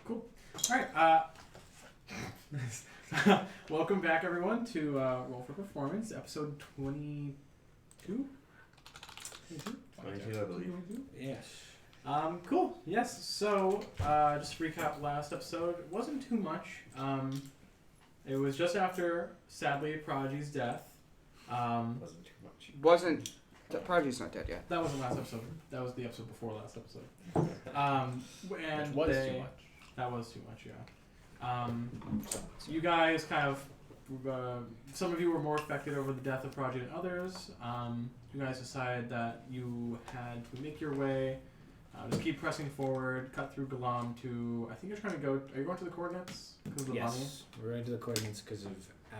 Cool. All right. Welcome back, everyone, to Roll for Performance, episode 22. 22, I believe. 22? Yes. Cool. Yes. So, just to recap last episode, it wasn't too much. It was just after, sadly, Prodigy's death. Wasn't too much. Prodigy's not dead yet. That wasn't last episode. That was the episode before last episode. And Which was too much. That was too much, yeah. So you guys kind of, some of you were more affected over the death of Prodigy than others. You guys decided that you had to make your way, just keep pressing forward, cut through Galam to, I think you're trying to go, are you going to the coordinates? Because of the money? Yes, we're into the coordinates because of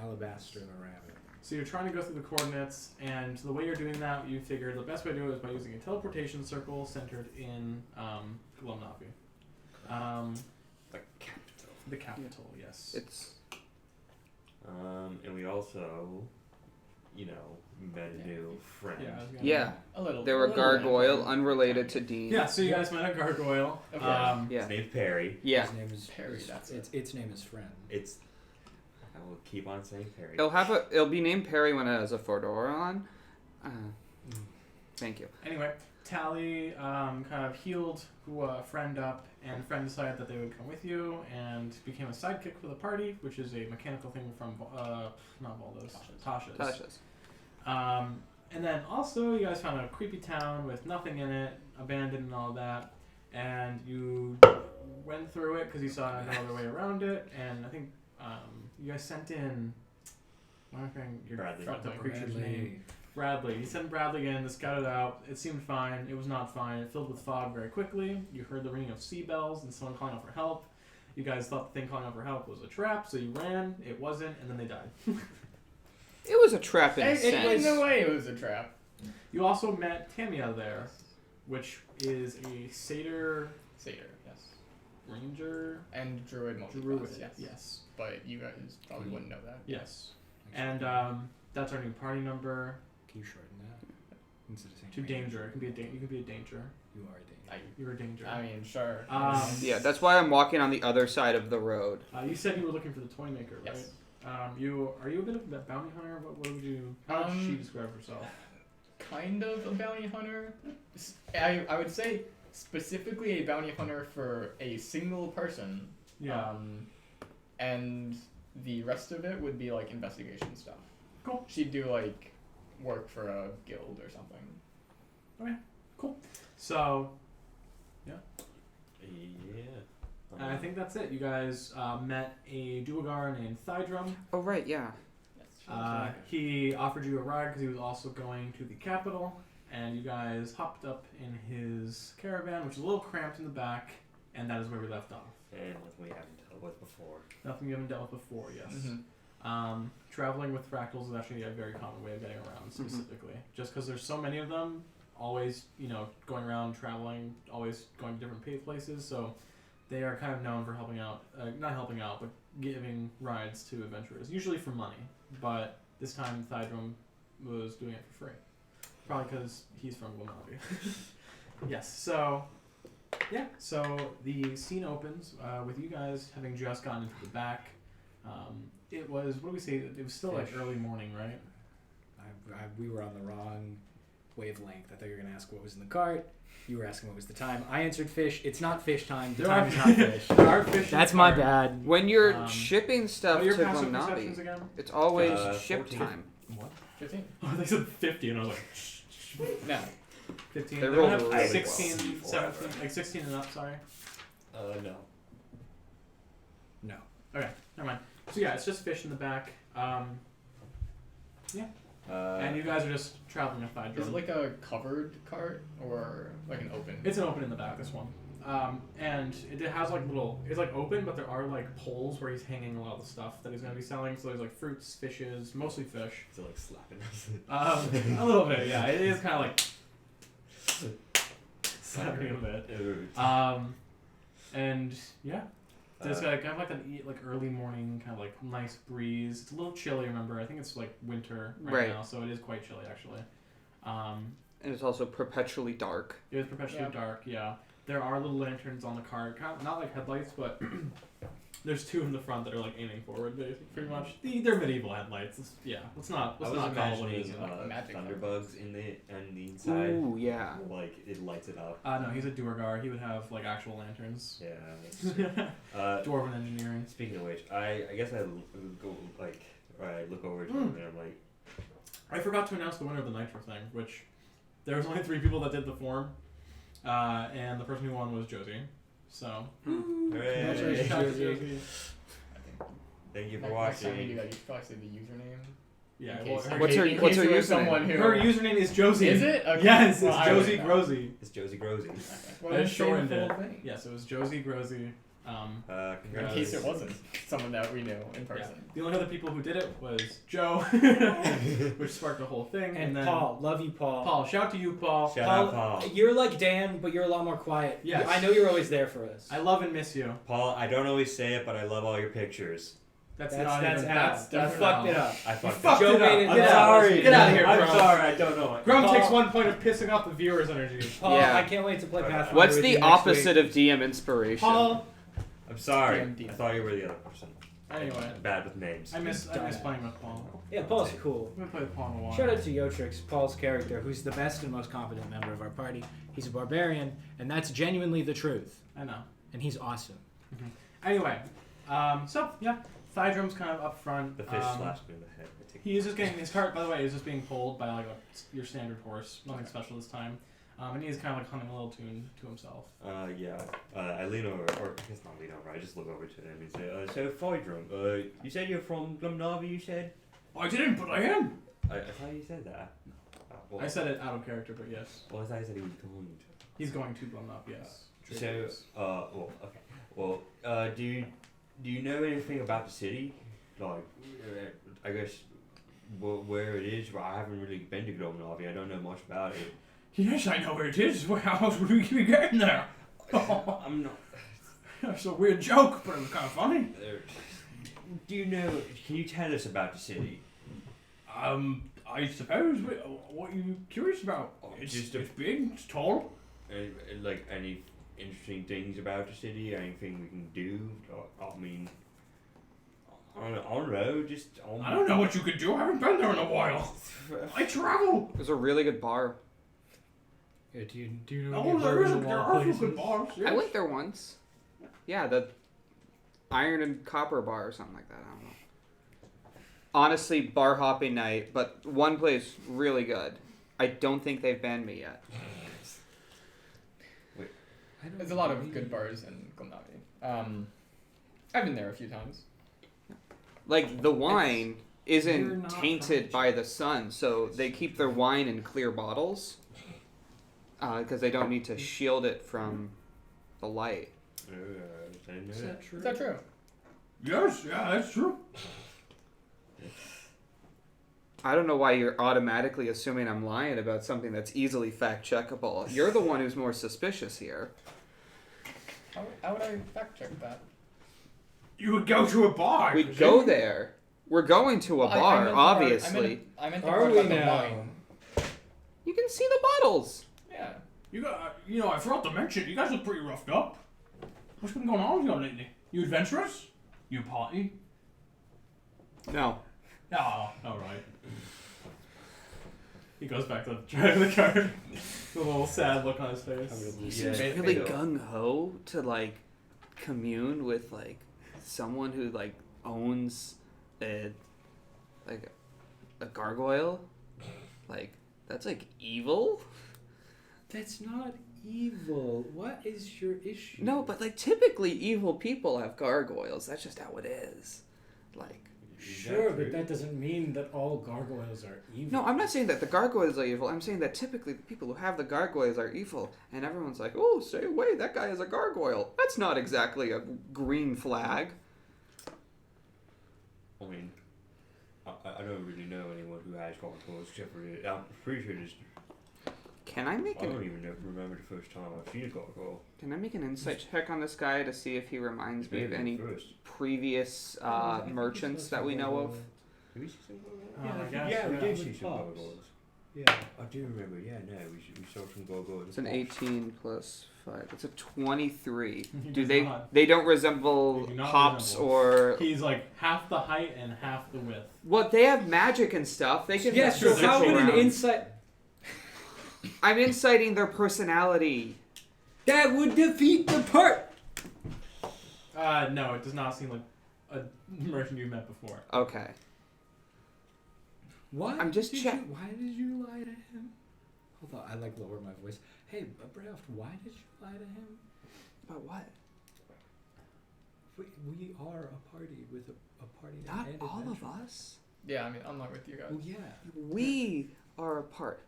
Alabaster the Rabbit. So you're trying to go through the coordinates, and the way you're doing that, you figured the best way to do it is by using a teleportation circle centered in Galam Navi. The capital. The capital, yes. It's And we also, met a new friend. Yeah, I was gonna- yeah. A little. They were a little gargoyle, bit. unrelated to Dean. Yeah, so you guys met a gargoyle. Okay. Yeah. His name's Perry. Yeah. His name is Perry, that's its name is Friend. I will keep on saying Perry. It'll be named Perry when it has a fedora on. Thank you. Anyway, Tally kind of healed Friend up, and Friend decided that they would come with you, and became a sidekick for the party, which is a mechanical thing from, not Valdo's, Tasha's. And then also, you guys found a creepy town with nothing in it, abandoned and all that, and you went through it because you saw no other way around it, and I think you guys sent in, I'm not remembering your the creature's name. Bradley. You sent Bradley in to scout it out. It seemed fine. It was not fine. It filled with fog very quickly. You heard the ringing of sea bells and someone calling out for help. You guys thought the thing calling out for help was a trap, so you ran. It wasn't, and then they died. It was a trap in a In sense. no way it was a trap. You also met Tamiya there, which is a satyr Satyr, yes. ranger And druid multi-class, druid. yes. Yes. But you guys probably wouldn't know that. Yes. And that's our new party number. Can you shorten that? Instead of saying To ranger, danger. It can be you can be a danger. You are a danger. You're a danger. I mean, sure. Yeah, that's why I'm walking on the other side of the road. You said you were looking for the toy maker, right? Yes. Are you a bit of a bounty hunter? What would you? How would she describe herself? Kind of a bounty hunter. I would say specifically a bounty hunter for a single person. Yeah. And the rest of it would be like investigation stuff. Cool. She'd do like work for a guild or something. So, Yeah. and I think that's it. You guys met a Duergar named Thydrum. Oh right, yeah. He offered you a ride because he was also going to the capital, and you guys hopped up in his caravan, which is a little cramped in the back, and that is where we left off. And nothing we haven't dealt with before. Nothing you haven't dealt with before, yes. Mm-hmm. Traveling with fractals is actually a very common way of getting around, specifically. Just because there's so many of them, always, going around, traveling, always going to different places, so they are kind of known for helping out, not helping out, but giving rides to adventurers, usually for money. But this time, Thydrum was doing it for free. Probably because he's from Wilnavi. Yes, so the scene opens with you guys having just gotten into the back. It was, what do we say? It was still like early morning, right? We were on the wrong wavelength. I thought you were going to ask what was in the cart. You were asking what was the time. I answered fish. It's not fish time. The time is not fish. There are fish. That's my bad. When you're shipping stuff What are your to passive perceptions Wilnavi, again? it's always 14. ship time. What? 15. Oh, they said 50, and I was like, No. 15. They They roll don't have really 16, well. 17, like 16 and up, sorry. No. No. Okay, never mind. So yeah, it's just fish in the back. And you guys are just traveling a Thydrum. Is it like a covered cart or like an open? It's an open in the back, this one. And it has like it's like open, but there are like poles where he's hanging a lot of the stuff that he's going to be selling. So there's like fruits, fishes, mostly fish. Is it like slapping us? A little bit, yeah. It is kind of like slapping a bit. And yeah. There's kind of like an early morning kind of like nice breeze. It's a little chilly, remember. I think it's like winter right now, so it is quite chilly actually. And it's also perpetually dark. It is perpetually dark, yeah. there are little lanterns on the cart, kind of, not like headlights, but there's two in the front that are like aiming forward, pretty much. They're medieval headlights. Let's not I was call it what it is. imagining magic thunderbugs in the inside. Ooh, yeah. Like it lights it up. No, he's a Duergar. He would have like actual lanterns. Yeah. That's, Dwarven engineering. speaking of which, I guess I go like I look over to him and I'm like, I forgot to announce the winner of the Nitro thing, which there was only 3 people that did the form, and the person who won was Josie. So, hooray. congratulations, Josie. I think Thank you for next time we do watching. that, you should probably say the username. Yeah, In well, case- her, What's her- in what's case her there was username? someone who- her username is Josie. Is it? Okay. Yes, Well, it's I Josie don't know. Grosy. It's Josie Grosy. Well, And then say the shortened full it. thing. Yes, it was Josie Grosy. In Congrats. case it wasn't someone that we knew in person. The only other people who did it was Joe, which sparked the whole thing, And then Paul, love you, Paul. Paul, shout to you, Paul. Shout out Paul. You're like Dan, but you're a lot more quiet. Yes. I know you're always there for us. I love and miss you. Paul, I don't always say it, but I love all your pictures. That's That's not that's even. how. That's You definitely fucked not. it up. I fucked fucked Joe it up. made it. I'm Get out. sorry. Get out of here, I'm Grum. sorry. I don't know it. Grum Paul- takes 1 point of pissing off the viewers' energy. Paul, Yeah. I can't wait to play Pathfinder What's with the you next opposite week. of DM inspiration? Paul. I'm sorry. DMD. I thought you were the other person. Anyway, I'm bad with names. I miss playing with Paul. Yeah, Paul's cool. I'm gonna play with Paul in a while. Shout out to Yotrix, Paul's character, who's the best and most competent member of our party. He's a barbarian, and that's genuinely the truth. I know. And he's awesome. Anyway, so yeah, Thydrum's kind of up front. The fish slashed me in the head. I take He is just getting his cart. By the way, is just being pulled by like your standard horse. Nothing special this time. And he's kind of like humming a little tune to himself. Yeah. I lean over, or I guess not lean over. I just look over to him and say, "So Thydrum, you said you're from Glumnavi. You said." I didn't, but I am. I thought you said that. Well, I said it out of character, but yes, Well, I thought you said he was going to. he's going to blow up. Yes. So, well, okay. Well, do you know anything about the city? Like, I guess where it is. Well, I haven't really been to Glumnavi. I don't know much about it. Yes, I know where it is. How else would we be getting there? I'm not. That's a weird joke, but it was kind of funny. Do you know? Can you tell us about the city? I suppose. What are you curious about? It's Just a- it's big. It's tall. Like any interesting things about the city? Anything we can do? I mean, I don't know. Just I don't know what you could do. I haven't been there in a while. I travel. There's a really good bar. Yeah, do you know Oh, there are a few good bars. I Yes. went there once. Yeah, the Iron and Copper bar or something like that. I don't know. Honestly, bar hopping night, but one place really good. I don't think they've banned me yet. There's a lot of good bars in Glumnavi. I've been there a few times. Like the wine You're isn't not tainted by the sun, so they keep their wine in clear bottles because they don't need to shield it from the light. Is that true? Is that true? Yes, yeah, that's true. I don't know why you're automatically assuming I'm lying about something that's easily fact checkable. You're the one who's more suspicious here. How would I fact check that? You would go to a bar. We'd go there. We're going to a Well, I bar, meant the part- obviously. I meant the Are part we about the now? wine. You can see the bottles. Yeah. You got, I forgot to mention, you guys look pretty roughed up. What's been going on with you lately? You adventurous? You party? No. Ah, alright. He goes back to driving the car with a little sad look on his face. He seems Yeah, really I know. gung ho to like commune with like someone who like owns a gargoyle. Like that's like evil. That's not evil. What is your issue? No, but like typically evil people have gargoyles. That's just how it is. Like Sure, but that doesn't mean that all gargoyles are evil. no, I'm not saying that the gargoyles are evil. I'm saying that typically the people who have the gargoyles are evil, and everyone's like, "Oh, stay away! That guy is a gargoyle." That's not exactly a green flag. I mean, I don't really know anyone who has gargoyles except for it. I'm pretty sure there's. Can I make I don't an even remember the first time I've seen a gargoyle. insight check on this guy to see if he reminds me of Maybe any first. previous merchants that we know of? Did we see some gargoyles? I guess, yeah, we did yeah. see some gargoyles. Yeah. I do remember. Yeah, no, we saw some gargoyles. It's an 18 plus 5. It's a 23. He Do does they? not. They don't resemble They do not hops resemble. or. He's like half the height and half the width. What they have magic and stuff. They can. Yeah, just so switch how would an around. insight... I'm inciting their personality. That would defeat the part! No, it does not seem like a merchant you've met before. Okay. Why? I'm just did check- you- Why did you lie to him? Hold on, I like lower my voice. Hey, Brayoft, why did you lie to him? But what? We are a party with a party. Not and all adventure. of us. Yeah, I mean, I'm not with you guys. Well, yeah. We are a part.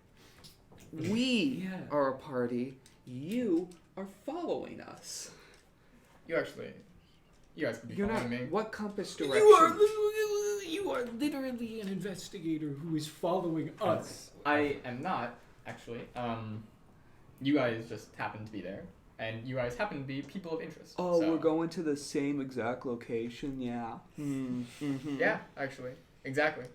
We Yeah. are a party. You are following us. You guys could be You're following not. me. What compass direction? You are literally an investigator who is following us. I am not, actually. You guys just happen to be there, and you guys happen to be people of interest. Oh, so. we're going to the same exact location. Yeah. Mm-hmm. Yeah, actually, exactly.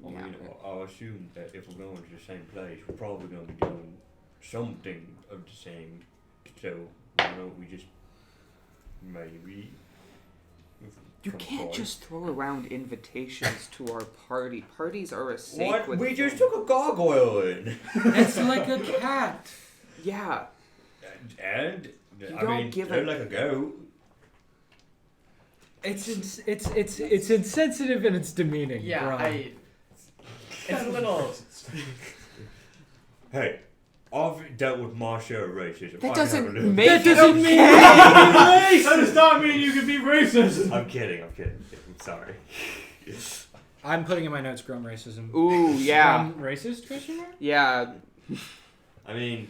I Yeah. mean, I'll assume that if we're going to the same place, we're probably going to be doing something of the same. So, why don't we just maybe... You come can't forward? just throw around invitations to our party. Parties are a What? sacred We just thing. took a gargoyle in! It's like a cat. Yeah. And, You I don't mean, give they're a- like a goat. It's insensitive and it's demeaning. Yeah, Brian. It's a little. Hey, I've dealt with my share of racism. That I doesn't have a little- make That it doesn't okay. mean That does not mean you can be racist. I'm kidding. I'm sorry. I'm putting in my notes Grum racism. Ooh, yeah. Racist, question mark? Yeah. I mean,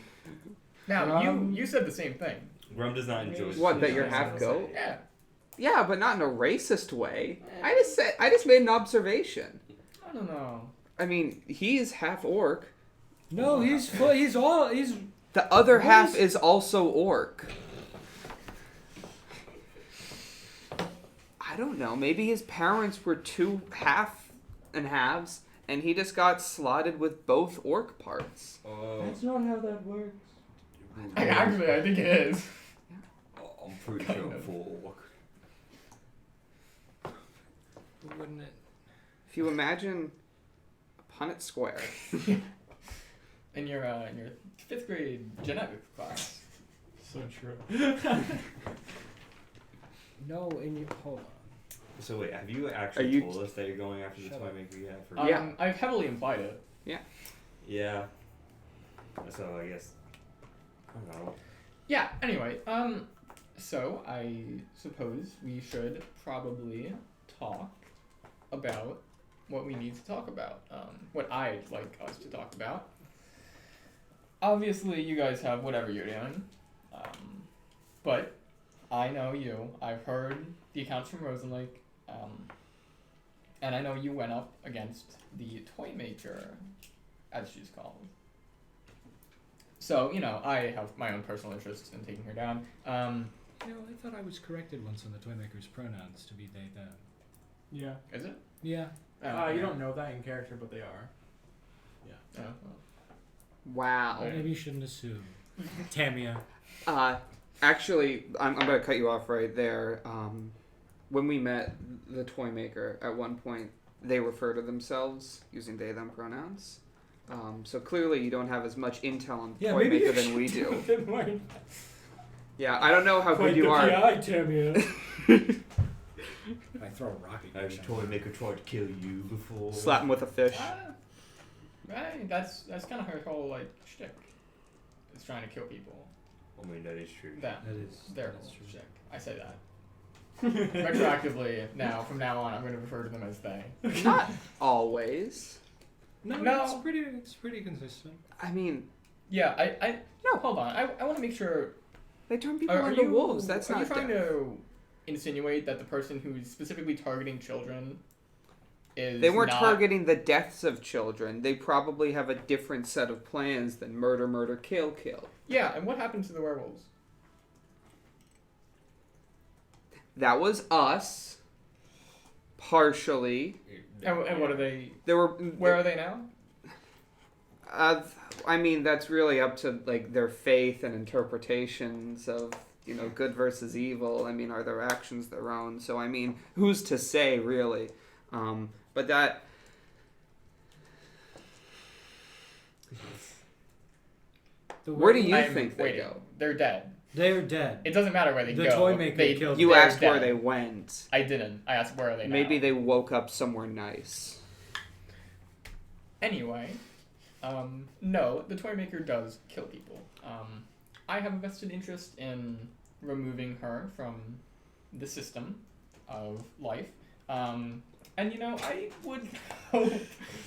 Now, you said the same thing. Grum does not enjoy... What, that you're half goat? Yeah. Yeah, but not in a racist way. I just made an observation. I don't know. I mean, he's half orc. No, he's The other What half is- is also orc. I don't know. Maybe his parents were two half and halves, and he just got slotted with both orc parts. not how that works. Actually, I think it is. I'm pretty sure I'm full orc. Wouldn't it? If you imagine a Punnett square. In your 5th grade genetics class. So true. No, and you hold on. So wait, have you actually Are you- told us that you're going after the Shut toy up. maker yet? For... Yeah. I've heavily implied it. Yeah. So I guess... I don't know. Yeah, anyway, so I suppose we should probably talk about what we need to talk about. What I'd like us to talk about. Obviously, you guys have whatever you're doing. But I know you. I've heard the accounts from Rosenlake. And I know you went up against the toy maker, as she's called. So, I have my own personal interest in taking her down. I thought I was corrected once on the toy maker's pronouns to be they them. Yeah. Is it? Yeah. You don't know that in character, but they are. Yeah. Oh, well. Wow. Maybe you shouldn't assume. Tamiya. Actually, I'm going to cut you off right there. When we met the toy maker, at one point, they refer to themselves using they, them pronouns. So clearly you don't have as much intel on the toy maker than we do. Yeah, I don't know how good you are. Tamiya. I throw a rocket. Has the toy maker tried to kill you before? Slap him with a fish. Right, that's kind of her whole shtick. Is trying to kill people. I mean, that is true. That That is their that whole is true. shtick. I say that. Retroactively, from now on, I'm going to refer to them as they. Not always. No, No. it's pretty consistent. I mean, Yeah, I No. hold on. I want to make sure. they turn people Are into you wolves. That's are not you trying fair. to insinuate that the person who's specifically targeting children is They weren't not... targeting the deaths of children. They probably have a different set of plans than murder, murder, kill, kill. Yeah, and what happened to the werewolves? That was us. Partially. And what are they? There were. Where are they now? I mean, that's really up to like their faith and interpretations of good versus evil. I mean, are their actions their own? So I mean, who's to say really? But that. Where do you think they go? They're dead. They're dead. It doesn't matter where they The go. toy maker killed You they're asked where dead. they went. I didn't. I asked where are they now. Maybe they woke up somewhere nice. Anyway, no, the toy maker does kill people. I have a vested interest in removing her from the system of life. And I would hope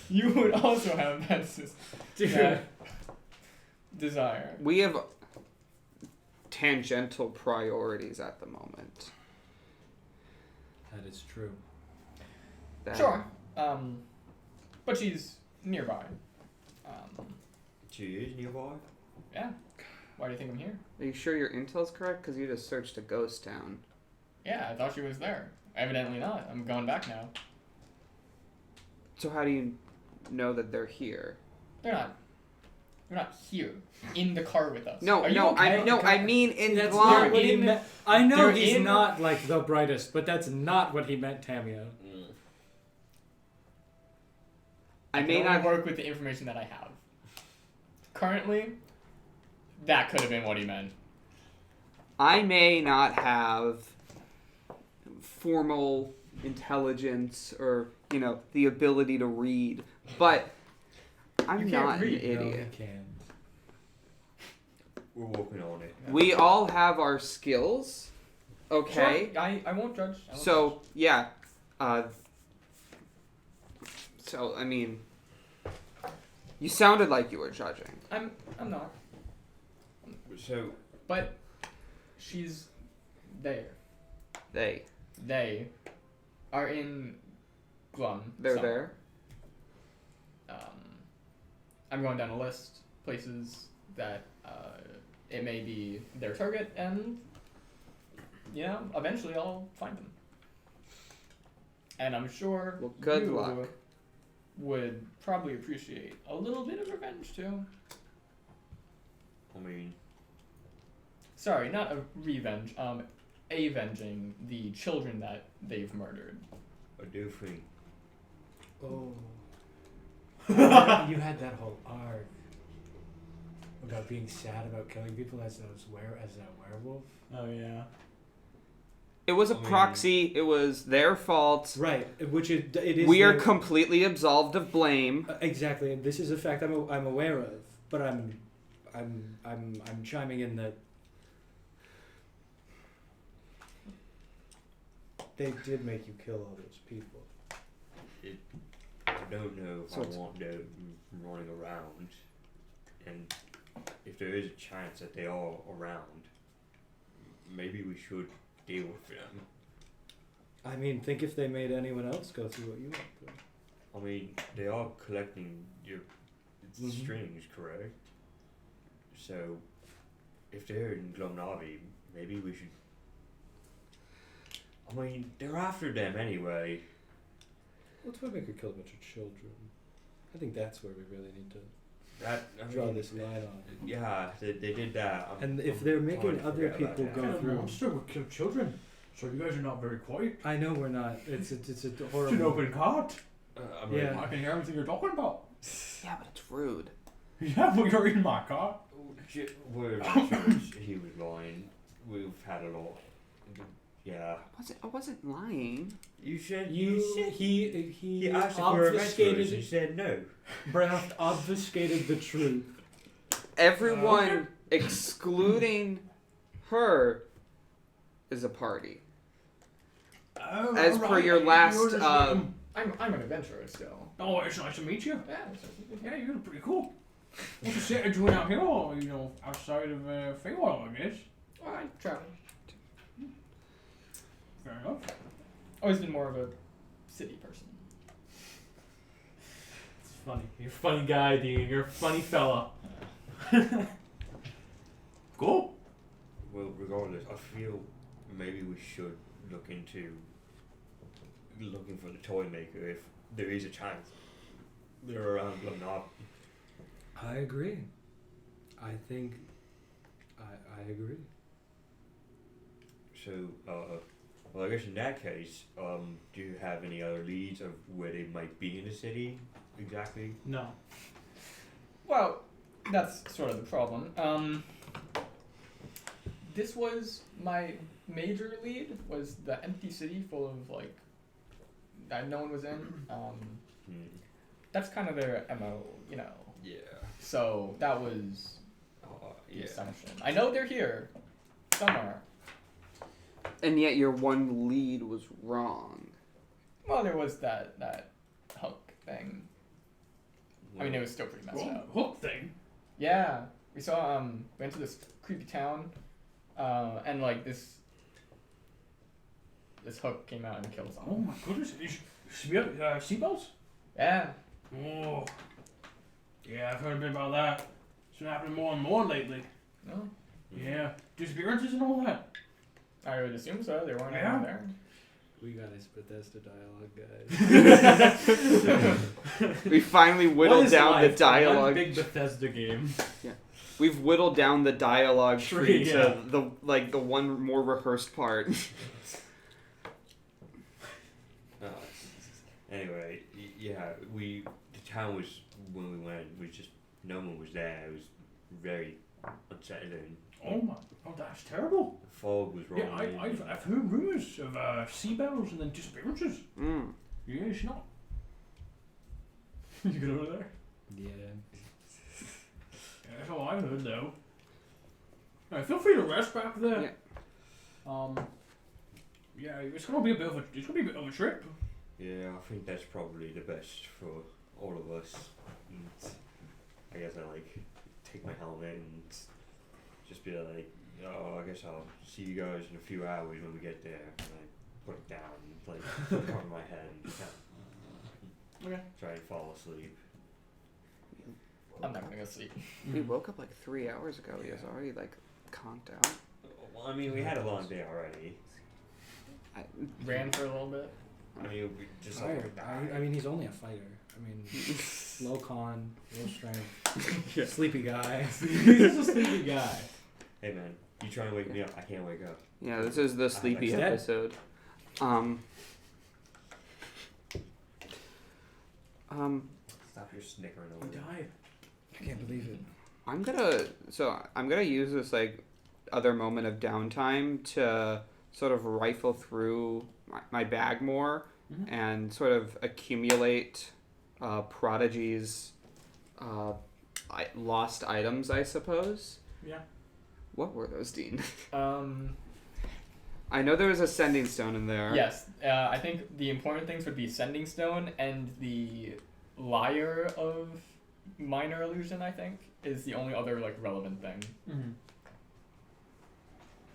you would also have that desire. We have tangential priorities at the moment. That is true. Sure. But she's nearby. She is nearby? Yeah. Why do you think I'm here? Are you sure your intel's correct? Because you just searched a ghost town. Yeah, I thought she was there. Evidently not. I'm going back now. So how do you know that they're here? They're not here in the car with us. No, Are you no, okay? I mean in That's blind. not what he in- meant. I know they're he's in- not like the brightest, but that's not what he meant, Tamiya. I can may only not work with the information that I have. Currently, that could have been what he meant. I may not have formal intelligence or, the ability to read, but I'm You can't not an read. No, idiot. he can. We're working on it. We all have our skills, okay? Sure, I won't judge. I won't So, yeah. So, I mean, you sounded like you were judging. judge. I'm not. So, But she's there. They. They are in Glum. They're somewhere. I'm going down a list places that it may be their target, and eventually I'll find them. And I'm sure Well, good you luck. would probably appreciate a little bit of revenge too. I mean, Sorry, not a revenge. Avenging the children that they've murdered. I do think. Oh. You had that whole arc about being sad about killing people as a werewolf. Oh yeah. It was a I mean- proxy. It was their fault. Right, which it is. We are their- completely absolved of blame. Exactly, and this is a fact I'm aware of, but I'm chiming in that they did make you kill all those people. I don't know if So I it's- want them running around, and if there is a chance that they are around, maybe we should deal with them. I mean, think if they made anyone else go through what you went through. I mean, they are collecting your Mhm. strings, correct? So, if they're in Glomnavi, maybe we should. I mean, they're after them anyway. Let's make her kill a bunch of children. I think that's where we really need to I draw mean, this line on it. Yeah, they did that. And if they're making trying to other forget about people that. go through, monster would kill children. So you guys are not very quiet. I know we're not. It's a It's an horrible. open cart. I mean, Yeah. I can hear everything you're talking about. Yeah, but it's rude. Yeah, but you're in my car. We're sure he was lying. We've had a lot. Yeah. I wasn't lying. You said He asked if we were adventurers. You obfuscated. said no. Braft obfuscated the truth. Everyone excluding her is a party. Oh, As per your last, I'm an adventurer still. Oh, it's nice to meet you. Yeah. Yeah, you're pretty cool. What's you doing out here, or, outside of Feywild, I guess? Alright, travel. Fair enough. Always been more of a city person. It's funny. You're a funny guy, Dean. You're a funny fella. Cool. Well, regardless, I feel maybe we should look into looking for the toy maker if there is a chance they're around Glumnob. I agree. I think I agree. So, well, I guess in that case, do you have any other leads of where they might be in the city exactly? No. Well, that's sort of the problem. This was my major lead, was the empty city full of, like, that no one was in. That's kind of their MO, you know. Yeah. So that was the Yeah. assumption. I know they're here somewhere. And yet your one lead was wrong. Well, there was that hook thing. I mean, it was still pretty messed up. Hook thing. Yeah, we saw went to this creepy town, and like this hook came out and killed Oh someone. my goodness! Seatbelts? Yeah. Oh. Yeah, I've heard a bit about that. It's been happening more and more lately. No, Yeah. Disappearances and all that. I would assume so. They weren't Yeah. anyone there. We got his Bethesda dialogue, guys. We finally whittled down the dialogue. One big Bethesda game. We've whittled down the dialogue tree Yeah. to the one more rehearsed part. Anyway, yeah, the town was, when we went, was just, no one was there. It was very unsettling. Oh, that's terrible. The fog was rolling Yeah, in. I've heard rumours of seabells and then disappearances. Mm. Yeah, it's not. You get over there? Yeah. Yeah, that's all I heard though. Alright, feel free to rest back there. Yeah. Yeah, it's gonna be a bit of a trip. Yeah, I think that's probably the best for all of us. And I guess I take my helmet and just be like, oh, I guess I'll see you guys in a few hours when we get there. And I put it down and cover my head and Okay. try and fall asleep. I'm not gonna go sleep. We woke up like 3 hours ago. He was already conked out. Well, I mean, we had a long day already. Ran for a little bit. I mean, we just Tired. I mean, he's only a fighter. I mean, low con, low strength, sleepy guy. He's just a sleepy guy. Hey man, you trying to wake me up? I can't wake up. Yeah, this is the sleepy Dead. episode. Stop your snickering over He there. died. I can't believe it. I'm gonna use this other moment of downtime to sort of rifle through my bag more Mhm. and sort of accumulate Prodigy's lost items, I suppose. Yeah. What were those, Dean? Um, I know there was a sending stone in there. yes. I think the important things would be Sending Stone and the Lyre of Minor Illusion, I think, is the only other relevant thing. Mm-hmm.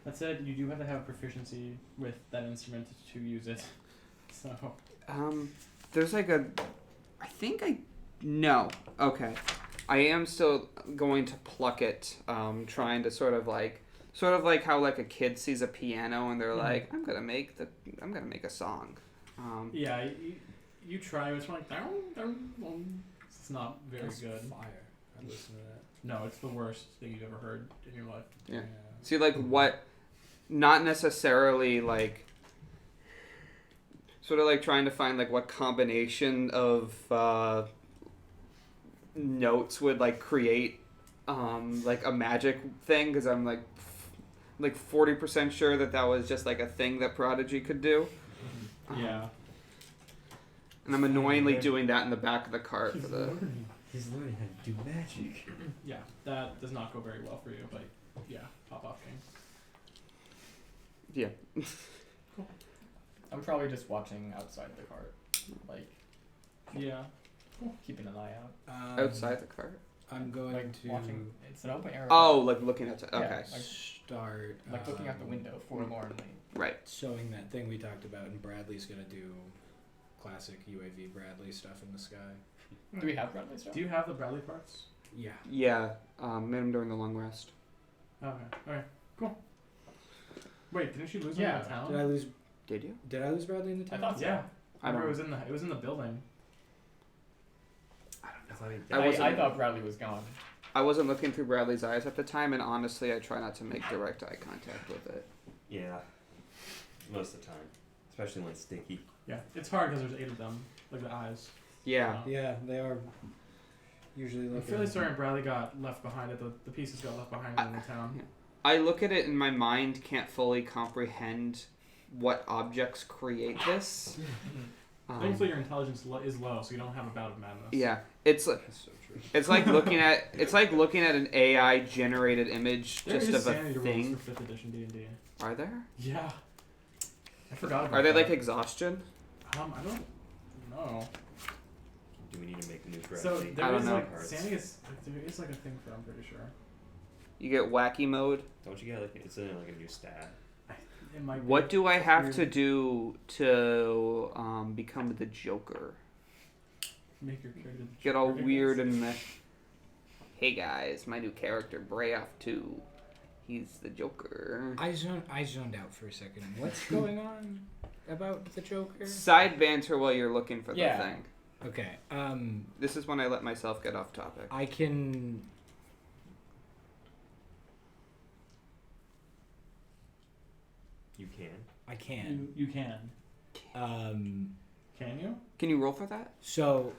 That said, you do have to have proficiency with that instrument to use it. So. There's no. Okay. I am still going to pluck it, trying to sort of like how a kid sees a piano and they're like, I'm gonna make a song. Yeah, you try. It's like it's not very That's good. Fire. I listen to that. No, it's the worst thing you've ever heard in your life. Yeah. See, what, not necessarily sort of trying to find what combination of notes would create a magic thing, because I'm 40% sure that was just a thing that Prodigy could do. Yeah. And I'm annoyingly doing that in the back of the cart for the. He's learning how to do magic. Yeah, that does not go very well for you, but yeah, pop off king. Yeah. I'm probably just watching outside the cart, Yeah. keeping an eye out. Outside the cart. I'm going to Watching. It's an open area. Oh, looking at Yeah, okay. start looking out the window forlornly. Right. showing that thing we talked about, and Bradley's gonna do classic UAV Bradley stuff in the sky. Do we have Bradley stuff? Do you have the Bradley parts? Yeah. Yeah. Made him during the long rest. Okay. Okay. Cool. Wait, didn't you lose him Yeah. in the town? Did I lose Did you? Bradley in the I town? thought so. Yeah. I Remember, don't. it was in the building. I don't know. I thought Bradley was gone. I wasn't looking through Bradley's eyes at the time, and honestly, I try not to make direct eye contact with it. Yeah. Most of the time, especially when it's sticky. Yeah, it's hard because there's 8 of them, like the eyes. Yeah. Yeah, they are usually I'm looking. fairly certain Bradley got left behind. The pieces got left behind in the town. I look at it and my mind can't fully comprehend what objects create this. Thankfully, your intelligence is low, so you don't have a bout of madness. Yeah, it's That's so true. it's like looking at an AI generated image There just is of a sanity thing. rules for 5th edition D&D. Are there? Yeah. I forgot about Are they that. like exhaustion? I don't know. Do we need to make a new draft? So sheet? there I don't is know. like sanity is there is like a thing for it, I'm pretty sure. You get wacky mode. Don't you get like it's in like a new stat? It might be. What do I have weird. to do to become the Joker? Make your character the Get all Joker, I weird guess. and hey guys, my new character Brayoff 2. He's the Joker. I zoned out for a second. What's going on about the Joker? Side banter while you're looking for Yeah. the thing. Okay. This is when I let myself get off topic. I can. You can. I can. You can. Can you? Can you roll for that? So,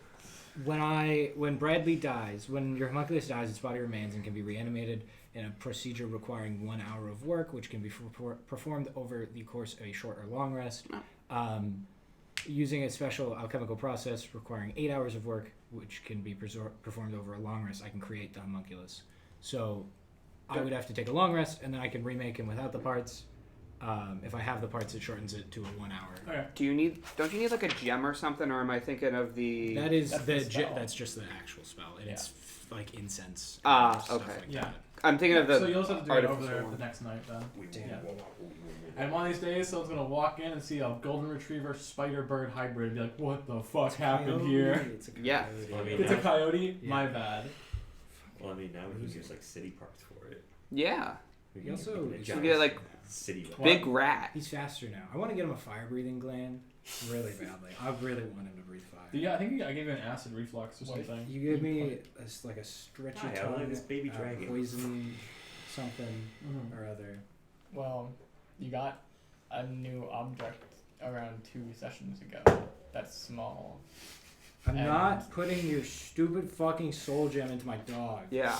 when Bradley dies, when your homunculus dies, its body remains and can be reanimated in a procedure requiring 1 hour of work, which can be performed over the course of a short or long rest. Using a special alchemical process requiring 8 hours of work, which can be performed over a long rest, I can create the homunculus. So, I would have to take a long rest, and then I can remake him without the parts. If I have the parts, it shortens it to a 1 hour. Okay. Don't you need like a gem or something, or am I thinking of the That is That's the the spell. that's just the actual spell, and Yeah. it's like incense. Ah, and stuff okay. like Yeah. that. I'm thinking of the So you'll also have to do it over artificial there one. the next night then. Yeah. And And one of these days, someone's gonna walk in and see a golden retriever spider bird hybrid and be like, "What the fuck happened here?" It's a Yeah. coyote. I mean, It's a coyote. Yeah. My bad. well, I mean, now we can use like city parts for it. Yeah, We He can also make a is giant get, like, city. What? big rat. He's faster now. I want to get him a fire breathing gland really badly. I really want him to breathe fire. Yeah, I think I gave you an acid reflux or What? something. You gave me like a stretchy Hi, I tongue, like this baby dragon. poison something Mhm. or other. Well, you got a new object around 2 sessions ago. That's small. I'm And- not putting your stupid fucking soul gem into my dog. Yeah.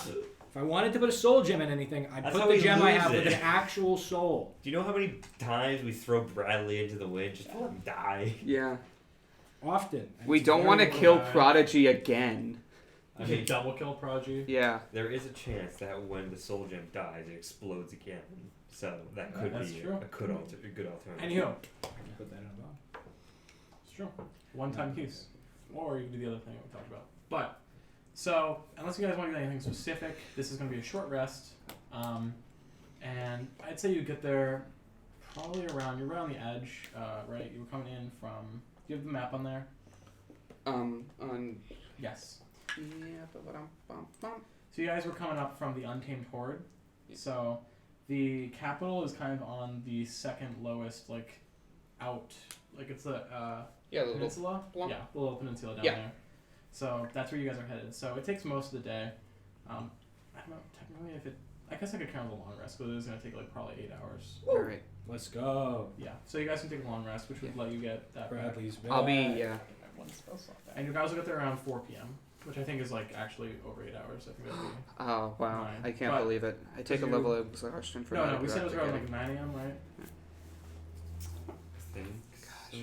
If I wanted to put a soul gem in anything, I'd That's put how the we gem I lose have with it. an actual soul. Do you know how many times we throw Bradley into the wind just to let him die? Yeah. Often. And We it's don't very want to little kill guy. Prodigy again. I Okay, mean, double kill Prodigy. Yeah. there is a chance that when the soul gem dies, it explodes again. So that could That's be true. a good alternative. Anywho, I can put that in a bomb. it's true. One-time use, or you can do the other thing we talked about. But so, unless you guys want to do anything specific, this is going to be a short rest. And I'd say you get there probably around. You're right on the edge, right? You were coming in from. Do you have the map on there? On. Yes. Yeah. Bum. So you guys were coming up from the Untamed Horde. So the capital is kind of on the second lowest, like, out, like it's a Yeah. The little. peninsula. Blump. Yeah, the little peninsula down Yeah. there. So that's where you guys are headed. So it takes most of the day. I don't know technically if it. I guess I could count the long rest, but it is gonna take like probably 8 hours. All right. Let's go. Yeah. So you guys can take a long rest, which would let you get that back. Bradley's back. I'll be yeah. I one spell slot back. And you guys will get there around 4 p.m., which I think is like actually over 8 hours. I think that'd be. Oh wow! Fine. I can't But believe it. I take a you- level of exhaustion for No, not we said it was around exactly like 9 a.m., right? I think so.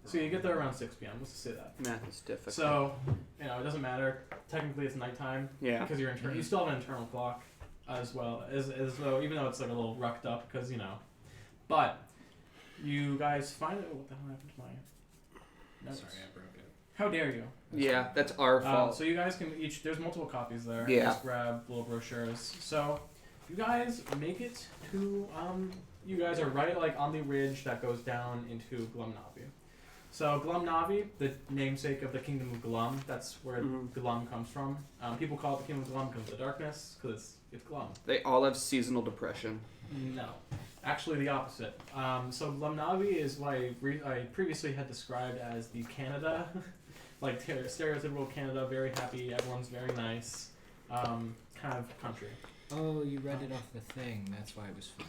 So you get there around 6 p.m. Let's just say that. getting. Math is difficult. So, it doesn't matter. Technically, it's nighttime yeah. because you're you still have an internal clock as well as though even though it's like a little rucked up because but you guys find it. What the hell happened to my notes? Sorry, I broke it. How dare you? Yeah, that's our fault. So you guys can each. There's multiple copies there. Yeah. Just grab little brochures. So, you guys make it to. You guys are right like on the ridge that goes down into Glumnavi. So Glumnavi, the namesake of the Kingdom of Glum, that's where Mhm. Glum comes from. People call it the Kingdom of Glum because of the darkness, because it's Glum. They all have seasonal depression. No. Actually, the opposite. So Glumnavi is what I previously had described as the Canada, like stereotypical Canada, very happy, everyone's very nice, kind of country. Oh, you read it off the thing. That's why it was funny.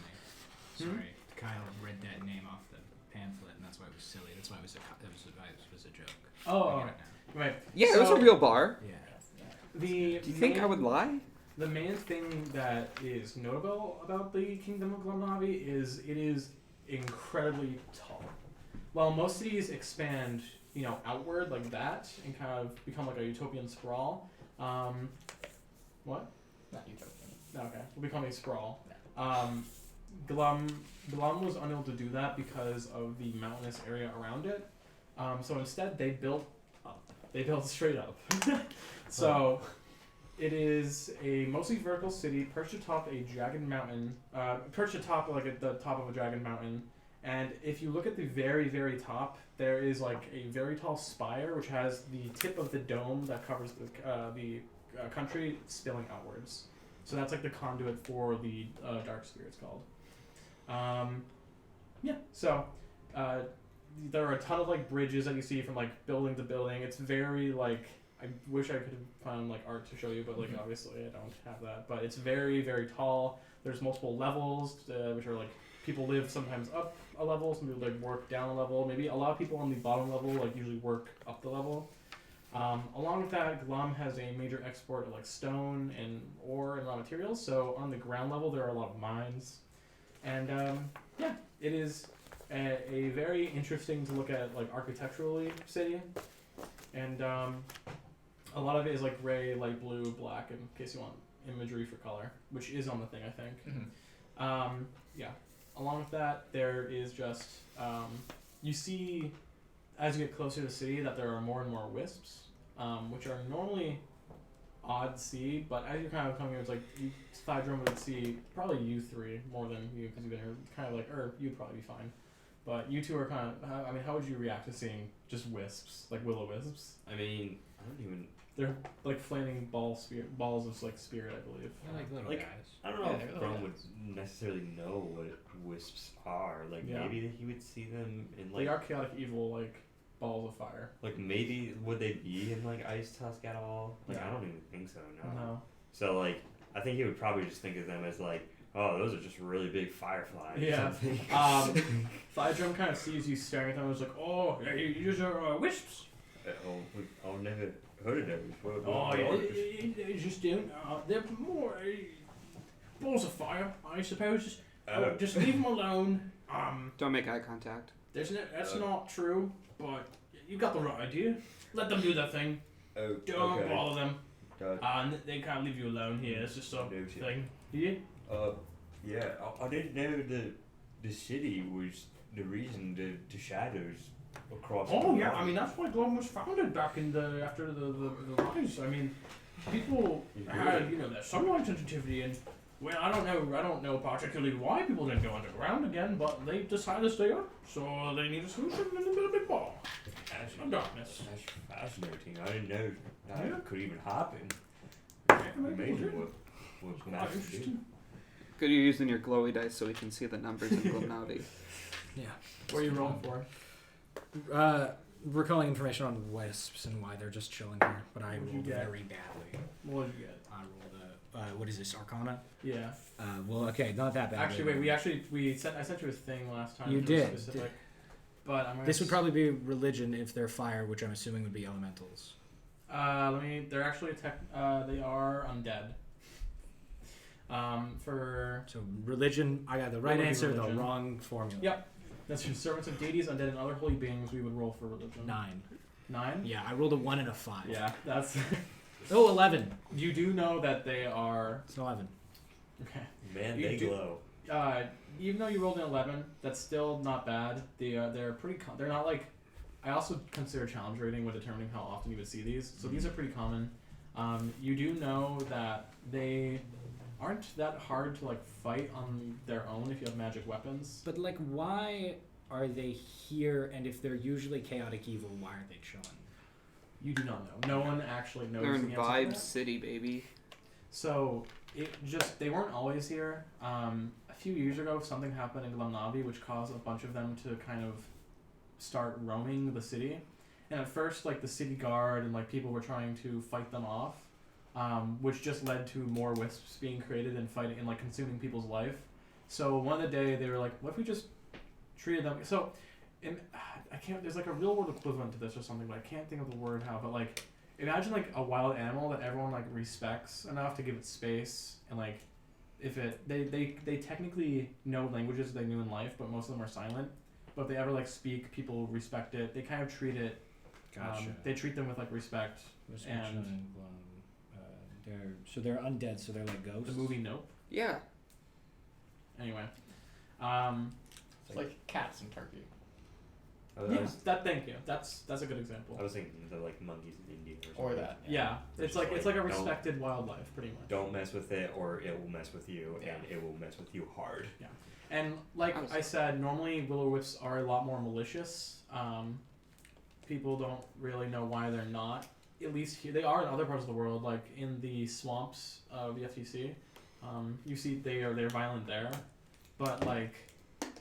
Sorry, Kyle read that name off the pamphlet, and that's why it was silly. That's why it was a joke. Oh, I get it now. right. Yeah, it was a real bar. Yeah. The Do you think I would lie? The main thing that is notable about the Kingdom of Glumnavi is it is incredibly tall. While most cities expand, outward like that and kind of become like a utopian sprawl. What? Not utopian. Okay, will become a sprawl. Glum was unable to do that because of the mountainous area around it. So instead, they built up. They built straight up. So. It is a mostly vertical city perched atop a jagged mountain, at the top of a jagged mountain. And if you look at the very, very top, there is like a very tall spire which has the tip of the dome that covers the country spilling outwards. So that's like the conduit for the dark sphere, it's called. So there are a ton of like bridges that you see from like building to building. It's very like. I wish I could have found like art to show you, but like obviously I don't have that. But it's very, very tall. There's multiple levels, which are like people live sometimes up a level, some people like work down a level. Maybe a lot of people on the bottom level like usually work up the level. Along with that, Glum has a major export of like stone and ore and raw materials. So on the ground level, there are a lot of mines, and it is a very interesting to look at like architecturally city, and a lot of it is like gray, light blue, black, in case you want imagery for color, which is on the thing, I think. Mm-hmm. Along with that, there is just, you see, as you get closer to the city, that there are more and more wisps, which are normally odd to see, but as you're kind of coming here, it's like, Thydrum would see probably you three more than you, because you've been here, kind of like, or you'd probably be fine. But you two are kind of, how would you react to seeing just wisps, like will-o-wisps? I mean, I don't even... They're like flaming balls of like spirit, I believe. They're like little Like, guys. I don't know Yeah, if Chrome would necessarily know what wisps are. Like, maybe he would see them in like... They are chaotic evil, like, balls of fire. Like, maybe would they be in like Ice Tusk at all? Like, I don't even think so, No. So, like, I think he would probably just think of them as like, oh, those are just really big fireflies. Yeah. Thydrum kind of sees you staring at them and is like, oh, you are wisps. I've never heard of those. They just don't. They're more balls of fire, I suppose. Just leave them alone. Don't make eye contact. That's not true, but you got the right idea. Let them do their thing. Don't bother them. And they can't leave you alone here. It's just a thing. Yeah? Yeah, I didn't know the city was the reason the shadows across. Oh yeah, I mean that's why Glum was founded back in after the rise. I mean, people had that sunlight sensitivity, and well, I don't know particularly why people didn't go underground again, but they decided to stay up, so they need a solution in the middle of a big ball. Of darkness. That's fascinating. I didn't know that could even happen. Amazing what quite interesting. Good you're using your glowy dice so we can see the numbers in Glumnavi. Yeah. What are you rolling for? Recalling information on wisps and why they're just chilling here, but I rolled very badly. What did you get? I rolled what is this, Arcana? Yeah. Well, okay, not that bad. Actually, wait. I sent you a thing last time. You did. Specific, but I'm gonna this would probably be religion if they're fire, which I'm assuming would be elementals. They're actually they are undead. So religion, I got the right answer, the wrong formula. Yep. That's your servants of deities, undead, and other holy beings. We would roll for religion. 9. 9? Yeah, I rolled a 1 and a 5. Yeah, that's. Oh, 11. You do know that they are. It's an 11. Okay. Man, they glow. Even though you rolled an 11, that's still not bad. They're pretty. They're not like. I also consider challenge rating when determining how often you would see these. So these are pretty common. You do know that they aren't that hard to like fight on their own if you have magic weapons. But like, why are they here? And if they're usually chaotic evil, why are they chilling? You do not know. No one actually knows. They're in the answer to Vibe that. City, baby. So they weren't always here. few years ago, something happened in Glamnavi which caused a bunch of them to kind of start roaming the city. And at first, like, the city guard and, like, people were trying to fight them off, which just led to more wisps being created and fighting and, like, consuming people's life. So one of the day, they were like, what if we just treated them... So, I can't... There's, like, a real-world equivalent to this or something, but I can't think of the word how, but, like, imagine, like, a wild animal that everyone, like, respects enough to give it space, and, like, if it... They technically know languages they knew in life, but most of them are silent. But if they ever, like, speak, people respect it. They kind of treat it... Gotcha. They treat them with, like, respect. They're undead, so they're like ghosts. The movie Nope. Yeah. Anyway. It's like cats in Turkey. Thank you. That's a good example. I was thinking the like monkeys in India Or something. that. Yeah, it's Just like a don't- respected wildlife, pretty much. Don't mess with it, or it will mess with you, Yeah. and it will mess with you hard. And like I said, normally will-o-wisps are a lot more malicious. People don't really know why they're not. At least here, they are in other parts of the world, like in the swamps of the FTC. You see, they're violent there, but like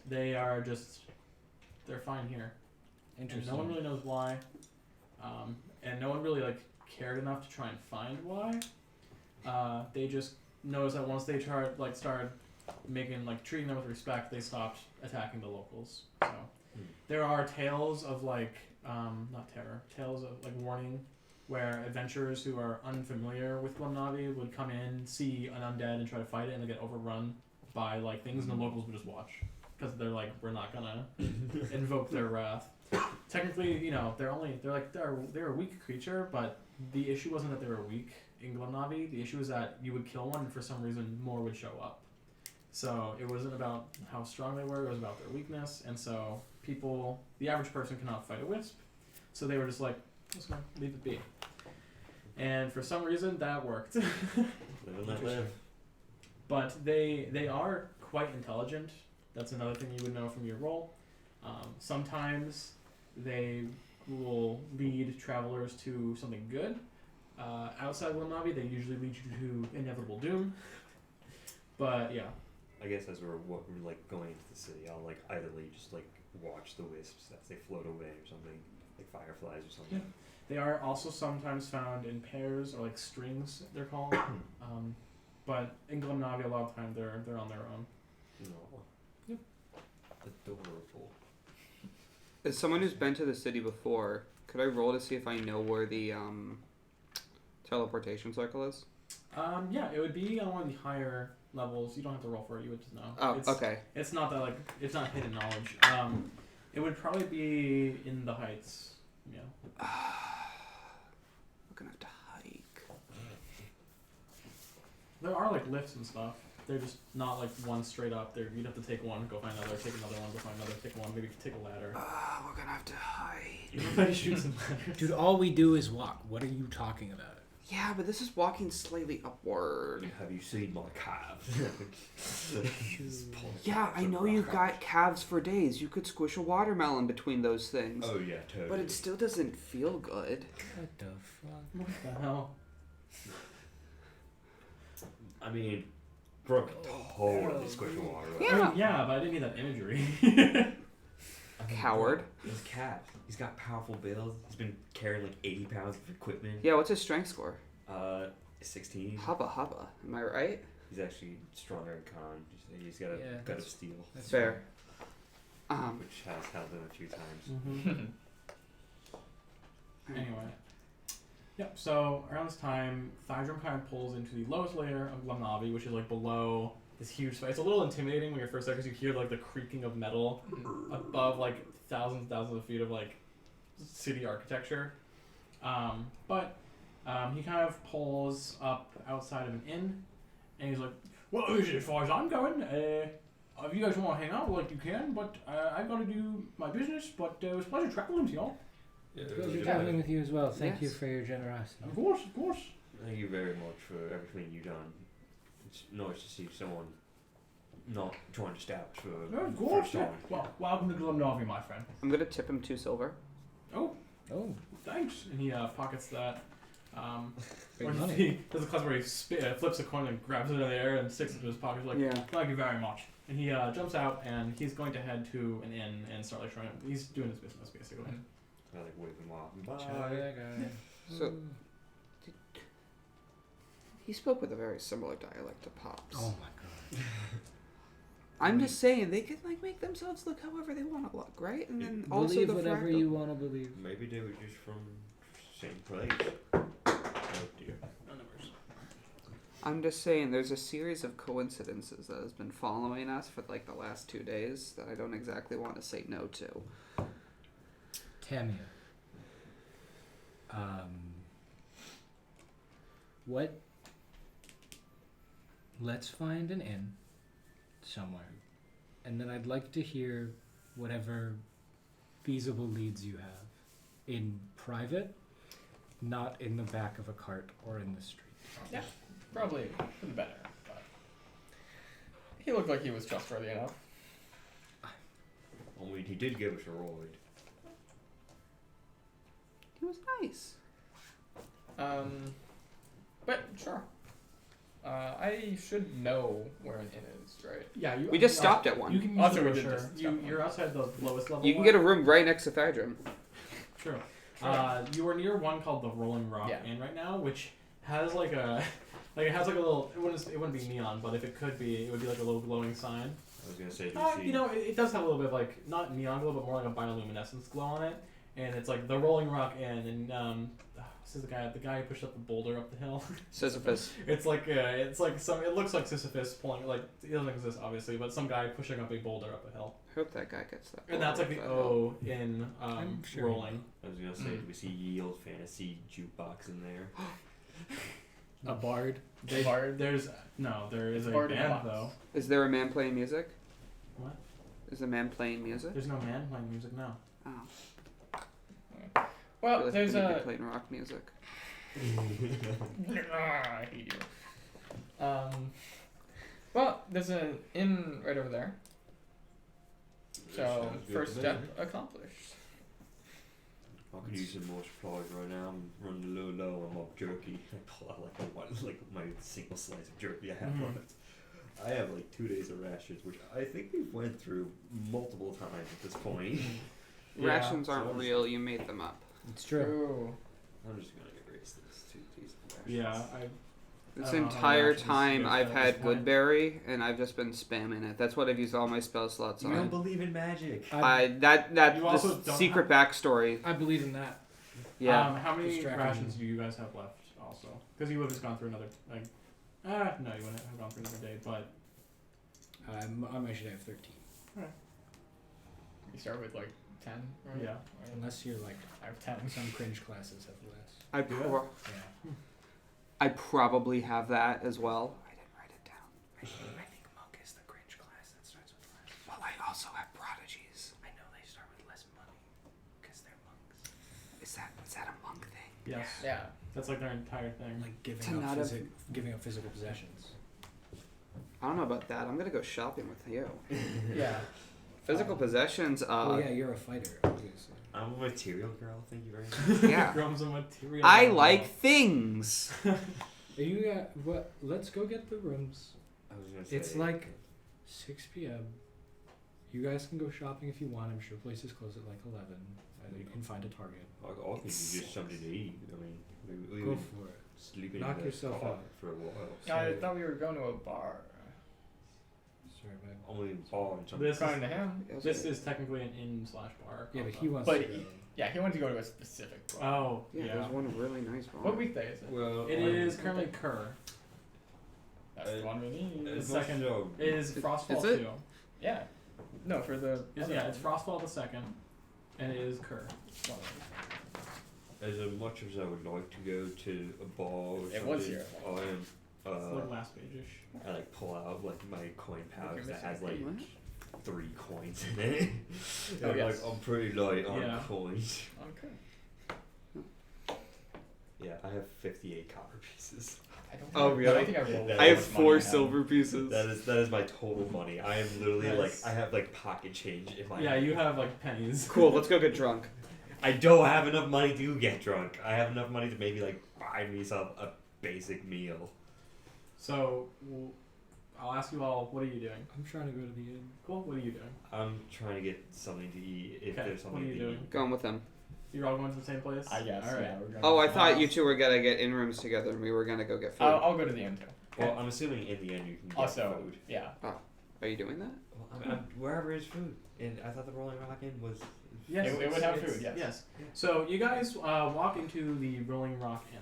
they're fine here. Interesting. And no one really knows why, and no one really like cared enough to try and find why. They just noticed that once they started treating them with respect, they stopped attacking the locals. So there are tales of tales of like warning, where adventurers who are unfamiliar with Glamnavi would come in, see an undead, and try to fight it, and they get overrun by like things, and the locals would just watch because they're like, we're not gonna invoke their wrath. Technically, they're a weak creature, but the issue wasn't that they were weak in Glamnavi. The issue was that you would kill one, and for some reason more would show up. So it wasn't about how strong they were; it was about their weakness. And so the average person cannot fight a wisp, so they were just like, let's go, leave it be. And for some reason, that worked. Live and let live. But they are quite intelligent. That's another thing you would know from your role. Sometimes they will lead travelers to something good. Outside of Glamnavi, they usually lead you to inevitable doom. But yeah. I guess as we're like going into the city, I'll like idly just like watch the wisps as they float away or something, like fireflies or something. Yeah. They are also sometimes found in pairs or like strings, they're called. But in Glamnavi, a lot of time they're on their own. No. Yep. Adorable. As someone who's been to the city before, could I roll to see if I know where the teleportation circle is? Yeah, it would be on one of the higher levels. You don't have to roll for it. You would just know. Oh, okay. It's not that it's not hidden knowledge. It would probably be in the heights. Yeah. We're gonna have to hike. There are like lifts and stuff. They're just not like one straight up. You'd have to take one, go find another, take another one, go find another, take one, maybe take a ladder. We're gonna have to hike. Everybody shoots some ladders. Dude, all we do is walk. What are you talking about? Yeah, but this is walking slightly upward. Have you seen my calves? Yeah, I know you've got calves for days. You could squish a watermelon between those things. Oh yeah, totally. But it still doesn't feel good. What the fuck? What the hell? I mean, Brooke totally squished water. Yeah. Yeah, but I didn't need that imagery. Coward. His cat. He's got powerful builds. He's been carrying like 80 pounds of equipment. Yeah, what's his strength score? 16. Hubba hubba. Am I right? He's actually stronger in con. He's got a gut of steel. That's Fair. Which has held him a few times. Anyway. Yep, so around this time, Thydrum kind of pulls into the lowest layer of Glamnavi, which is like below this huge space. It's a little intimidating when you're first there because you hear like the creaking of metal above like thousands of feet of like city architecture. But he kind of pulls up outside of an inn, and he's like, well, as far as I'm going, if you guys want to hang out, like you can, but I've got to do my business, but it was a pleasure traveling with y'all. Pleasure traveling with you as well. Thank you Yes. for your generosity. Of course. Thank you very much for everything you've done. It's nice to see someone not trying to stab us for Of course, first yeah. time. Well, welcome to Glamnavi, my friend. I'm gonna tip him 2 silver. Oh, Oh, thanks. And he pockets that. big Or money. he does a class where he flips a coin and grabs it in the air and sticks it to his pocket. Like, Yeah. thank you very much. And he jumps out, and he's going to head to an inn and start like trying. He's doing his business basically. I like wave him off. Bye. So, he spoke with a very similar dialect to Pops. Oh my god. I'm just saying they could like make themselves look however they want to look, right? And then also Believe the whatever fractal. you want to believe. Maybe they were just from same place. Oh dear. I'm just saying there's a series of coincidences that has been following us for like the last 2 days that I don't exactly want to say no to. Tamiya. What? Let's find an inn somewhere, and then I'd like to hear whatever feasible leads you have in private, not in the back of a cart or in the street. Yeah, probably for the better. But he looked like he was trustworthy enough. Only he did give us a ride. He was nice. But sure. I should know where an inn is, right? Yeah, We just stopped at one. You can use Also, the we did brochure. just stop one. You're outside the lowest level. You can one. get a room right next to Thydrum. True. You are near one called the Rolling Rock Yeah. Inn right now, which has like a, it has like a little. It wouldn't be neon, but if it could be, it would be like a little glowing sign. I was gonna say, do you see? You know, it does have a little bit of like not neon glow, but more like a bioluminescence glow on it, and it's like the Rolling Rock Inn, and this is the guy who pushed up the boulder up the hill. Sisyphus. It's like some. It looks like Sisyphus pulling like it doesn't exist obviously, but some guy pushing up a boulder up a hill. I hope that guy gets that. And that's like the O in I'm sure. rolling. I was gonna say, do we see ye old fantasy jukebox in there? A bard. Bard. There is a Bard in a band box. though. Is there a man playing music? What? Is a man playing music? There's no man playing music now. Oh. Well, I feel like there's we need to be a. playing rock music. I hate you. Well, there's an inn right over there. So Sounds good first to me. step accomplished. I could use some more supplies right now. I'm running a little low on my jerky. I pull out like my single slice of jerky I have Mhm. left. I have like 2 days of rations, which I think we've went through multiple times at this point. Yeah, Rations aren't so- real, you made them up. It's true. I'm just gonna erase this 2 days of rations. Yeah, This I don't know how entire rations time get I've at had this point. Goodberry and I've just been spamming it. That's what I've used all my spell slots You don't on. believe in magic. That You also this don't secret backstory. I believe in that. Yeah. How many Distracting. rations do you guys have left? Also, because you would have just gone through another no, you wouldn't have gone through another day. But I should have 13. You start with like 10, right? yeah, Unless you're like I have 10. some cringe classes have less. I Do it? Yeah. I probably have that as well. I didn't write it down. I think monk is the cringe class that starts with less. Well, I also have prodigies. I know they start with less money because they're monks. Is that a monk thing? yes, Yeah. that's like their entire thing. Like To giving not up, have- giving up physical possessions. I don't know about that. I'm gonna go shopping with you. Yeah. Physical possessions. Oh yeah, you're a fighter, obviously. I'm a material girl, thank you very much. Yeah. Grum's a material. I girl. like things. Let's go get the rooms. I was gonna say, It's like 6 p.m. You guys can go shopping if you want. I'm sure places close at like 11. You can find a Target. I think you just something to eat. I mean, we Go would for it. sleep in Knock the yourself car out. for a while. I thought we were going to a bar. Sorry, babe. Only bar and something. This According to him. This is technically an inn/bar. Yeah, but he wants But to go. Yeah, he wanted to go to a specific bar. Oh Yeah, yeah. there's one really nice bar. What weekday is it? Well, It is currently Kerr. That's the one we need. The second is Frostfall Is it? 2. Yeah. No, for the. Yeah, it's Frostfall the second, and it is Kerr. As much as I would like to go to a bar or It something, was here. I am. It's like last page-ish. I like pull out like my coin pouch that has like What? 3 coins in it. Oh, And, yes. like I'm pretty light on Yeah. coins. Okay. Yeah, I have 58 copper pieces. I don't Oh, think really? I don't think I rolled. That I have is 4 silver pieces. That is my total money. I am literally Nice. like I have like pocket change in my Yeah, hand. you have like pennies. Cool. Let's go get drunk. I don't have enough money to get drunk. I have enough money to maybe like buy myself a basic meal. So, I'll ask you all, what are you doing? I'm trying to go to the inn. Cool. What are you doing? I'm trying to get something to eat. If Okay, there's something what are you to doing? eat. Going with them. You're all going to the same place? I guess. All right. Yeah, we're going. Oh, I thought you two were gonna get in rooms together and we were gonna go get food. I'll go to the inn too. Well, I'm assuming in the end you can get Also, food. yeah. Are you doing that? Well, wherever is food. And I thought the Rolling Rock Inn was. Yes, It would have food, yes. Yes. So you guys walk into the Rolling Rock Inn.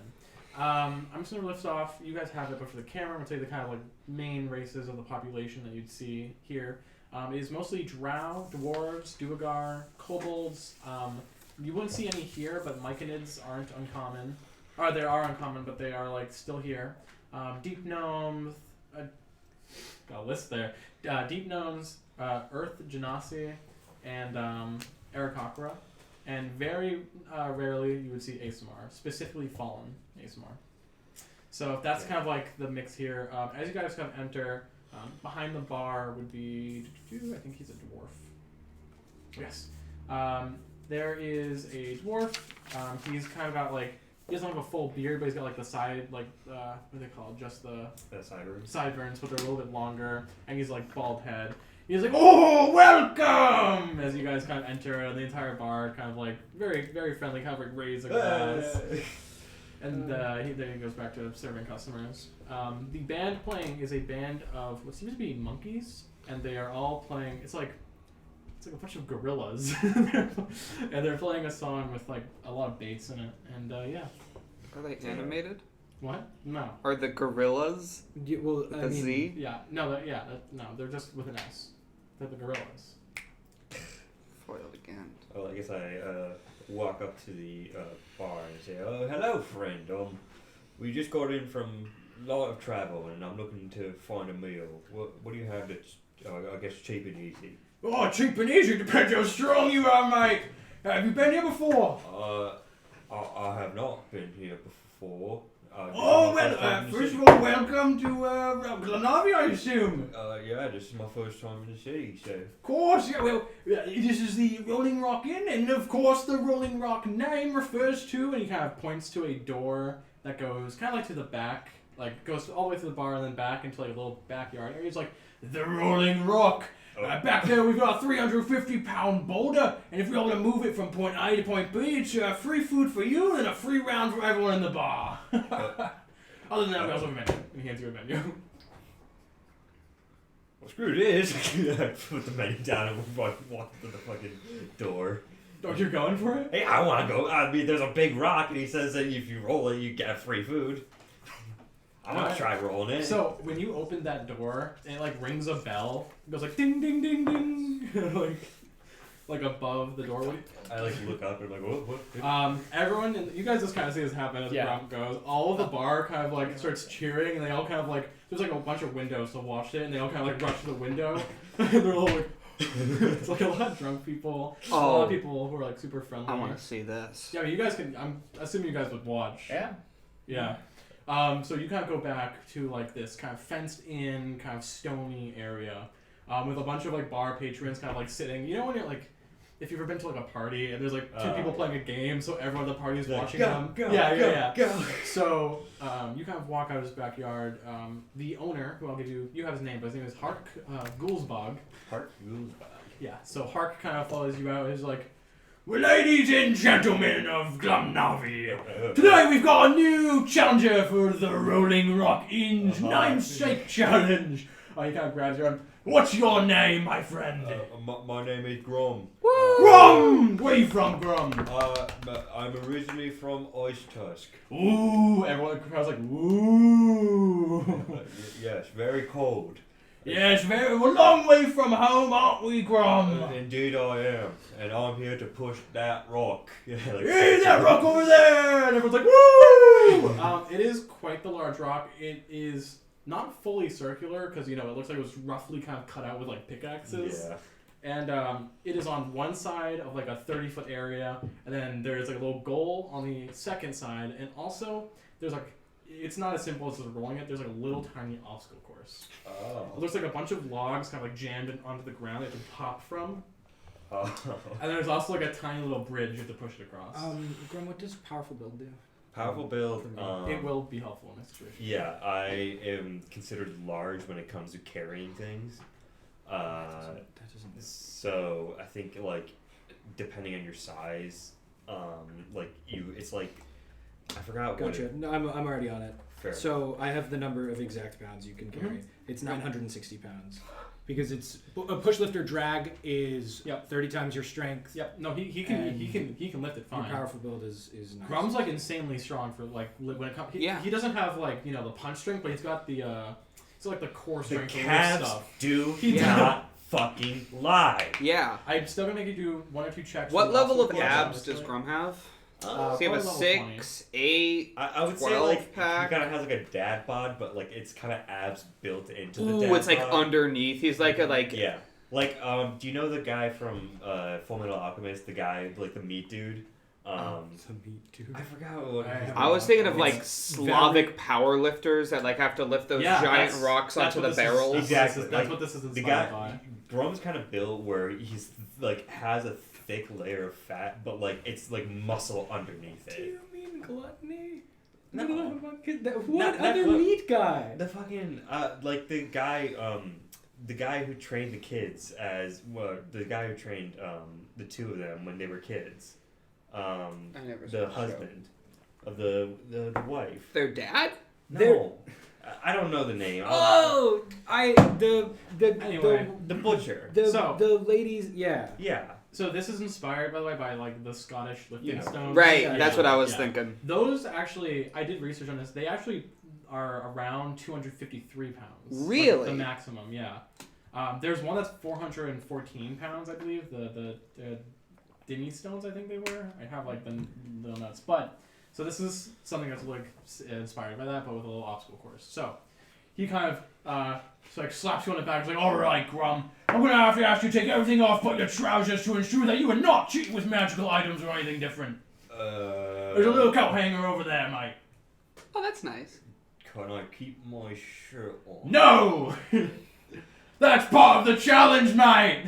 I'm just gonna lift off. You guys have it, but for the camera, I'm gonna tell you the kind of like main races of the population that you'd see here. It is mostly Drow, Dwarves, Duergar, Kobolds. You wouldn't see any here, but Myconids aren't uncommon. Or they are uncommon, but they are like still here. Deep Gnomes. Got a list there. Deep Gnomes, Earth Genasi, and Aarakocra. And very rarely you would see Asimar, specifically Fallen Asimar. So that's kind of like the mix here. As you guys kind of enter, behind the bar would be, I think he's a dwarf. Yes. There is a dwarf. He's kind of got like, he doesn't have a full beard, but he's got like the side, like, what are they called? Just the sideburns, but they're a little bit longer. And he's like bald head. He's like, oh, welcome! As you guys kind of enter, the entire bar kind of like very, very friendly, kind of like raise a glass. And then he goes back to serving customers. The band playing is a band of what seems to be monkeys, and they are all playing. It's like a bunch of gorillas, and they're playing a song with like a lot of bass in it. And yeah. Are they animated? What? No. Are the gorillas Well, I the mean, Z? Yeah. No. No. They're just with an S. They're the gorillas. Foiled again. Well, I guess I walk up to the bar and say, "Oh, hello, friend. We just got in from a lot of travel, and I'm looking to find a meal. What do you have that's, I guess, cheap and easy?" Oh, cheap and easy depends how strong you are, mate. Have you been here before? I have not been here before. First of all, welcome to Glenavi, I assume. Yeah, this is my first time in the city, so. Of course, yeah, well, this is the Rolling Rock Inn, and of course the Rolling Rock name refers to, and he kind of points to a door that goes kind of like to the back, like goes all the way to the bar and then back into like a little backyard area. It's like, the Rolling Rock. Back there we've got a 350-pound boulder, and if you're able to move it from point A to point B, it's free food for you and a free round for everyone in the bar. Other than that, we also have a menu. And he hands you a menu. Well, screw this. I put the menu down and walk to the fucking door. Oh, you're going for it? Hey, I want to go. I mean, there's a big rock, and he says that if you roll it, you get free food. I want to try rolling it. So when you open that door, it like rings a bell. It goes like ding ding ding ding, like above the doorway. I like look up and I'm like, what? Everyone, you guys just kind of see this happen as the Yeah. round goes. All of the bar kind of like starts cheering, and they all kind of like, there's like a bunch of windows to watch it, and they all kind of like rush to the window. And they're all like, it's like a lot of drunk people, a lot of people who are like super friendly. I want to see this. Yeah, I mean, you guys can. I'm assuming you guys would watch. Yeah. Yeah. So you kind of go back to like this kind of fenced-in, kind of stony area, with a bunch of like bar patrons kind of like sitting. You know when you're like, if you've ever been to like a party and there's like two people playing a game, so everyone at the party is watching them. Go. So you kind of walk out of his backyard. The owner, who I'll give you, you have his name, but his name is Hark Goolsbog. Hark Goolsbog. Yeah. So Hark kind of follows you out. He's like, well, ladies and gentlemen of Glenavi, tonight we've got a new challenger for the Rolling Rock Inn's namesake challenge. He kind of grabs your arm. What's your name, my friend? My name is Grom. Grom! Where are you from, Grom? I'm originally from Ice Tusk. Ooh, everyone in the crowd's like, ooh. Yes, very cold. Yes, we're a long way from home, aren't we, Grom? Indeed I am, and I'm here to push that rock. Hey, that rock over there! And everyone's like, woo! It is quite the large rock. It is not fully circular, because, you know, it looks like it was roughly kind of cut out with, like, pickaxes. Yeah. And it is on one side of, like, a 30-foot area, and then there's, like, a little goal on the second side, and also there's, like, it's not as simple as just rolling it. There's, like, a little tiny obstacle course. Oh. It looks like a bunch of logs kind of, like, jammed onto the ground that you can hop from. Oh. And then there's also, like, a tiny little bridge you have to push it across. Grim, what does powerful build do? Powerful build. It will be helpful in this situation. Yeah, I am considered large when it comes to carrying things. That doesn't. So I think like depending on your size, it's like I forgot what. Gotcha. No, I'm already on it. Fair. So I have the number of exact pounds you can carry. It's 960 pounds. Because it's a push lifter drag is 30 times your strength. Yep. No, he can lift it fine. Your powerful build is nice. Grum's like insanely strong for like when it comes. He doesn't have like the punch strength, but he's got the it's like the core the strength. calves stuff. do not fucking lie. Yeah. I'm still gonna make you do 1 or 2 checks. What level of course, abs honestly. does Grum have? Uh, Does he have a probably level 6, 8? I would say 12 like pack? he kind of has like a dad bod, but like it's kind of abs built into the Ooh, dad it's like bod. underneath. He's like a Yeah. Like, do you know the guy from Full Metal Alchemist? The guy, like the meat dude. The meat dude. I forgot what. I was thinking of It's like Slavic power lifters that like have to lift those giant that's- rocks that's onto what the this barrels. Is, Exactly. That's what this is the inspired guy. by. Grum's kind of built where he's like has a thick layer of fat, but like it's like muscle underneath Do it. you mean gluttony? No. What Not other glut- meat guy? The fucking like the guy who trained the kids as the guy who trained the two of them when they were kids. I never saw The the husband of the wife. Their dad? No, I don't know the name. Oh, Anyway. The butcher. the ladies, yeah. Yeah. So this is inspired, by the way, by like the Scottish lifting stones. Right, Yeah, that's yeah, what I was yeah. thinking. Those actually, I did research on this. They actually are around 253 pounds. Really? Like the maximum, yeah. There's one that's 414 pounds, I believe. The Dini stones, I think they were. I have like the nuts, but so this is something that's like inspired by that, but with a little obstacle course. So he kind of slaps you on the back. He's like, "All right, Grum, I'm gonna have to ask you to take everything off but your trousers to ensure that you are not cheating with magical items or anything different. There's a little coat hanger over there, mate." Oh, that's nice. Can I keep my shirt on? No! That's part of the challenge, mate!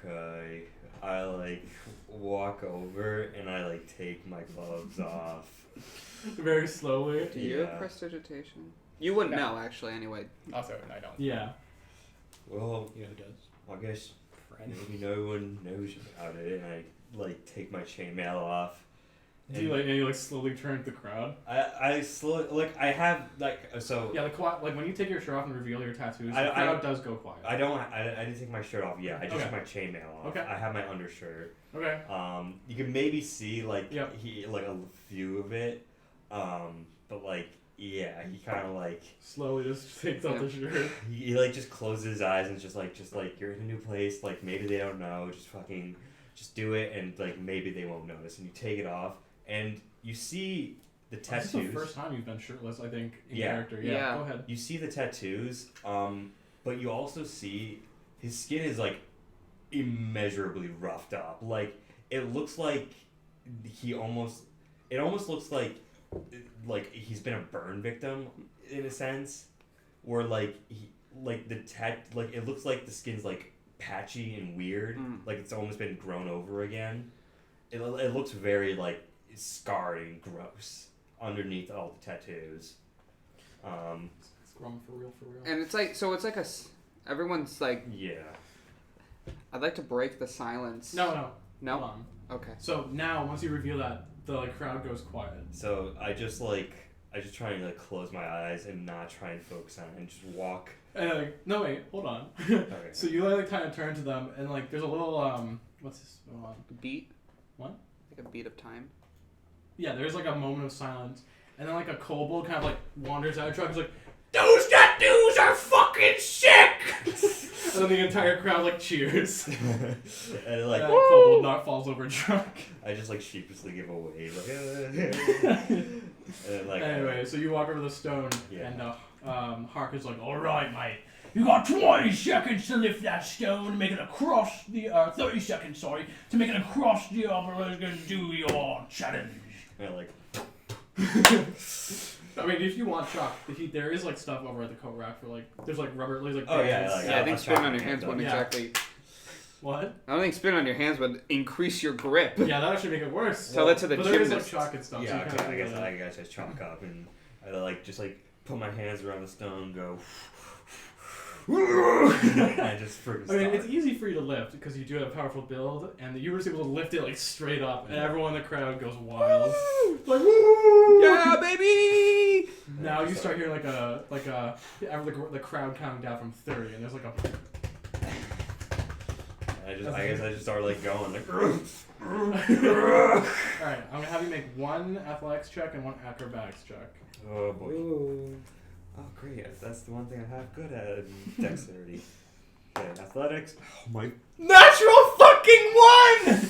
Okay. I like walk over and I like take my gloves off. Very slowly. Do you have prestidigitation? You wouldn't know, actually, anyway. Also, I don't. Yeah. Well, You know who does? I guess maybe no one knows about it, and I like take my chainmail off. Do you like slowly turn to the crowd? I have like so. Yeah, like when you take your shirt off and reveal your tattoos, the I crowd does go quiet. I didn't take my shirt off yet. I just took my chainmail off. Okay. I have my undershirt. Okay. You can maybe see like Yep. he like a few of it. But like yeah, he kind of like Slowly just takes off the shirt. he like just closes his eyes and just like you're in a new place. Like maybe they don't know. Just do it, and like maybe they won't notice. And you take it off, and you see the tattoos. This is the first time you've been shirtless, I think, in Yeah. character. Yeah. Yeah. Go ahead. You see the tattoos, but you also see his skin is like immeasurably roughed up. Like it looks like it almost looks like he's been a burn victim in a sense, where like it looks like the skin's like patchy and weird, like it's almost been grown over again. It looks very like scarred and gross underneath all the tattoos. It's Grum for real. And it's like, so it's like everyone's like, Yeah. I'd like to break the silence. No. No? Hold on. Okay. So now, once you reveal that, the like crowd goes quiet. So I just try and like close my eyes and not try and focus on it and just walk. And like, no wait, hold on. Okay. So you like kind of turn to them, and like there's a little what's this? Hold on. Beat? What? Like a beat of time? Yeah, there's like a moment of silence, and then like a kobold kind of like wanders out of the truck. He's like, "Those tattoos are fucking sick!" And then the entire crowd like cheers. And like And kobold not falls over drunk. I just like sheepishly give a wave, like, and then, like Anyway, so you walk over the stone, Yeah. and Hark is like, "All right, mate. You got 20 seconds to lift that stone and make it across the 30 seconds, sorry, to make it across the obelisk and do your challenge." and like I mean, if you want Chuck, there is like stuff over at the coat rack for like there's like rubber, there's like Oh, yeah, bands. like, Yeah, I think I'll spin try on my your hands hands won't up. Yeah. exactly. What? I don't think spin on your hands would increase your grip. Yeah, that actually make it worse. Tell that to the But there is gymnast. like chalk and stuff. so Yeah, you okay, kinda I do guess that. I just chalk up and I just put my hands around the stone, go. And I just freaking I mean, start. it's easy for you to lift because you do have a powerful build, and you were just able to lift it like straight up, and everyone in the crowd goes wild. Like, woo! Yeah, baby! Now you start hearing the crowd counting down from 30, and there's like a. I guess I just start going like. Alright, I'm gonna have you make one athletics check and one acrobatics check. Oh boy. Ooh. Oh great, that's the one thing I have good at, dexterity. Okay, athletics. Oh my. Natural fucking one!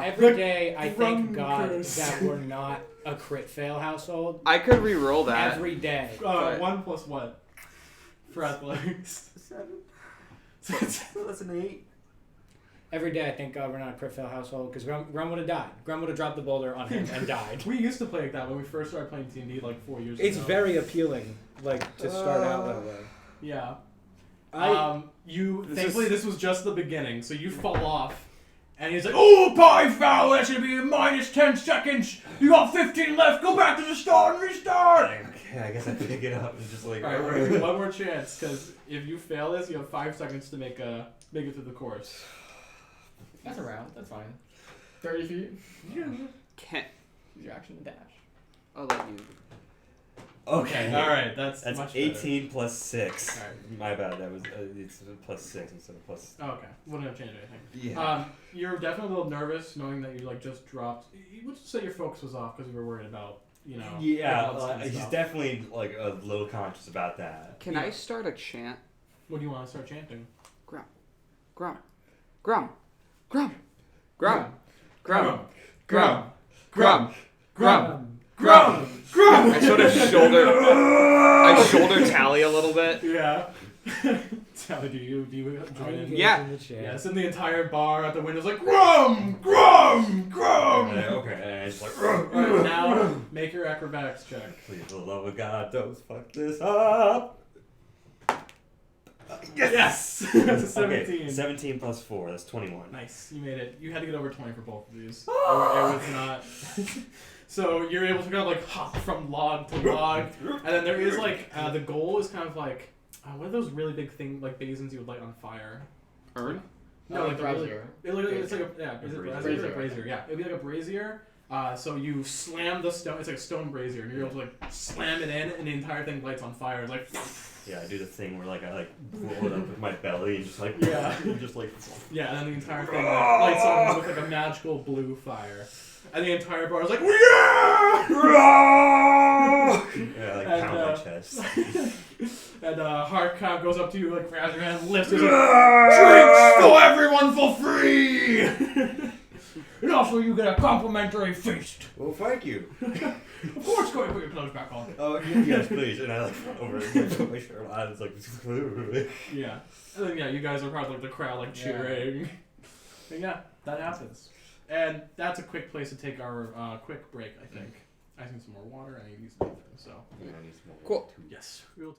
Every day I Drum thank God curse. that we're not a crit fail household. I could re-roll that. Every day. But- 1 plus what? For athletics. 7. So that's an 8. Every day I thank God we're not a crit fail household because Grum would have died. Grum would have dropped the boulder on him and died. We used to play like that when we first started playing D&D like 4 years It's ago. very appealing, to start out that way. Yeah. This Thankfully is- this was just the beginning, so you fall off. And he's like, oh, pie foul, that should be minus 10 seconds. You got 15 left, go back to the start and restart. Okay, I guess I pick it up and just Alright, we're gonna do one more chance, because if you fail this, you have 5 seconds to make it through the course. That's around. That's fine. 30 feet. Can't. Use your action to dash. I'll let you. Okay, Alright, that's That's much 18 plus 6. Alright. My bad. That was it's plus 6 instead of plus. Oh, okay. Wouldn't have changed anything. Yeah. You're definitely a little nervous knowing that you just dropped. You would say your focus was off because you were worried about, the blood and he's stuff. definitely a little conscious about that. Can I start a chant? What do you want to start chanting? Grum. Grum. Grum. Grum. Grum. Grum. Grum. Grum. Grum. Grum. Grum! I sort of shoulder tally a little bit. Yeah. Sally, do you join in? Yeah. Yes, and the entire bar at the window's like, Grum! Grum! Grum! Okay, and it's like. Alright, now make your acrobatics check. Please, for the love of God, don't fuck this up. Yes! That's a 17. Okay, 17 plus 4, that's 21. Nice, you made it. You had to get over 20 for both of these. It was not. So you're able to kind of hop from log to log, and then there is the goal is kind of what are those really big things basins you would light on fire? Urn? No, like the really, brazier. it's like a is it brazier? It's like a brazier. Yeah, it'd be like a brazier. So you slam the stone. It's like a stone brazier, and you're able to slam it in, and the entire thing lights on fire. It's like. Yeah, I do the thing where I blow it up with my belly and just Yeah. and just Yeah, and then the entire thing lights on with a magical blue fire. And the entire bar is like, yeah! Yeah, And, pound my chest. And Hardcop goes up to you, grabs your hand, lifts it, drinks for everyone for free! And also you get a complimentary feast. Well, thank you. Of course, go ahead and put your clothes back on. Oh, yes, please. And I run over and put my shirt on. It's Yeah. And then, you guys are part of the crowd, cheering. And yeah, that happens. And that's a quick place to take our quick break, I think. I need some more water, I need some things, so. Cool. Yes. We'll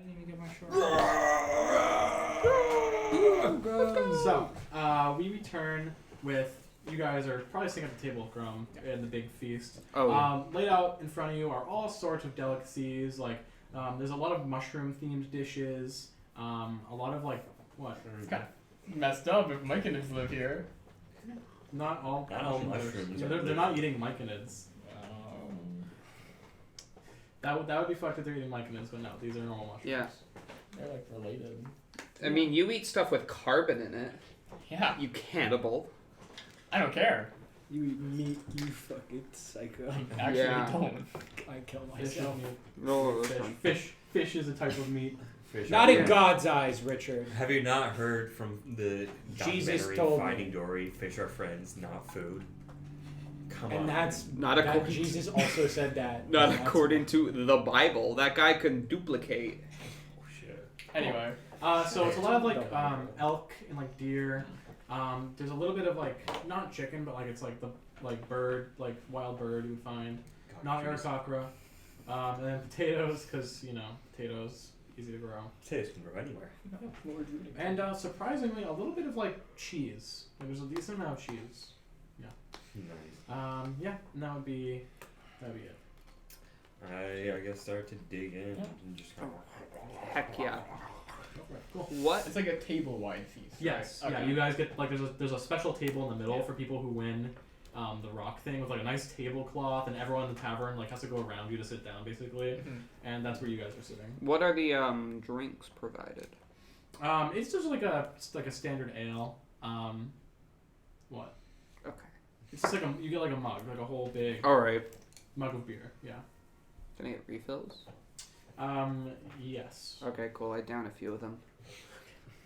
I didn't even get my short. So, we return with, you guys are probably sitting at the table of Grum in the big feast. Oh, yeah. Laid out in front of you are all sorts of delicacies, like, there's a lot of mushroom-themed dishes, a lot of, like, what? It's kind of messed up if Myconids live here. Not all mushrooms. Yeah, they're not eating myconids. That would be fucked if they're eating myconids, but no, these are normal mushrooms. Yeah. They're like related. I mean, you eat stuff with carbon in it. Yeah. You cannibal. I don't care. You eat meat, you fucking psycho. I actually Yeah. don't. I kill Fish is myself. meat. No, that's fine. Fish is a type of meat. Fish Not are- in God's eyes, Richard. Have you not heard from the Jesus documentary told me. Finding Dory? Fish are friends, not food. Come on. And that's Not that according Jesus also said that. Not That's- according to the Bible. That guy can duplicate. Oh, shit. Anyway. So it's a lot of like elk and like deer. There's a little bit of like not chicken, but like it's like the like bird, like wild bird you would find. God, Not jeez. aarakocra. And then potatoes, because you know potatoes easy to grow. Potatoes can grow anywhere. And surprisingly, a little bit of like cheese. Like, there's a decent amount of cheese. Nice. Yeah, and that'd be it. I guess start to dig in Yeah. and just kind of. Heck yeah. Cool. What? It's like a table-wide feast. Yes. Right? Yeah. You guys get like there's a special table in the middle for people who win the rock thing with like a nice tablecloth, and everyone in the tavern like has to go around you to sit down basically, and that's where you guys are sitting. What are the drinks provided? It's just like a standard ale. What? Okay. It's just like you get like a mug, like a whole big All right. mug of beer. Yeah. Can I get refills? Yes. Okay, cool. I down a few of them.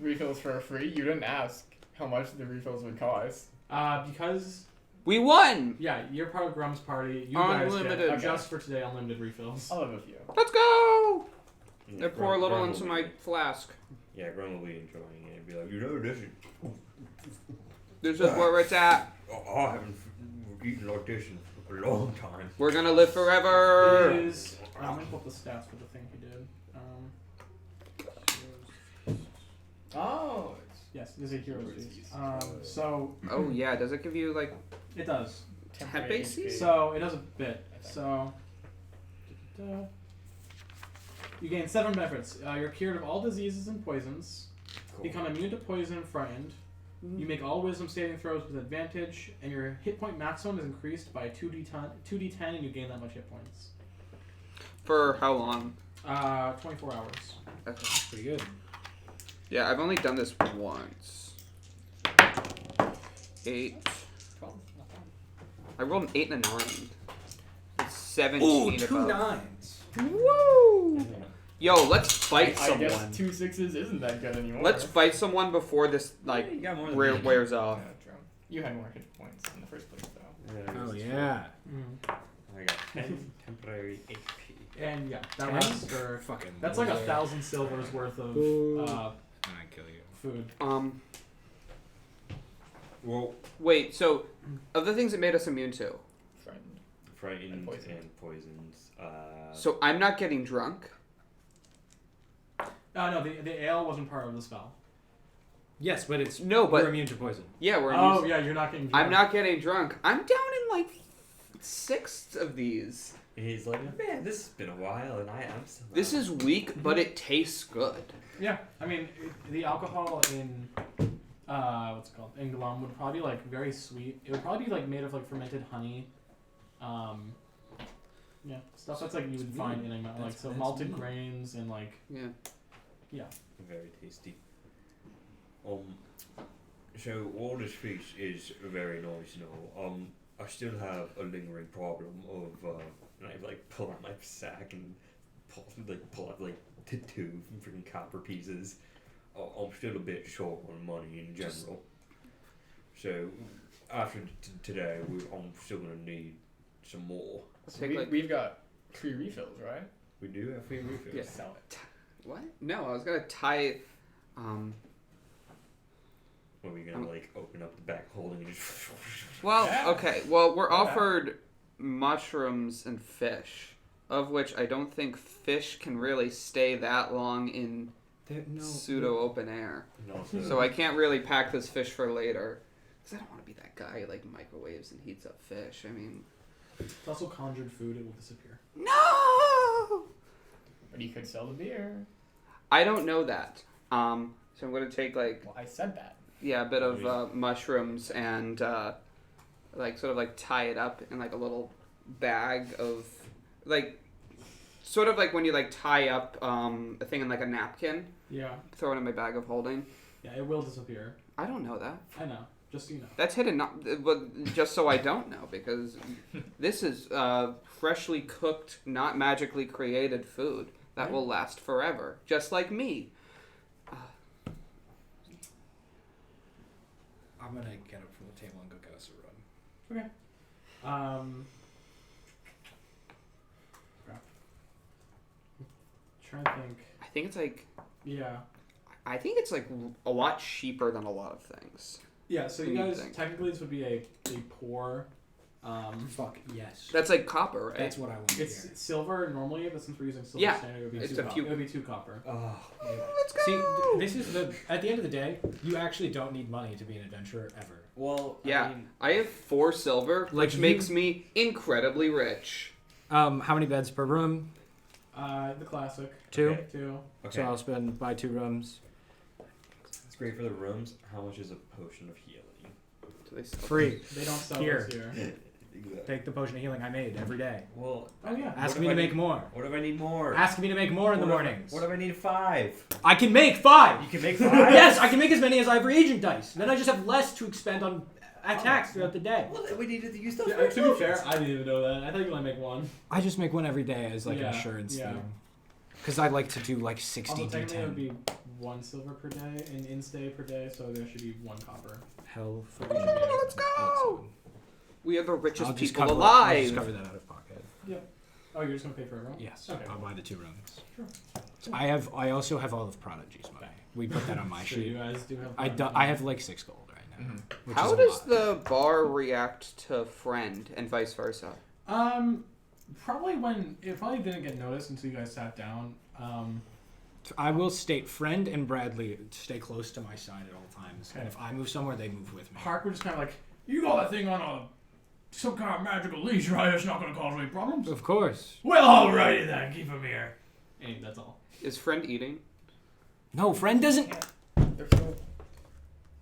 Refills for free? You didn't ask how much the refills would cost. Because We won! yeah, you're part of Grum's party. You Unlimited. guys get just for today unlimited refills. I'll have a few. Let's go! Yeah, I pour a little Grum into will my be- flask. Yeah, Grum will be enjoying it. Be like, This is where it's at. I haven't eaten like this in a long time. We're gonna live forever. It is. I'm gonna pull up the stats for the thing he did. Oh, Yes, there's a hero's Hero's feast. feast. So Oh yeah, does it give you like it does. temp AC? So it does a bit. So you gain 7 benefits. You're cured of all diseases and poisons. Cool. Become immune to poison and frightened. You make all wisdom saving throws with advantage, and your hit point maximum is increased by 2d10, and you gain that much hit points. For how long? 24 hours. Okay. Pretty good. Yeah, I've only done this once. 8. 12. Not bad. I rolled an 8 and a 9. It's 17 above. 9s. Woo! Yo, let's fight I someone. guess 2 6s isn't that good anymore. Let's fight someone before this like You got more than me. wears off. Yeah, true. You had more hit points in the first place, though. Yeah, Oh it's yeah. I got 10 temporary HP. And yeah, that 10? lasts for. Fucking. That's like loser. 1,000 silvers worth of I kill you. food. Well, Wait, so of the things that made us immune to, Frightened. frightened And poison. and poisons. so I'm not getting drunk. No, the ale wasn't part of the spell. Yes, but it's No, but we're immune to poison. yeah, we're Oh immune. yeah, you're not getting. I'm drunk. not getting drunk. I'm down in like 6 of these. He's like, man, this has been a while, and I'm still. This is weak, but it tastes good. Yeah, I mean the alcohol in what's it called in Glum would probably be like very sweet. It would probably be like made of like fermented honey. Yeah, stuff that's like you would find in a like That's- so that's malted neat. grains and like Yeah. very tasty. So all this feast is very nice now. I still have a lingering problem of and I like pull out my sack and pull out like 2 freaking copper pieces. I'm still a bit short on money in general. So after today, I'm still gonna need some more. Let's So take like we've got 3 refills, right? We do have free refills. Yeah. Sell it. what? No, I was gonna tie. Are we gonna like open up the back holding and just? Well, Yeah. okay. Well, we're Yeah. offered mushrooms and fish. of which I don't think fish can really stay that long in pseudo open air. No, So I can't really pack this fish for later. Because I don't want to be that guy who like microwaves and heats up fish. I mean... It's also conjured food. It will disappear. No! But you could sell the beer. I don't know that. So I'm going to take like... Well, I said that. Yeah, a bit of mushrooms and like sort of like tie it up in like a little bag of like sort of like when you like tie up a thing in like a napkin. Yeah. Throw it in my bag of holding. Yeah, it will disappear. I don't know that. I know. Just so you know. That's hidden, but just so I don't know because this is freshly cooked, not magically created food that will last forever, just like me. I'm gonna get up from the table and go get us a room. Okay. Trying to think. I think it's like Yeah. I think it's like a lot cheaper than a lot of things. Yeah, so What you do you guys, think? technically this would be a poor, Fuck yes. That's like copper, right? That's what I want to it's hear. silver normally, but since we're using silver Yeah, standard, it would be it's two a few- It would be 2 copper. Oh, Let's go. see, this is at the end of the day, you actually don't need money to be an adventurer ever. Well, Yeah, I mean, I have 4 silver, Like which you- makes me incredibly rich. How many beds per room? The classic. 2. Okay. 2. okay. So I'll buy 2 rooms. It's great for the rooms. How much is a potion of healing? Do they sell Free. They don't sell Here. this here. Exactly. Take the potion of healing I made every day. Well, Oh yeah. Ask if me to I make need- more. what if I need more? Ask me to make more in the What if- mornings. What if I need 5? I can make 5! You can make 5? Yes, I can make as many as I have reagent dice. Then I just have less to expend on attacks throughout the day. Well, then we needed to use those. Yeah, to be fair, I didn't even know that. I thought you only make 1. I just make one every day as like Yeah, an insurance yeah. thing. Because I like to do like 60 Also, technically it would D10. be 1 silver per day, and in-stay per day, so there should be 1 copper. Hell for Let's go! We are the richest I'll just people cover, alive. I'll just cover that out of pocket. Oh, you're just gonna pay for it, right? Yes, Okay. I'll buy the 2 rooms. Sure. So I also have all of Prodigy's money. We put that on my So you sheet. guys do have. I have like 6 gold right now. Mhm. Which How is a does lot. the bar react to friend and vice versa? Probably it probably didn't get noticed until you guys sat down. I will state friend and Bradley stay close to my side at all times. Okay. And if I move somewhere, they move with me. Hark was just kind of like, you got that thing on some kind of magical leash, right? It's not gonna cause any problems. Of course. Well, alrighty then, keep him here. And that's all. Is friend eating? No, friend doesn't. They're full.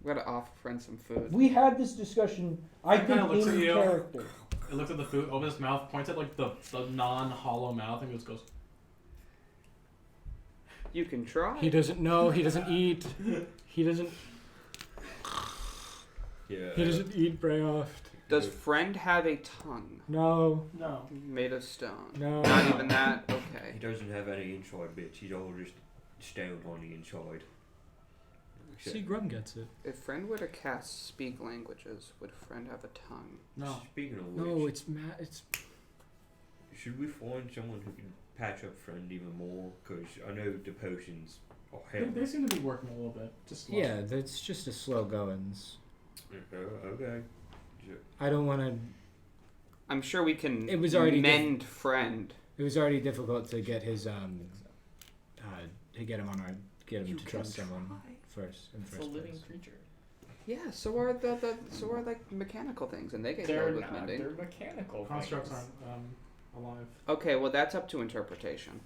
We gotta offer friend some food. We had this discussion. I It kinda think looks in at you. character. It looks at the food, opens its mouth, points at like the non-hollow mouth, and just goes. You can try. He doesn't know. He doesn't eat. He doesn't. Yeah. He doesn't eat very often. Does friend have a tongue No. No. made of stone? No. Not even that? He Okay. doesn't have any inside bits. He's all just stone on the inside. See, Grum gets it. If friend were to cast speak languages, would friend have a tongue? No. Speaking of which, No, it's it's. should we find someone who can patch up friend even more? Because I know the potions are They seem to be working a little bit. Just slow. Yeah, that's just a slow goings. Okay. I don't want to. I'm sure we can It was already mend friend. It was already difficult to get his to get him on our get him to trust someone first in the It's a first living place. creature. Yeah, so are so are like mechanical things, and they get They're healed with not. mending. They're mechanical Constructs things. aren't alive. Okay, well that's up to interpretation.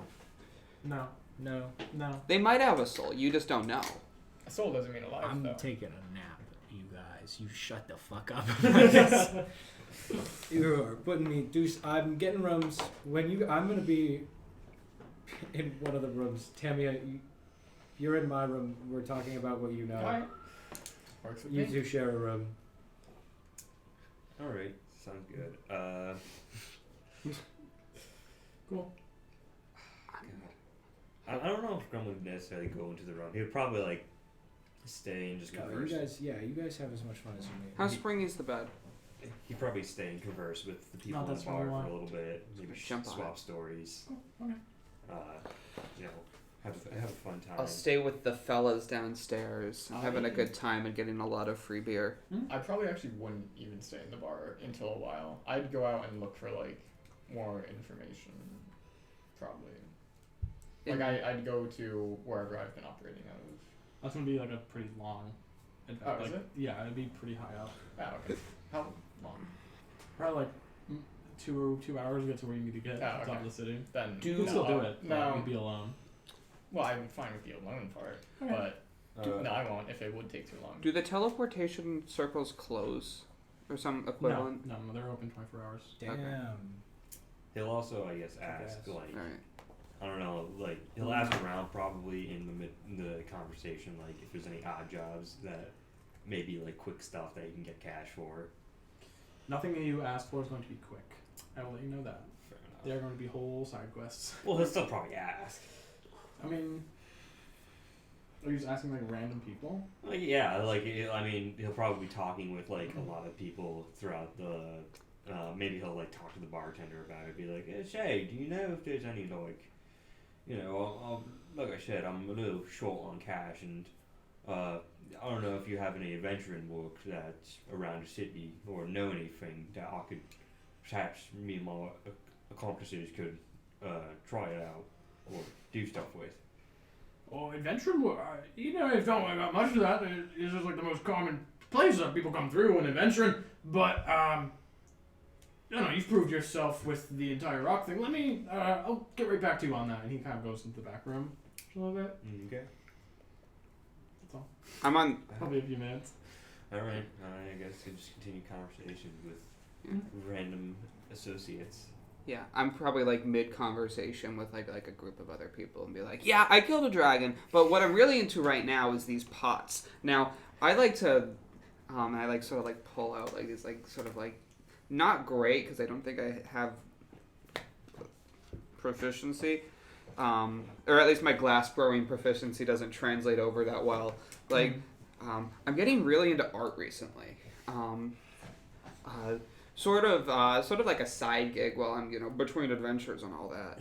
No. No, No. They might have a soul, you just don't know. A soul doesn't mean alive, I'm though. taking a nap. You guys, you shut the fuck up. You are putting me. I'm getting rooms. I'm gonna be in one of the rooms. Tamiya, you're in my room. We're talking about what you know. Alright. Works with You me. two share a room. Alright, sounds good. Cool. I don't know if Grum would necessarily go into the room. He would probably like stay and just converse. You guys have as much fun as you may. How springy's the bed? He'd probably stay and converse with the people No, in the that's what bar we for want. a little bit. Maybe Jump on swap it. stories. Okay. You know, have a fun time. I'll stay with the fellas downstairs. I'm having a I- good time and getting a lot of free beer. I probably actually wouldn't even stay in the bar until a while. I'd go out and look for like more information. probably. Like I'd go to wherever I've been operating out of. That's gonna be like a pretty long. Oh, is it? Yeah, it'd be pretty high up. Oh, okay. How long? Probably like 2 hours to get to where you need to get to the top okay. of the city. Then You can still do it. But No. you'd be alone. Well, I'm fine with the alone part, Okay. but no, I won't if it would take too long. Do the teleportation circles close, or some equivalent? No, they're open 24 hours. Damn. Okay. He'll also, I guess, ask guess. like All right. I don't know, like he'll ask around probably in the conversation, like if there's any odd jobs that maybe like quick stuff that you can get cash for. Nothing that you ask for is going to be quick. I will let you know that. Fair enough. They are going to be whole side quests. Well, he'll still probably ask. I mean, are you just asking like random people? Like, yeah, like I mean, he'll probably be talking with like a lot of people throughout the. Maybe he'll like talk to the bartender about it. Be like, hey, Shay, do you know if there's any like, I'll like I said, I'm a little short on cash, and I don't know if you have any adventuring work that's around the city or know anything that I could, perhaps me and my accomplices could try it out or do stuff with. Oh, adventuring. I don't like got much of that. It's just like the most common place that people come through when adventuring. But you've proved yourself with the entire rock thing. Let me. I'll get right back to you on that. And he kind of goes into the back room a little bit. Okay. That's all. I'm on. Probably a few minutes. All right. I guess we'll just continue conversation with random associates. Yeah, I'm probably like mid-conversation with like a group of other people and be like, yeah, I killed a dragon, but what I'm really into right now is these pots. Now, I like to, I like sort of like pull out like these like sort of like, not great because I don't think I have proficiency, or at least my glass brewing proficiency doesn't translate over that well. Like, I'm getting really into art recently. Sort of like a side gig while I'm, between adventures and all that.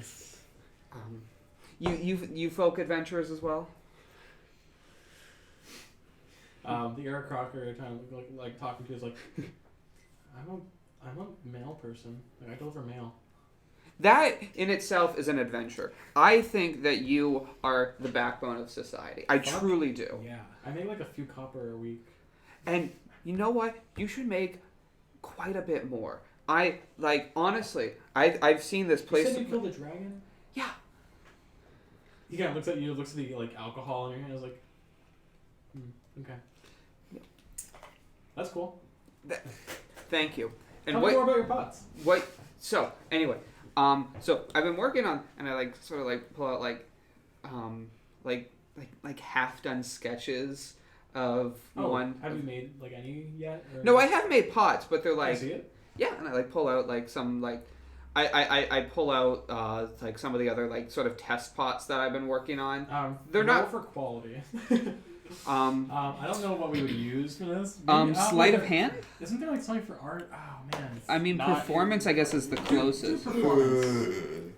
You folk adventurers as well? The Eric Crocker kind of like talking to is like, I'm a mail person. Like I deliver mail. That in itself is an adventure. I think that you are the backbone of society. I truly do. Yeah. I make like a few copper a week. And you know what? You should make quite a bit more. Honestly, I've seen this place. You said you killed a dragon? Yeah. He kind of looks at you, looks at the like alcohol in your hand, is like, okay. Yeah. That's cool. Thank you. And Tell me more about your pots. So anyway, so I've been working on, and I like sort of like pull out like half done sketches of one. Have you made like any yet? Or? No, I have made pots, but they're Can I like see it? yeah, and I like pull out like some like I pull out like some of the other like sort of test pots that I've been working on. They're roll not for quality. I don't know what we would use for this. sleight of hand. Isn't there like something for art? Oh man. I mean, not- performance I guess is the closest. Performance.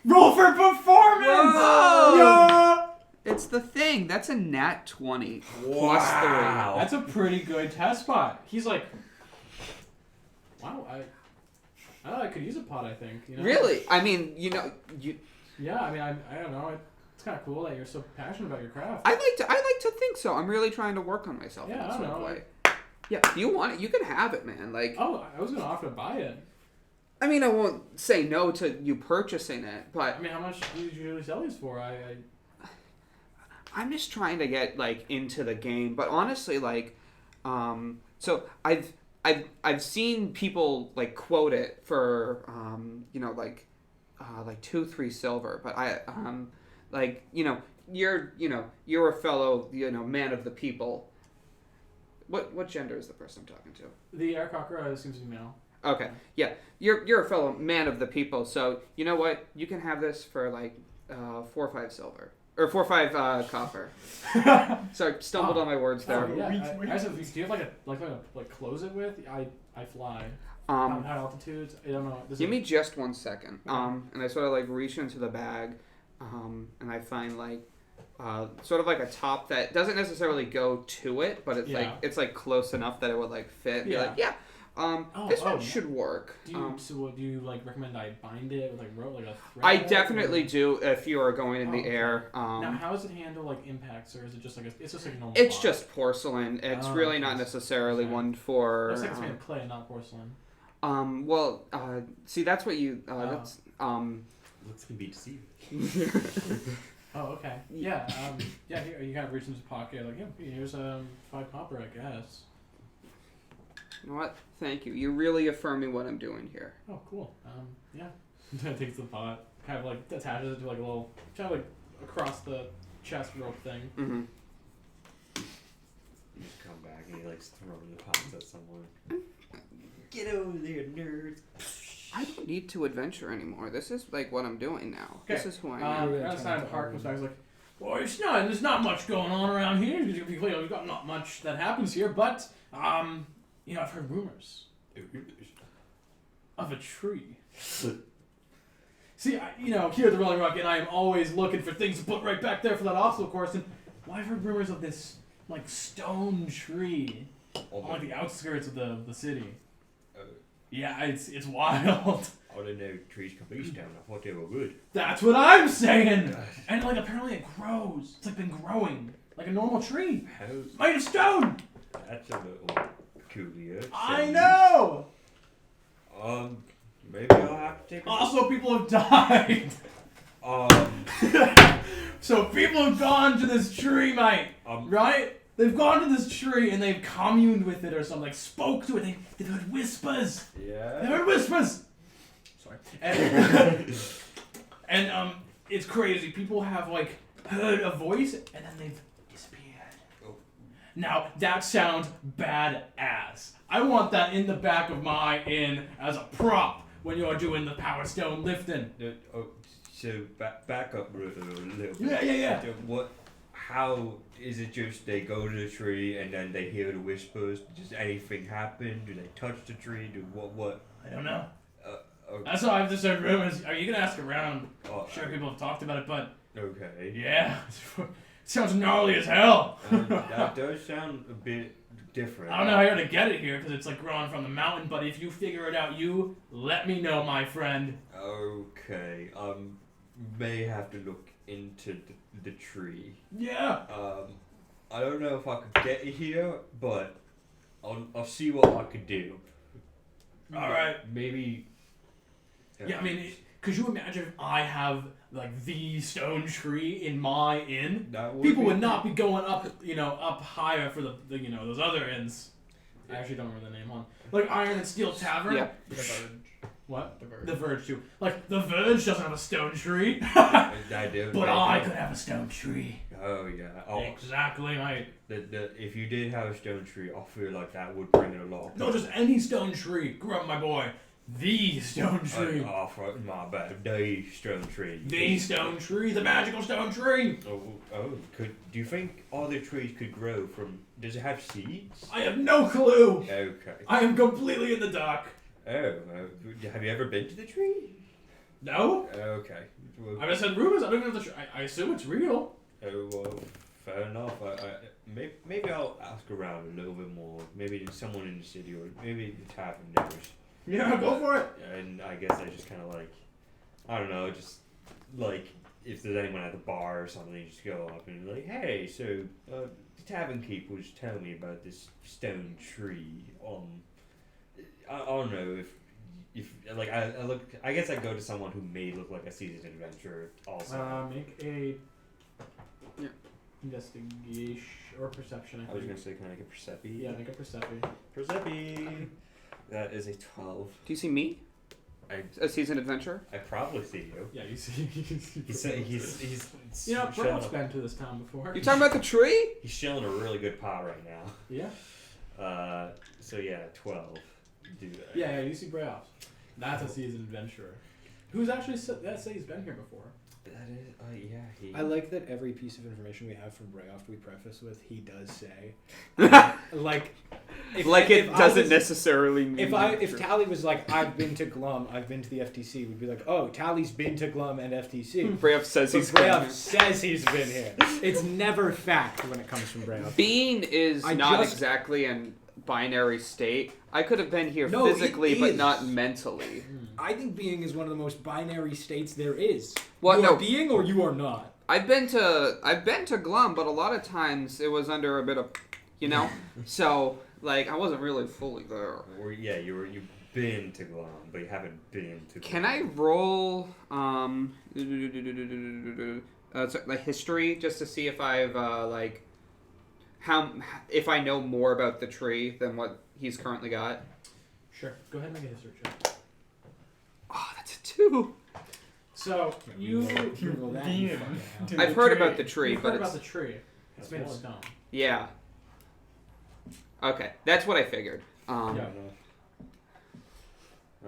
Roll for performance. Whoa! Yeah. It's the thing. That's a nat 20 plus 3. Wow. That's a pretty good test pot. He's like, wow, I could use a pot. I think. Really? I mean, you. Yeah, I mean, I don't know. It's kind of cool that you're so passionate about your craft. I like to think so. I'm really trying to work on myself in Yeah, this I sort don't of know. way. Yeah, if you want it, you can have it, man. Like, Oh, I was gonna offer to buy it. I mean, I won't say no to you purchasing it, but I mean, how much do you usually sell these for? I'm just trying to get like into the game. But honestly, like, so I've seen people like quote it for like 2-3 silver, but you're a fellow man of the people. What gender is the person I'm talking to? The air cocker seems to be male. Okay, yeah, you're a fellow man of the people, so you know what? You can have this for like 4 or 5 silver. Or 4 or 5 copper. Sorry, stumbled on my words there. Oh, yeah. Do you have like close it with? I fly. High altitudes. I don't know. Give me just 1 second. Okay. And I sort of like reach into the bag, and I find like sort of like a top that doesn't necessarily go to it, but it's Yeah. like close enough that it would like fit. Be Yeah. like, yeah. This one should work. Do you like recommend I bind it with like rope, like a thread? I definitely do if you are going in the okay. air. Now, how does it handle like impacts, or is it just like it's just like a normal? It's pot? just porcelain. It's really not necessarily one for. Looks like it's made of clay, not porcelain. See, that's what you. That's Looks can be deceiving. Oh, okay. Yeah. Here, you kind of reach into his pocket, like, yeah, here's 5 copper, I guess. You know what? Thank you. You're really affirming what I'm doing here. Oh, cool. Yeah. Takes the pot, kind of like attaches it to like a little, kind of like across the chest rope thing. Mm-hmm. You just come back and he likes throwing the pots at someone. Get over there, nerds. I don't need to adventure anymore. This is like what I'm doing now. Okay. This is who I am. Outside Park comes back, he's like, well, there's not much going on around here. We've got not much that happens here, but, I've heard rumors of a tree. See, here at the Rolling Rock, and I am always looking for things to put right back there for that obstacle course, and I've heard rumors of this, like, stone tree on, like, the outskirts of the city. Yeah, it's wild. I didn't know trees could be stone. I thought they were wood. That's what I'm saying! And, like, apparently it grows. It's, like, been growing. Like a normal tree. Made of stone! That's a little peculiar. I know! Maybe I'll have to take a... Also, people have died. So people have gone to this tree, mate. Right? They've gone to this tree and they've communed with it or something. Like, spoke to it. They've heard whispers. Yeah. They've heard whispers. Sorry. And it's crazy. People have, like, heard a voice and then they've disappeared. Oh. Now, that sounds badass. I want that in the back of my inn as a prop when you're doing the Power Stone lifting. So back up a little bit. Yeah. How is it just they go to the tree and then they hear the whispers? Does anything happen? Do they touch the tree? What? I don't know. Okay. That's all I've just heard rumors. You can ask around. Oh, Sure, people have talked about it, but okay. yeah, it sounds gnarly as hell. That does sound a bit different. I don't know how you're gonna get it here because it's like growing from the mountain. But if you figure it out, you let me know, my friend. Okay. May have to look into the tree. Yeah. I don't know if I could get it here, but I'll see what I could do. All right. Maybe. Yeah, I mean, could you imagine if I have like the stone tree in my inn? People would not be going up, up higher for the those other inns. I actually don't remember the name on. Like Iron and Steel Tavern. Yeah. The Verge. What? The Verge. The Verge too. Like the Verge doesn't have a stone tree. I do. But I could have a stone tree. Oh yeah. Oh, Exactly, mate. if you did have a stone tree, I feel like that would bring it along. No, just any stone tree. Grow up, my boy. The stone tree. My bad. The stone tree. The stone tree. The magical stone tree. Do you think other trees could grow from? Does it have seeds? I have no clue. Okay. I am completely in the dark. Oh, have you ever been to the tree? No. Okay. Well, I just heard rumors. I don't know if the tree. I assume it's real. Oh well, fair enough. Maybe I'll ask around a little bit more. Maybe there's someone in the city, or maybe the tavern knows. Yeah, go for it. And I guess I just kind of like, I don't know, just like if there's anyone at the bar or something, you just go up and be like, hey, so the tavern keeper was telling me about this stone tree. I don't know if like I guess I go to someone who may look like a seasoned adventurer also. Make a investigation or perception. I was gonna say, can I get Percepi? Yeah, make a perception. Percepi. That is a 12. Do you see me? A seasoned adventurer? I probably see you. Yeah, you see. He's Brown's been to this town before. You talking about the tree? He's chilling a really good pot right now. Yeah. So yeah, 12. Do that. Yeah, you see Brayoffs. That's a seasoned adventurer. Who's actually said he's been here before. That is, yeah. I like that every piece of information we have from Brayoff we preface with he does say. It doesn't necessarily mean. If Tally was like, I've been to Glum, I've been to the FTC, we'd be like, oh, Tally's been to Glum and FTC. Brayoff says Brayoff says he's been here. It's never fact when it comes from Brayoff. Being is not exactly an binary state. I could have been here No, it physically, but is. not mentally. I think being is one of the most binary states there is. Well, you no. are being or you are not. I've been to Glum, but a lot of times it was under a bit of, so like I wasn't really fully there. Or you've been to Glum, but you haven't been to. Can I roll the history just to see if I've if I know more about the tree than what he's currently got? Sure. Go ahead and make a history check. Oh, that's a 2. So you Roll that, you fucking hell. Dude, I've heard about the tree, You've but heard about it's the tree. It's made of That's stone. yeah. Okay, that's what I figured. Yeah.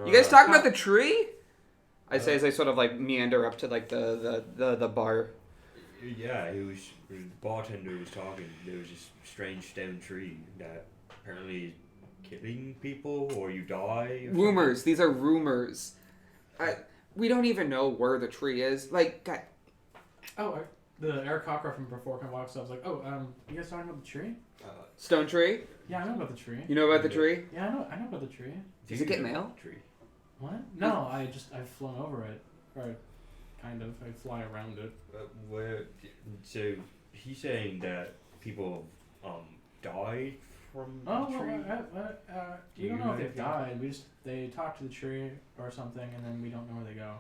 You guys talking about the tree? I say as I sort of like meander up to like the bar. Yeah, the bartender was talking. There was this strange stone tree that apparently is killing people, or you die. Or Rumors. These are rumors. We don't even know where the tree is. Like, God, The Eric Cockrow from before kind of walks up. I was like, you guys talking about the tree? stone tree. Yeah, I know about the tree. You know about the tree? Yeah, I know about the tree. Does it get mail? Tree. What? No, I've flown over it, or kind of. I fly around it. So he's saying that people died from Oh, the tree. well, Do you don't you know know if they've anything? died. They talk to the tree or something, and then we don't know where they go.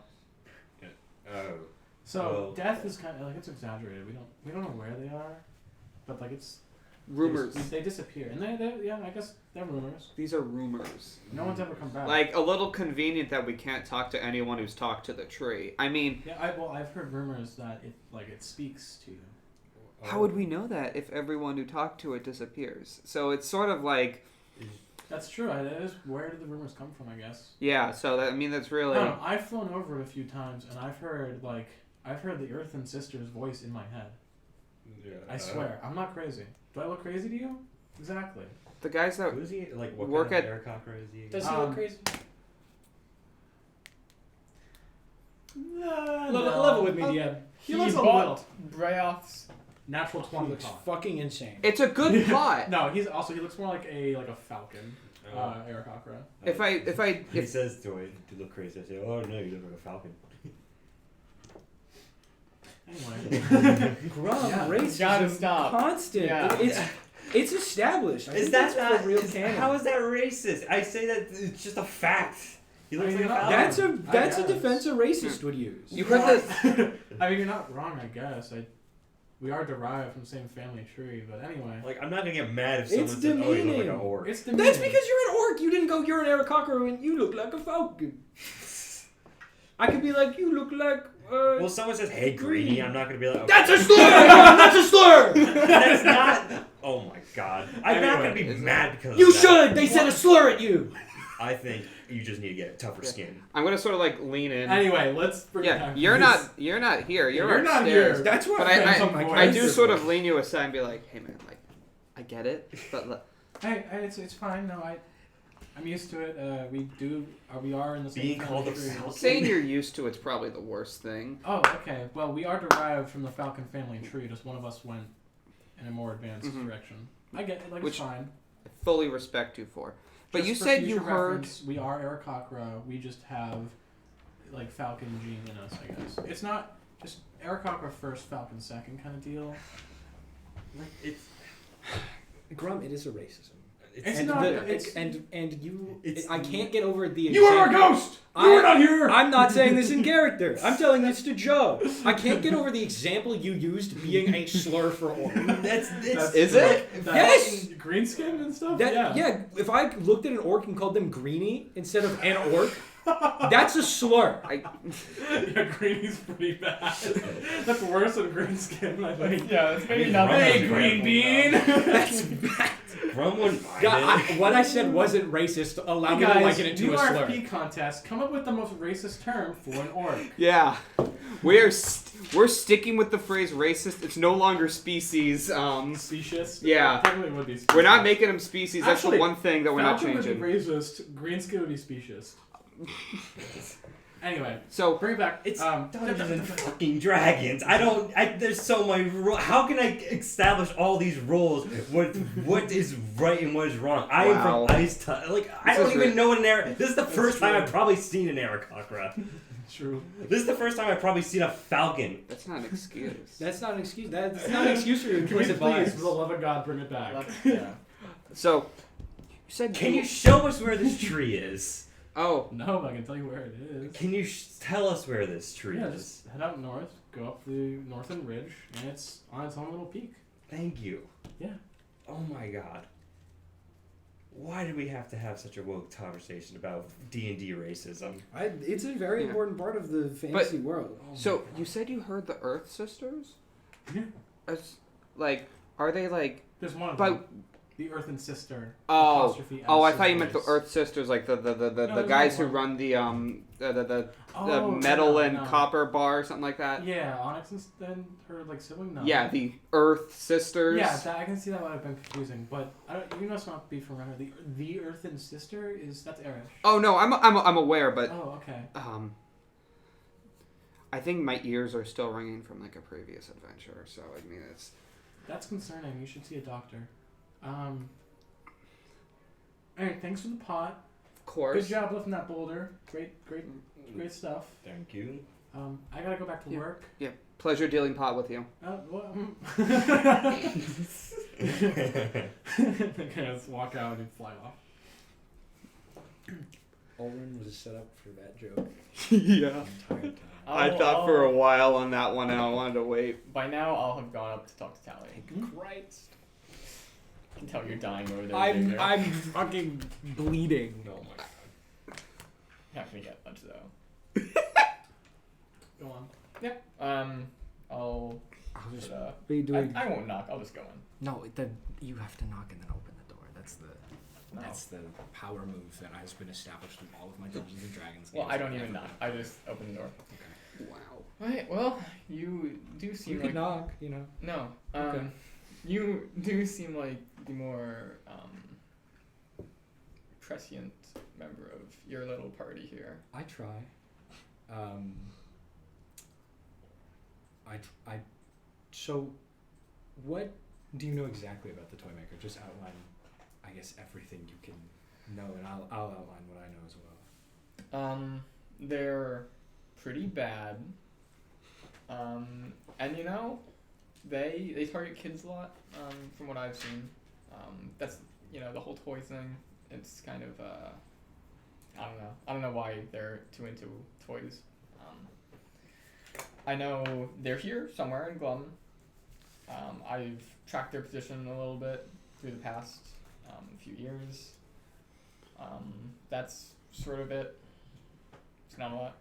Oh. So Well- death is kind of like it's exaggerated. We don't know where they are, but like it's Rumors. They disappear, and they I guess they're rumors. These are rumors. No one's ever come back. Like, a little convenient that we can't talk to anyone who's talked to the tree. I mean, Yeah, I've heard rumors that it speaks to you. how would we know that if everyone who talked to it disappears? So it's sort of like, That's true. That is where did the rumors come from? I guess. yeah, so that, I mean, that's really... I don't know. I've flown over it a few times, and I've heard the Earth and Sister's voice in my head. Yeah, I swear, I'm not crazy. Do I look crazy to you? Exactly. The guys that Who is he? Like what work kind at- of Eric Cockrow is he? Does he look crazy? Level with me, DM. He looks a bought little Brayoff's. natural He 20 looks pot. fucking insane. It's a good plot. No, he looks more like a falcon. Oh. Eric Cockrow. He says to it to look crazy. I say, oh no, you look like a falcon. Anyway. Grum, Yeah. racism, Gotta stop. constant. Yeah. It's established. I Is think that that's not real is- canon. How is that racist? I say that it's just a fact. He looks I like mean, a falcon. That's a guess. defense a racist would use. You heard that? I mean, you're not wrong, I guess. We are derived from the same family tree, but anyway. Like, I'm not gonna get mad if someone It's says, "Oh, you look like an demeaning. orc." It's That's because you're an orc. You didn't go, you're an Eric Cockrow and you look like a falcon. I could be like, you look like... Well, someone says, "Hey, Greenie," I'm not gonna be like, okay. That's a slur! That's a slur! That's not. Oh my god! I'm not gonna be Is mad because You of that. should! They said a slur at you! I think you just need to get tougher skin. I'm gonna sort of like lean in. Anyway, let's bring it Yeah, back. you're not here. You're not upstairs. here. That's what But I do sort of lean you aside and be like, hey man, like, I get it, but Hey, it's fine. No, I'm used to it. We are in the same Being family called a tree. falcon. saying you're used to it's probably the worst thing. Oh, okay. Well, we are derived from the falcon family tree. Just one of us went in a more advanced Mhm. direction. I get it. Like, Which- it's fine. I fully respect you for. But Just you for said future you heard. reference, we are Eric Cockrow. We just have like falcon gene in us, I guess. It's not just Eric Cockrow first, falcon second kind of deal. It's Grum, it is a racism. It's and not. I can't get over the You are a example- ghost. You were not here. I'm not saying this in character. I'm telling this to Joe. I can't get over the example you used being a slur for orc. Is it? Yes! Green skin and stuff. Yeah, if I looked at an orc and called them greenie instead of an orc, that's a slur. Yeah, greenie's pretty bad. That's worse than green skin, I think. Yeah, it's maybe mean, not. Rum Hey, is green bean. That's bad. Rum wouldn't mind God, it. what I said wasn't racist. Allow me to Guys, liken it to new a slur. RFP contest. Come up with the most racist term for an orc. Yeah, we're sticking with the phrase racist. It's no longer species. Specious. Yeah. Technically, it would be. Specious. We're not making them species. That's Actually, the one thing that we're not Falcon changing. would be racist. Green skin would be specious. Anyway, So bring it back. It's Um, Dungeons and fucking Dragons. There's so many rules. How can I establish all these rules? What is right and what is wrong? I am Wow. from Ice Time. Like, I This don't is even re- know what an Aarakocra. This is the first time true. I've probably seen an Aarakocra. True. This is the first time I've probably seen a falcon. that's not an excuse. That's not an excuse. That's not an excuse for your Can we choice of please, vibes. for the love of God, bring it back? Yeah. So you said Can you show us where this tree is? Oh, No, but I can tell you where it is. Can you tell us where this tree Yeah, is? just head out north, go up the northern ridge, and it's on its own little peak. Thank you. Yeah. Oh my God. Why do we have to have such a woke conversation about D&D racism? It's a very Yeah. important part of the fantasy world. so you said you heard the Earth Sisters? Yeah. Like, are they like? There's one of But them. The Earth and Sister. oh, apostrophe oh, I S thought you is meant the voice. Earth Sisters, like the there's guys who one. run the Oh, metal no, and no. copper bar or something like that. Yeah, Onyx and then her like sibling. No. Yeah, the Earth Sisters. Yeah, I can see that would have been confusing, but you must not be familiar. The Earth and Sister that's Erish. Oh no, I'm aware, but Oh, okay. I think my ears are still ringing from like a previous adventure. So I mean, it's That's concerning. You should see a doctor. Alright, thanks for the pot. of course. Good job lifting that boulder. Great stuff. Thank you. I gotta go back to Yeah. work. Pleasure dealing pot with you. What? They kind of walk out and fly off. Ulrin was set up for that joke Yeah. the entire time. I thought for a while on that one, and I wanted to wait. By now, I'll have gone up to talk to Tally. Christ. I can tell you're dying over there. I'm Jigger. I'm fucking bleeding. Oh my god. Not gonna get much though. Go on. I'll. I'll just But, be doing. I won't knock. I'll just go in. No, you have to knock and then open the door. That's the No. that's the power move that has been established in all of my Dungeons and Dragons Well, games. I don't even knock. I just open the door. Okay. Wow. Right. Well, you do seem You like can knock, you know. no. Okay. You do seem like the more prescient member of your little party here. I try. So, what do you know exactly about the toy maker? Just outline, I guess, everything you can know, and I'll outline what I know as well. They're pretty bad. And you know, they target kids a lot. From what I've seen, that's the whole toy thing. It's kind of I don't know why they're too into toys. I know they're here somewhere in Glum. I've tracked their position a little bit through the past few years. That's sort of it. It's not a lot.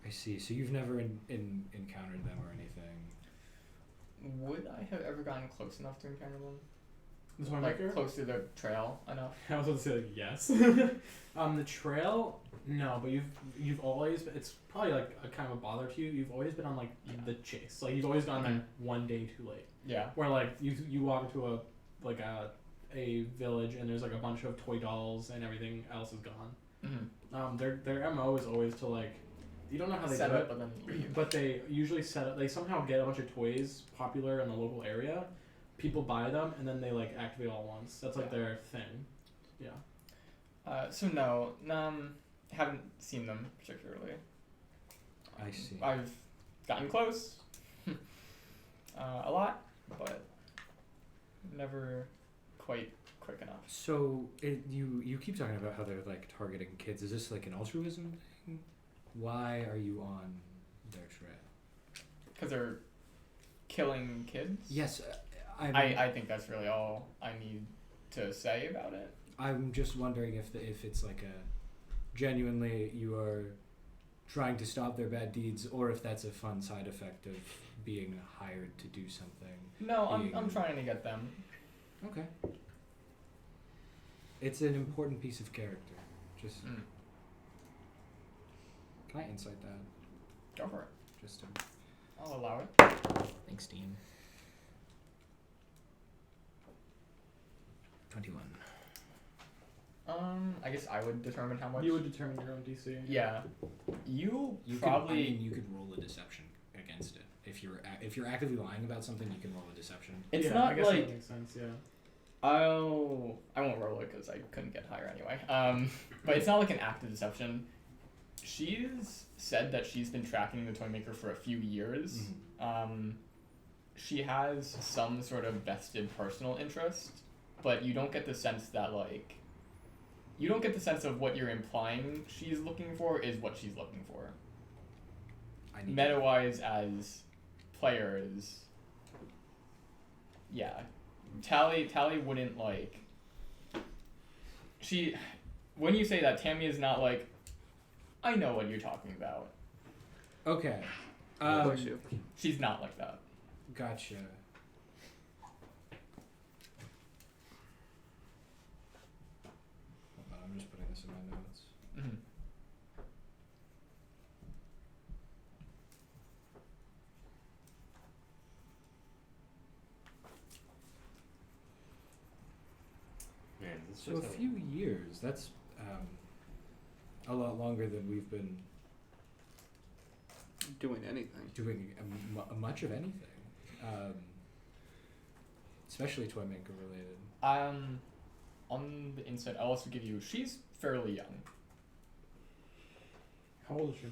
I see. So you've never encountered them or anything. Would I have ever gotten close enough to encounter them? This one Like maker? close to the trail enough? I was about to say like yes. The trail, no, but you've always it's probably like a kind of a bother to you. You've always been on like the chase. Like you've always gone like one day too late. Yeah. Where like you walk into a village and there's like a bunch of toy dolls and everything else is gone. Mm-hmm. Their MO is always to like you don't know how they Set do up, it, but then leave. but they usually set up. They somehow get a bunch of toys popular in the local area. People buy them and then they like activate all at once. That's like their thing. Yeah. So no, haven't seen them particularly. I see. I've gotten close, a lot, but never quite quick enough. So you keep talking about how they're like targeting kids. Is this like an altruism thing? Why are you on their trail? Because they're killing kids. Yes, I think that's really all I need to say about it. I'm just wondering if it's like a genuinely you are trying to stop their bad deeds, or if that's a fun side effect of being hired to do something. No, I'm trying to get them. Okay. It's an important piece of character. Just can I insight that? Go for it. Just to... I'll allow it. Thanks, Dean. 21. I guess I would determine how much. You would determine your own DC. Yeah. You You probably. you could roll a deception against it. If you're actively lying about something, you can roll a deception. It's Yeah, not I guess like. that makes sense. Yeah. I won't roll it because I couldn't get higher anyway. But it's not like an active deception. She's said that she's been tracking the Toymaker for a few years. She has some sort of vested personal interest, but you don't get the sense that like. You don't get the sense of what you're implying she's looking for is what she's looking for. Meta-wise, as players, yeah. Tally wouldn't like. When you say that, Tamiya is not like, I know what you're talking about. Okay. Bless you. She's not like that. Gotcha. Hold on, I'm just putting this in my notes. Mm-hmm. Man, this So a few years. That's a lot longer than we've been Doing anything. doing much of anything, especially Toymaker related. On the inside, I'll also give you. She's fairly young. How old is she?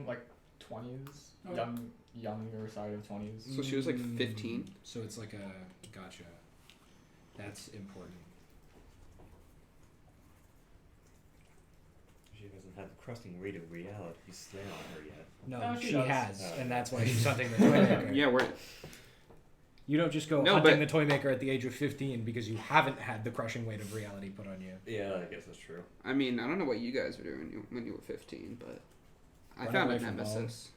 Like 20s, Okay. younger side of 20s. So she was like 15. So it's like a gotcha. That's important. She hasn't had the crusting weight of reality slain on her yet. No, No, she she does. has, Oh. and that's why she's hunting the Toymaker. Yeah, we're You don't just go No, hunting but- the Toymaker at the age of 15 because you haven't had the crushing weight of reality put on you. Yeah, I guess that's true. I mean, I don't know what you guys were doing when you were 15, but I Run found away a from nemesis.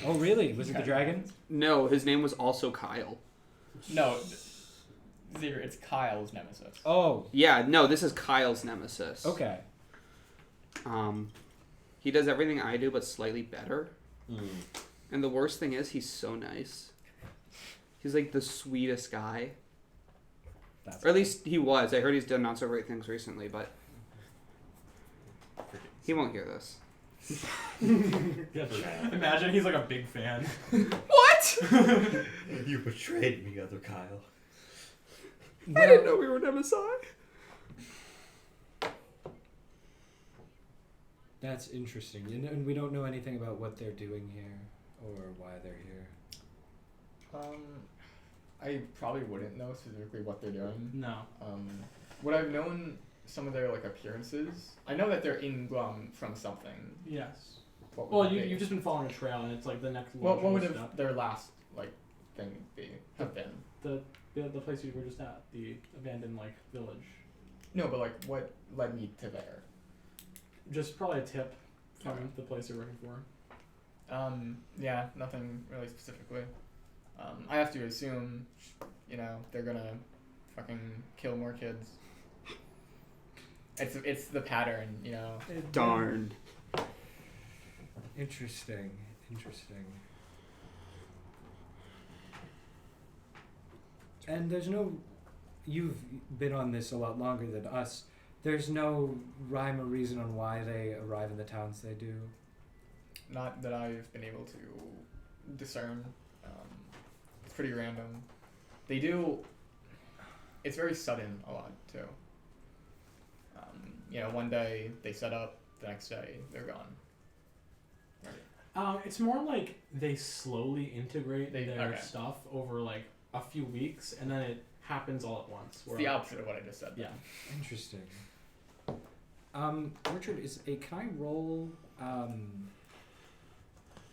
Oh, really? Was it the dragon? No, his name was also Kyle. No, Xavier, it's Kyle's nemesis. Oh, Yeah, no, this is Kyle's nemesis. okay. He does everything I do, but slightly better. Mm. And the worst thing is, he's so nice. He's like the sweetest guy. That's Or at least he was. I heard he's done not so great things recently, but he won't hear this. Imagine he's like a big fan. What? You betrayed me, other Kyle. I didn't know we were nemesis. That's interesting. And we don't know anything about what they're doing here or why they're here. I probably wouldn't know specifically what they're doing. No. Would I've known some of their like appearances? I know that they're in Glum from something. Yes. What would Well, that be? you've just been following a trail, and it's like the next. What would logical have step. their last like thing have been? The place you were just at, the abandoned like village. No, but like what led me to there? Just probably a tip from Okay. the place you're working for. Yeah, nothing really specifically. I have to assume, they're gonna fucking kill more kids. It's the pattern, Darn. Interesting. And there's no... You've been on this a lot longer than us. There's no rhyme or reason on why they arrive in the towns they do. Not that I've been able to discern. It's pretty random. They do. It's very sudden a lot too. One day they set up, the next day they're gone. It's more like they slowly integrate their Okay. stuff over like a few weeks, and then it happens all at once. It's the opposite of what I just said. Yeah. Interesting. Richard, can I roll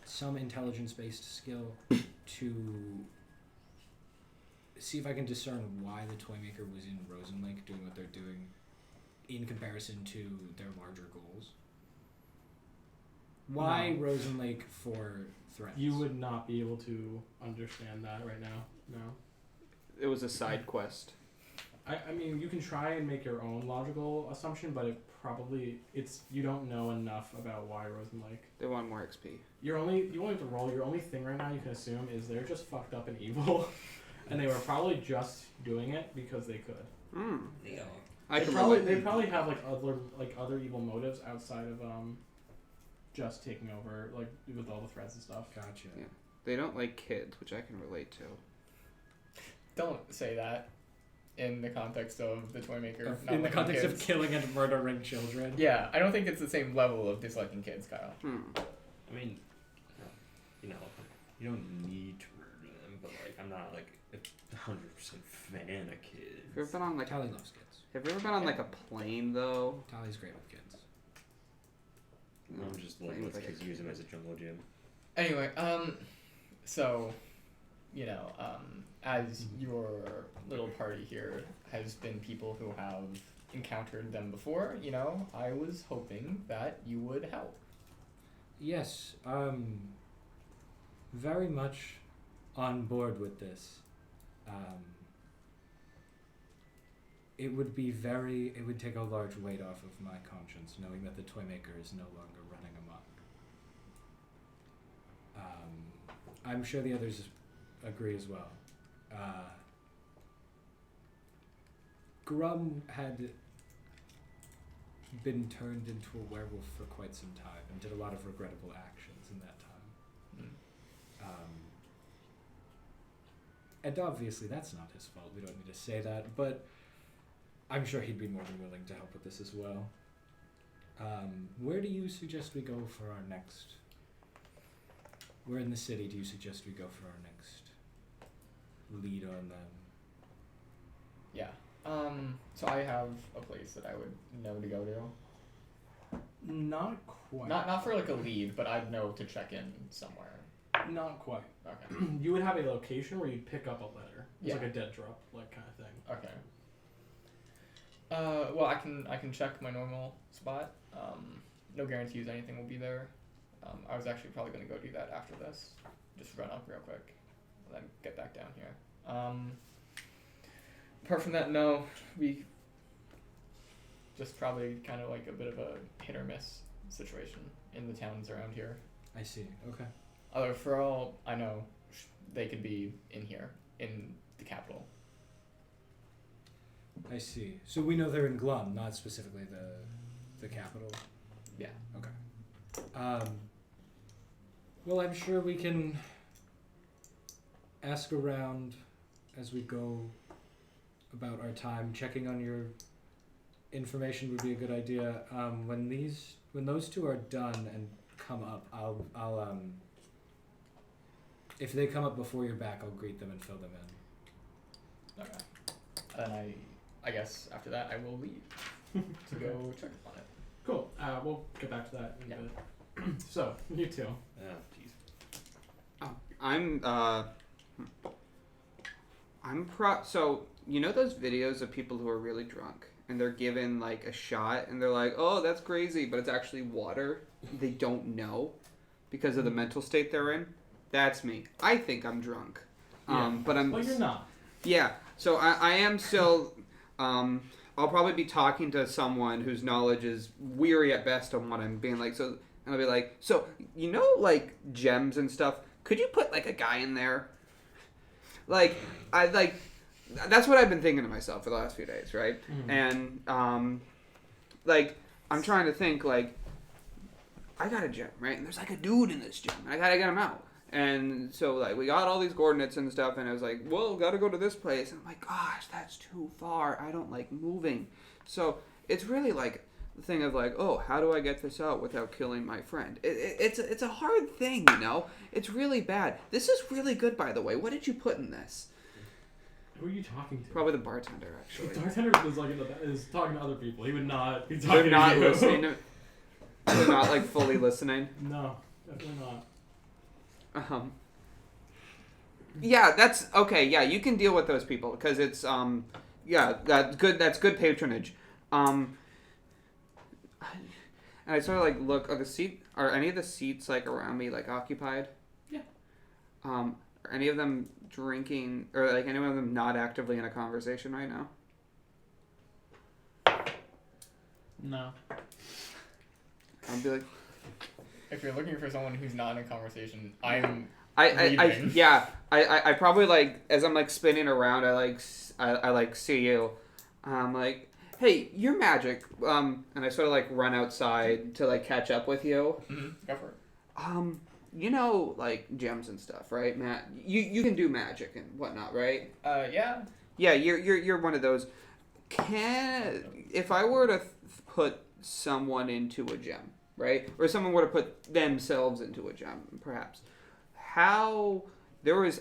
some intelligence-based skill to see if I can discern why the Toymaker was in Rosen Lake doing what they're doing in comparison to their larger goals? Why No. Rosen Lake for threats? You would not be able to understand that right now. No. It was a side quest. I mean, you can try and make your own logical assumption, but you don't know enough about why Rosen Lake. They want more XP. You only have to roll. Your only thing right now you can assume is they're just fucked up and evil, and they were probably just doing it because they could. I They can probably relate. they probably have like other evil motives outside of just taking over like with all the threats and stuff. Gotcha. Yeah. They don't like kids, which I can relate to. Don't say that in the context of the toy maker. Of- not in the liking context of kids. killing and murdering children. Yeah, I don't think it's the same level of disliking kids, Kyle. I mean, you know, you don't need to murder them, but like, I'm not like 100% fan of Have you ever kids. been on like? Tally loves kids. Have you ever been on like a plane though? Tally's great with kids. I'm just like, Plane's let's like a use them as a jungle gym. Anyway, so, you know, as your little party here has been people who have encountered them before, you know, I was hoping that you would help. Yes, very much on board with this. It would take a large weight off of my conscience knowing that the toy maker is no longer running amok. I'm sure the others agree as well. Grum had been turned into a werewolf for quite some time and did a lot of regrettable actions in that time. And obviously that's not his fault. We don't need to say that, but I'm sure he'd be more than willing to help with this as well. Where do you suggest we go for our next... Where in the city do you suggest we go for our next lead on them? Yeah. So I have a place that I would know to go to. Not quite. Not for like a lead, but I'd know to check in somewhere. Not quite. Okay. You would have a location where you'd pick up a letter. It's Yeah. like a dead drop, like kind of thing. Okay. Well, I can check my normal spot. No guarantees anything will be there. I was actually probably gonna go do that after this. Just run up real quick, and then get back down here. Apart from that, no. We just probably kind of like a bit of a hit or miss situation in the towns around here. I see. Okay. Although for all I know, they could be in here, in the capital. I see. So we know they're in Glum, not specifically the capital. Yeah. Okay. Well, I'm sure we can ask around as we go about our time. Checking on your information would be a good idea. When those two are done and come up, I'll if they come up before you're back, I'll greet them and fill them in. Okay. And I guess after that I will leave to go check on it. Cool. We'll get back to that in a Yeah. bit. So, you two. Oh, jeez. So you know those videos of people who are really drunk and they're given like a shot and they're like, oh, that's crazy, but it's actually water. They don't know because of the mental state they're in. That's me. I think I'm drunk. Yeah. But I'm. Well, you're not. Yeah. So I am still. I'll probably be talking to someone whose knowledge is weary at best on what I'm being like. So and I'll be like, so you know, like gems and stuff. Could you put like a guy in there? Like that's what I've been thinking to myself for the last few days, right? Mhm. And like I'm trying to think like I got a gem, right? And there's like a dude in this gem. I gotta get him out. And so like we got all these coordinates and stuff, and I was like, well, gotta go to this place. And I'm like, gosh, that's too far. I don't like moving. So it's really like the thing of like, oh, how do I get this out without killing my friend? It's a hard thing, you know. It's really bad. This is really good, by the way. What did you put in this? Who are you talking to? Probably the bartender, actually. The bartender is like is talking to other people. He would not be talking They're not to you. listening to. They're not like fully listening. No, definitely not. Yeah, that's okay. Yeah, you can deal with those people because it's yeah, that's good. That's good patronage. And I sort of like look. Are any of the seats like around me like occupied? Yeah. Are any of them drinking or like any of them not actively in a conversation right now? No. I'll be like, If you're looking for someone who's not in a conversation, I'm I leaving. yeah. I probably like as I'm like spinning around. I like see you. I'm like, Hey, you're magic. And I sort of like run outside to like catch up with you. Mm-hmm. Go for it. You know, like gems and stuff, right, Matt? You can do magic and whatnot, right? Yeah. Yeah, you're one of those. If I were to put someone into a gem, right, or someone were to put themselves into a gem, perhaps, how there was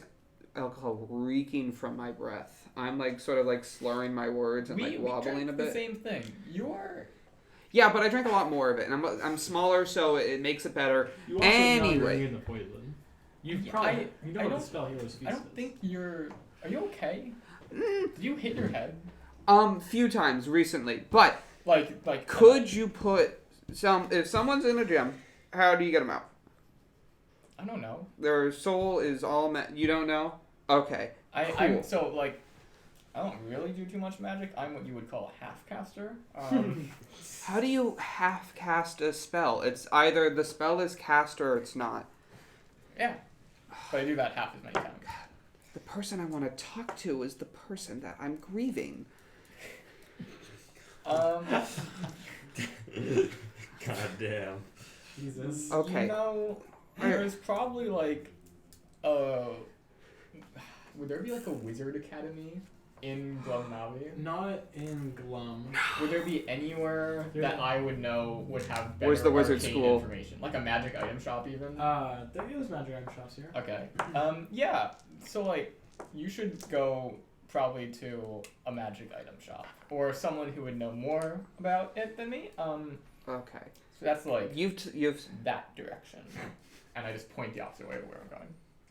alcohol reeking from my breath. I'm like sort of like slurring my words and like wobbling a bit. The same thing. You're. Yeah, but I drank a lot more of it, and I'm smaller, so it makes it better. You also know Anyway. you're in the poison. You probably you know I what don't- the spell Hero's Feast I don't is. think you're. Are you okay? Did you hit your head? Few times recently, but Like. could you put if someone's in a gem, how do you get them out? I don't know. Their soul is all you don't know? Okay. I'm Cool. so like. I don't really do too much magic. I'm what you would call a half caster. How do you half cast a spell? It's either the spell is cast or it's not. Yeah. But I do that half as many times. The person I want to talk to is the person that I'm grieving. God damn. Jesus. Okay. You know, there's probably like, would there be like a wizard academy in Glumnavi? Not in Glum. Would there be anywhere that I would know would have better Where's the wizard arcane school? information? Like a magic item shop even? There is magic item shops here. Okay. Yeah. So like, you should go probably to a magic item shop or someone who would know more about it than me. Okay. So that's like You've that direction, and I just point the opposite way to where I'm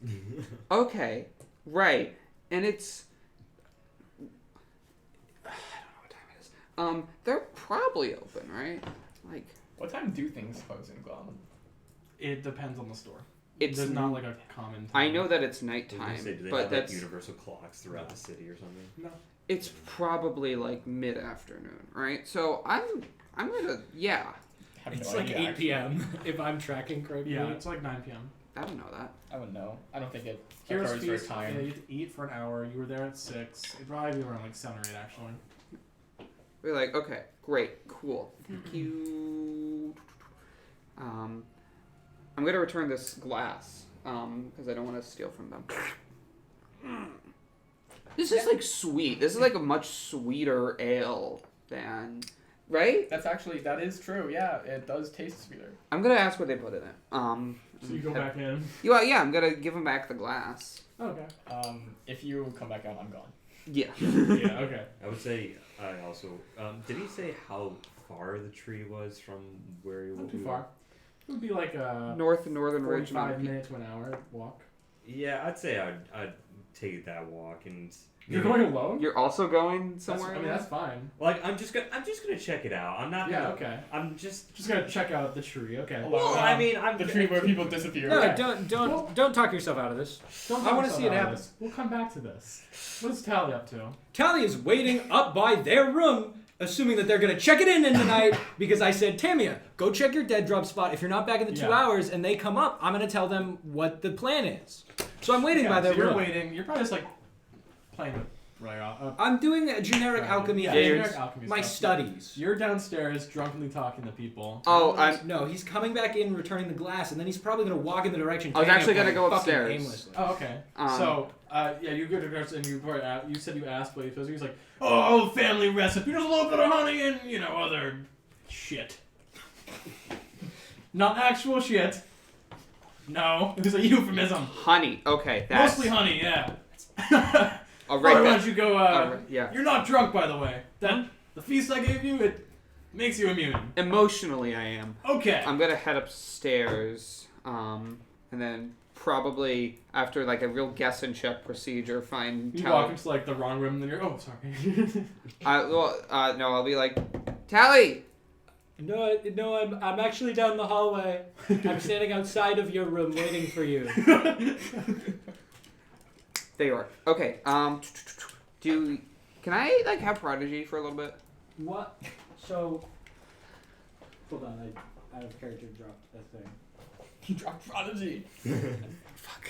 going. okay, right, and it's. I don't know what time it is. They're probably open, right? Like. What time do things close in Glum? It depends on the store. It's There's not like a common time. I know that it's I was nighttime, gonna say, do they but have like that's universal clocks throughout the city or something? No. it's probably like mid-afternoon, right? So I'm gonna I have It's no like idea, 8 actually. p.m. if I'm tracking correctly. Yeah, it's like 9 p.m. I don't know that. I wouldn't know. I don't think it Hero's occurs for a Feast, time. yeah, you have to eat for an hour. You were there at 6. It'd probably be around like 7 or 8 actually. We're like, okay, great, cool, thank you. I'm gonna return this glass because I don't want to steal from them. This is like sweet. This is like a much sweeter ale than, right? That is true. Yeah, it does taste sweeter. I'm gonna ask what they put in it. So you go back in. Yeah, I'm gonna give them back the glass. Okay. If you come back out, I'm gone. Yeah. Yeah. Okay. I would say I also. Did he say how far the tree was from where he Not was? too far. It would be like a Northern Ridge 45 Mountain. minute to an hour walk. Yeah, I'd say I'd take that walk and. You're going alone? You're also going That's, somewhere? I mean, that's fine. Like I'm just gonna check it out. I'm not. Yeah. Gonna, Okay. I'm just. Just gonna check out the tree. Okay. Well, I mean, I'm The tree where people disappear. No, Okay. don't talk yourself out of this. Don't I wanna talk see it about happen. this. We'll come back to this. What is Tally up to? Tally is waiting up by their room, assuming that they're gonna check it in tonight because I said, Tamiya, go check your dead drop spot. If you're not back in the 2 Yeah. hours and they come up, I'm gonna tell them what the plan is. So I'm waiting by their so you're room. waiting. You're probably just like playing with I'm doing a generic alchemy. Yeah, thing. generic alchemy My stuff. studies. You're downstairs drunkenly talking to people. Oh, I'm. No, he's coming back in, returning the glass, and then he's probably gonna walk in the direction. I was Tanya actually gonna went go fucking upstairs. aimlessly. Oh, okay. So, yeah, you go to Garza and you said you asked what he was. He was like, oh, family recipe. There's a little bit of honey and, other shit. Not actual shit. No, it was a euphemism. Honey. Okay, that's. Mostly honey, yeah. I'll Or write why that. don't you go, Yeah. You're not drunk, by the way. The feast I gave you, it makes you immune. Emotionally, I am. Okay. I'm gonna head upstairs, and then probably after like a real guess and check procedure, find. You Tally. walk into like the wrong room and then you're, oh, sorry. No, I'll be like, Tally. No, I'm actually down the hallway. I'm standing outside of your room waiting for you. There you are. Okay. Can I like have Prodigy for a little bit? What? So, hold on. I have a character drop that thing. You dropped Prodigy. Fuck.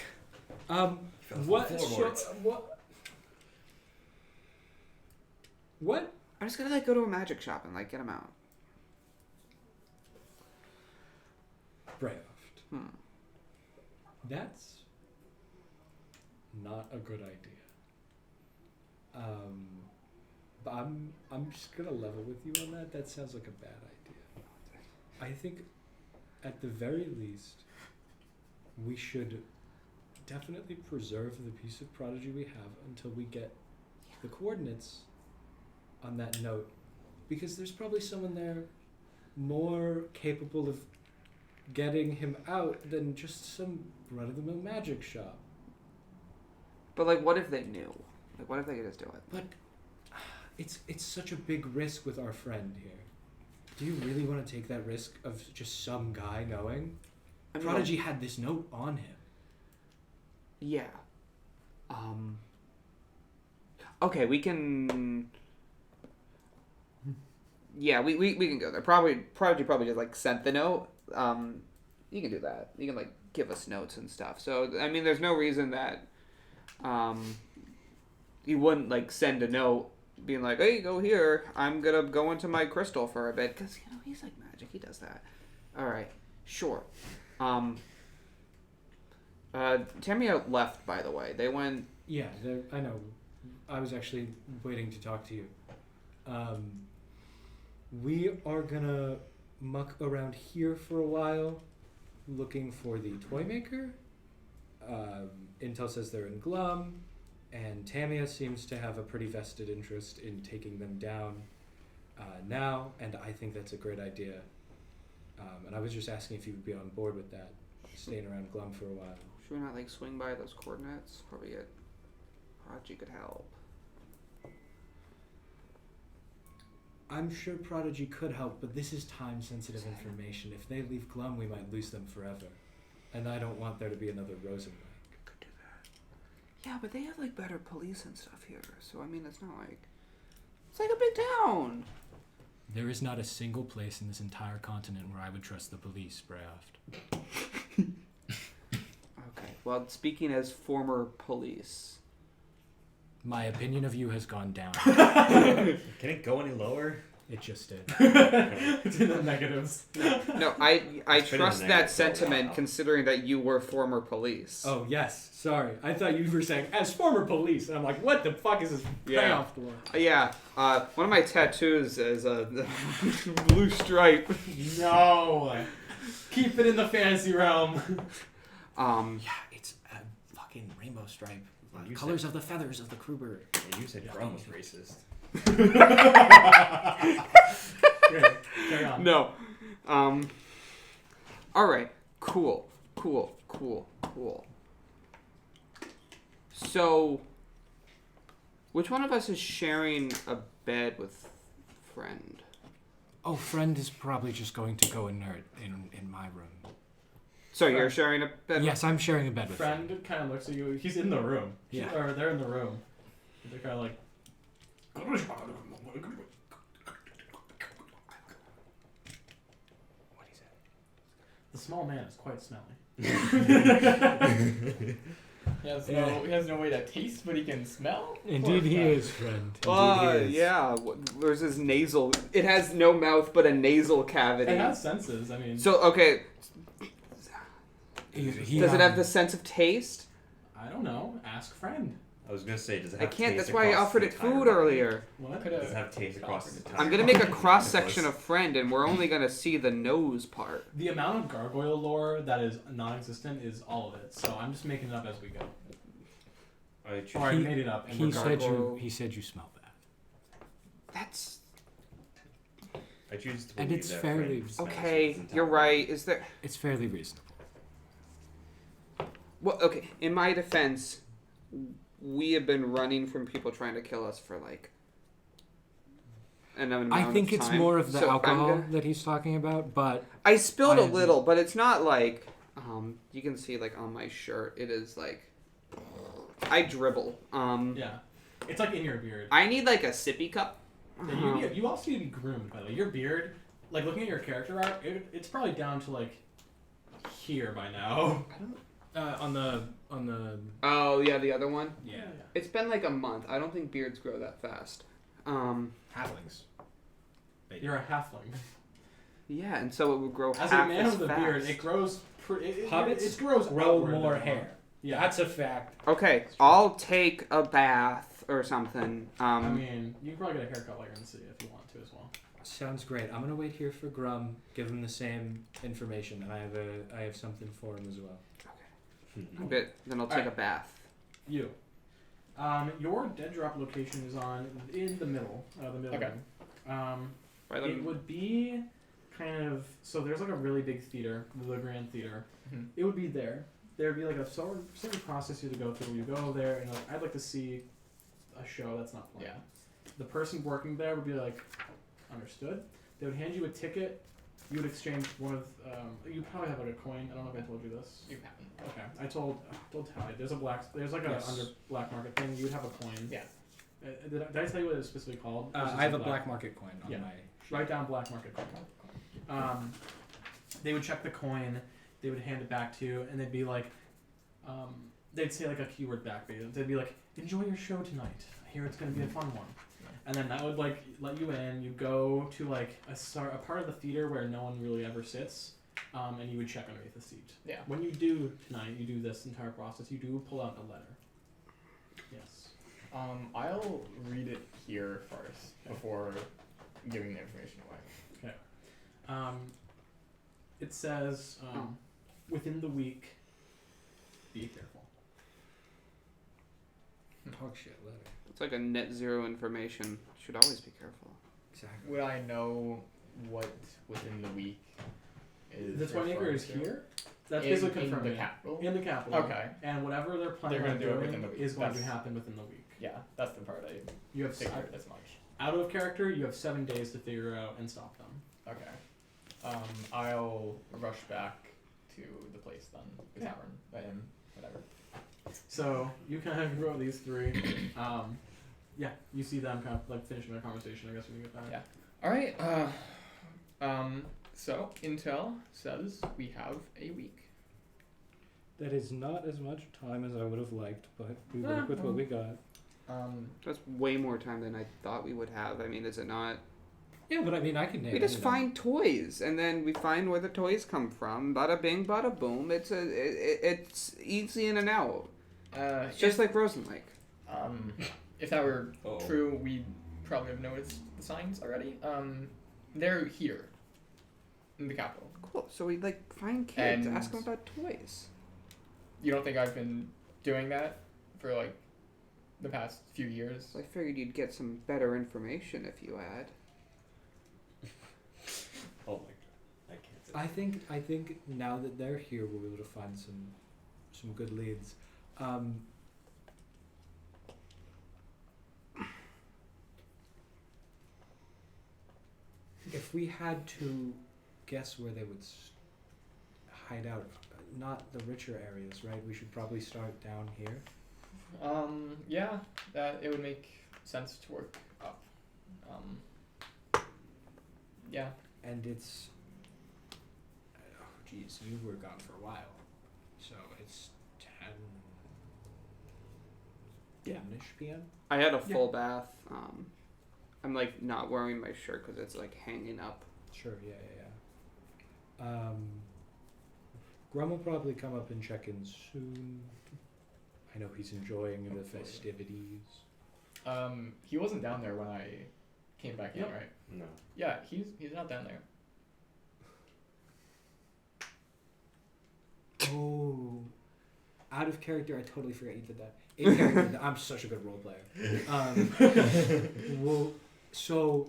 What? So, what? I'm just gonna go to a magic shop and get him out. Brayoft. That's not a good idea. But I'm just gonna level with you on that. That sounds like a bad idea. I think, at the very least, we should definitely preserve the piece of prodigy we have until we get the coordinates on that note, because there's probably someone there more capable of getting him out than just some run-of-the-mill magic shop. But what if they knew? What if they could just do it? But it's such a big risk with our friend here. Do you really want to take that risk of just some guy knowing? I mean, Prodigy had this note on him. Yeah. Okay, we can. Yeah, we can go there. Prodigy probably just sent the note. You can do that. You can give us notes and stuff. So I mean, there's no reason that he wouldn't send a note being like, "Hey, go here. I'm gonna go into my crystal for a bit," because he's magic. He does that. All right, sure. Tamiya left, by the way. They went. Yeah, I know. I was actually waiting to talk to you. We are gonna muck around here for a while, looking for the toy maker. Intel says they're in Glum, and Tamiya seems to have a pretty vested interest in taking them down now, and I think that's a great idea. And I was just asking if you would be on board with that, staying around Glum for a while. Should we not swing by those coordinates? Probably get Prodigy could help. I'm sure Prodigy could help, but this is time-sensitive information. If they leave Glum, we might lose them forever. And I don't want there to be another Rosenberg. Could do that. Yeah, but they have better police and stuff here. So I mean, it's not it's a big town. There is not a single place in this entire continent where I would trust the police, Brayoft. Okay. Well, speaking as former police. My opinion of you has gone down. Can it go any lower? It just did. It's in the negatives. No, I It's been in trust the that negative for a sentiment while. considering that you were former police. Oh, yes. Sorry. I thought you were saying, as former police. And I'm like, what the fuck is this payoff for? Yeah. One of my tattoos is a blue stripe. No. Keep it in the fantasy realm. Yeah, it's a fucking rainbow stripe. You Colors of the feathers of the crew bird. And you said Grum was racist. Great. Carry on. No. All right. Cool. So, which one of us is sharing a bed with friend? Oh, friend is probably just going to go inert in my room. So you're sharing a bed? Yes, I'm sharing a bed with him. Friend kind of looks at you. He's in the room. Yeah. Or they're in the room. They're kind of like. What is it? The small man is quite smelly. He has no way to taste, but he can smell. Indeed he is, friend. Yeah. There's his nasal. It has no mouth, but a nasal cavity. It has senses. I mean. So okay. He, Does it have the sense of taste? I don't know. Ask friend. I was gonna say, does it I have can't. taste That's why I across offered the it entire food body? earlier. What? Does it have taste across the entire I'm gonna make a body? cross section of friend, and we're only gonna see the nose part. The amount of gargoyle lore that is non-existent is all of it. So I'm just making it up as we go. I choose- Or I made it up. And He we're said gargoyle. he said you smell bad. That's I choose to And believe it's that fairly- friend smells okay. his entire You're right. Is there? It's fairly reasonable. Well, okay. In my defense, we have been running from people trying to kill us for an amount I think of it's time. more of the So I'm alcohol gonna- that he's talking about, but I spilled I a agree. little, but it's not you can see on my shirt. It is I dribble. Yeah. It's like in your beard. I need a sippy cup. Yeah, you also need to be groomed, by the way. Your beard, looking at your character art, it's probably down to here by now. on the Oh yeah, the other one. yeah. It's been a month. I don't think beards grow that fast. Halflings. You're a halfling. Yeah, and so it would grow As half a man as with a fast. beard, it grows. Hobbits it grows grow outward more than hair. Yeah, That's a fact. Okay, I'll take a bath or something. I mean, you can probably get a haircut while you're in the city if you want to as well. Sounds great. I'm gonna wait here for Grum. Give him the same information, and I have something for him as well. Good. Then I'll take Alright. a bath. You. Your dead drop location is in the middle. The middle. Okay. Room. Right, It would be kind of so. There's like a really big theater, the Grand Theater. Mhm. It would be there. There'd be like a certain process you have to go through. You go there and like, I'd like to see a show that's not playing. Yeah. The person working there would be like, understood. They would hand you a ticket. You would exchange one of. You probably have like a coin. I don't know if I told you this. You haven't. Okay, I told Tally. There's like Yes. a under black market thing. You'd have a coin. Yeah. Did I tell you what it's specifically called? Or is it I have a just black market coin on Yeah. my. Write down black market coin. They would check the coin. They would hand it back to you, and they'd be like, they'd say like a keyword back. They'd be like, "Enjoy your show tonight. I hear it's gonna be a fun one." And then that would like let you in. You go to like a part of the theater where no one really ever sits, and you would check underneath the seat. Yeah. When you do tonight, you do this entire process. You do pull out a letter. Yes. I'll read it here first before giving the information away. It says, within the week, be careful. Talk shit letter. It's like a net zero information. Should always be careful. Exactly. Would I know what within the week is? The 20 acre is referred to? here. That's in, basically in confirming the it. capital. In the capital. Okay. And whatever they're planning They're on gonna do it doing within the week. is going to That's- happen within the week. Yeah, that's the part I You have figured as much. out of character. You have 7 days to figure out and stop them. Okay. I'll rush back to the place then, the tavern, the inn, whatever. So you kind of grow these three. Yeah, you see them kind of like finishing their conversation. I guess when you get back. Yeah. All right. So intel says we have a week. That is not as much time as I would have liked, but we work with what we got. That's way more time than I thought we would have. I mean, is it not? Yeah, but I mean, I can name We just any of them. find toys, and then we find where the toys come from. Bada bing, bada boom. It's easy in and out. It's just like Rosen Lake. If that were Uh-oh. true, we'd probably have noticed the signs already. They're here in the capital. Cool. So we like find kids, And- ask them about toys. You don't think I've been doing that for like the past few years? I figured you'd get some better information if you had. Oh my god, I can't say. I think now that they're here, we'll be able to find some good leads. If we had to guess where they would hide out, not the richer areas, right? We should probably start down here. Yeah, that it would make sense to work up. Yeah. And it's. Oh, geez, you were gone for a while. So it's 10-ish p.m.? I had a full bath. I'm like not wearing my shirt because it's like hanging up. Sure, yeah. Grum will probably come up and check in soon. I know he's enjoying the Hopefully. festivities. He wasn't down there when I came back in, Yep. right? No. Yeah, he's not down there. Oh, out of character, I totally forgot you did that. In character, I'm such a good role player. Well, so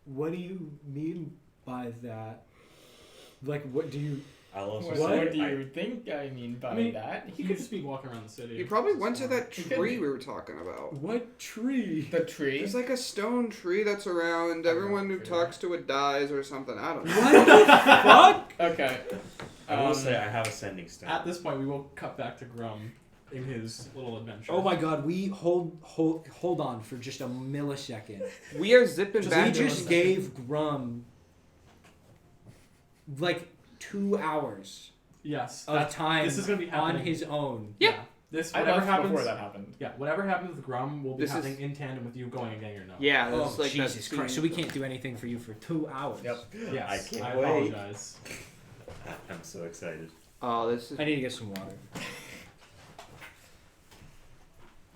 what do you mean by that? Like, what do you? I'll also What say do you think I mean by that? He could just be walking around the city. You probably went to that He could tree be. we were talking about. What tree? The tree. There's like a stone tree that's around. I Everyone who don't know. talks to it dies or something. I don't know. What the fuck? Okay. I will say I have a sending stone. At this point, we will cut back to Grum in his little adventure. Oh my god, we hold on for just a millisecond. We are zipping Just back. We to just a gave Grum like 2 hours Yes. of time This is gonna be on happening. his own. Yeah. This I whatever left happens. before that happened. Yeah, whatever happens with Grum will be This is- happening in tandem with you going and getting your note. Yeah, Oh, that's like Jesus that Christ! So we can't do anything for you for 2 hours. Yep. Yes, I can't I wait. apologize. I'm so excited. Oh, this is. I need to get some water.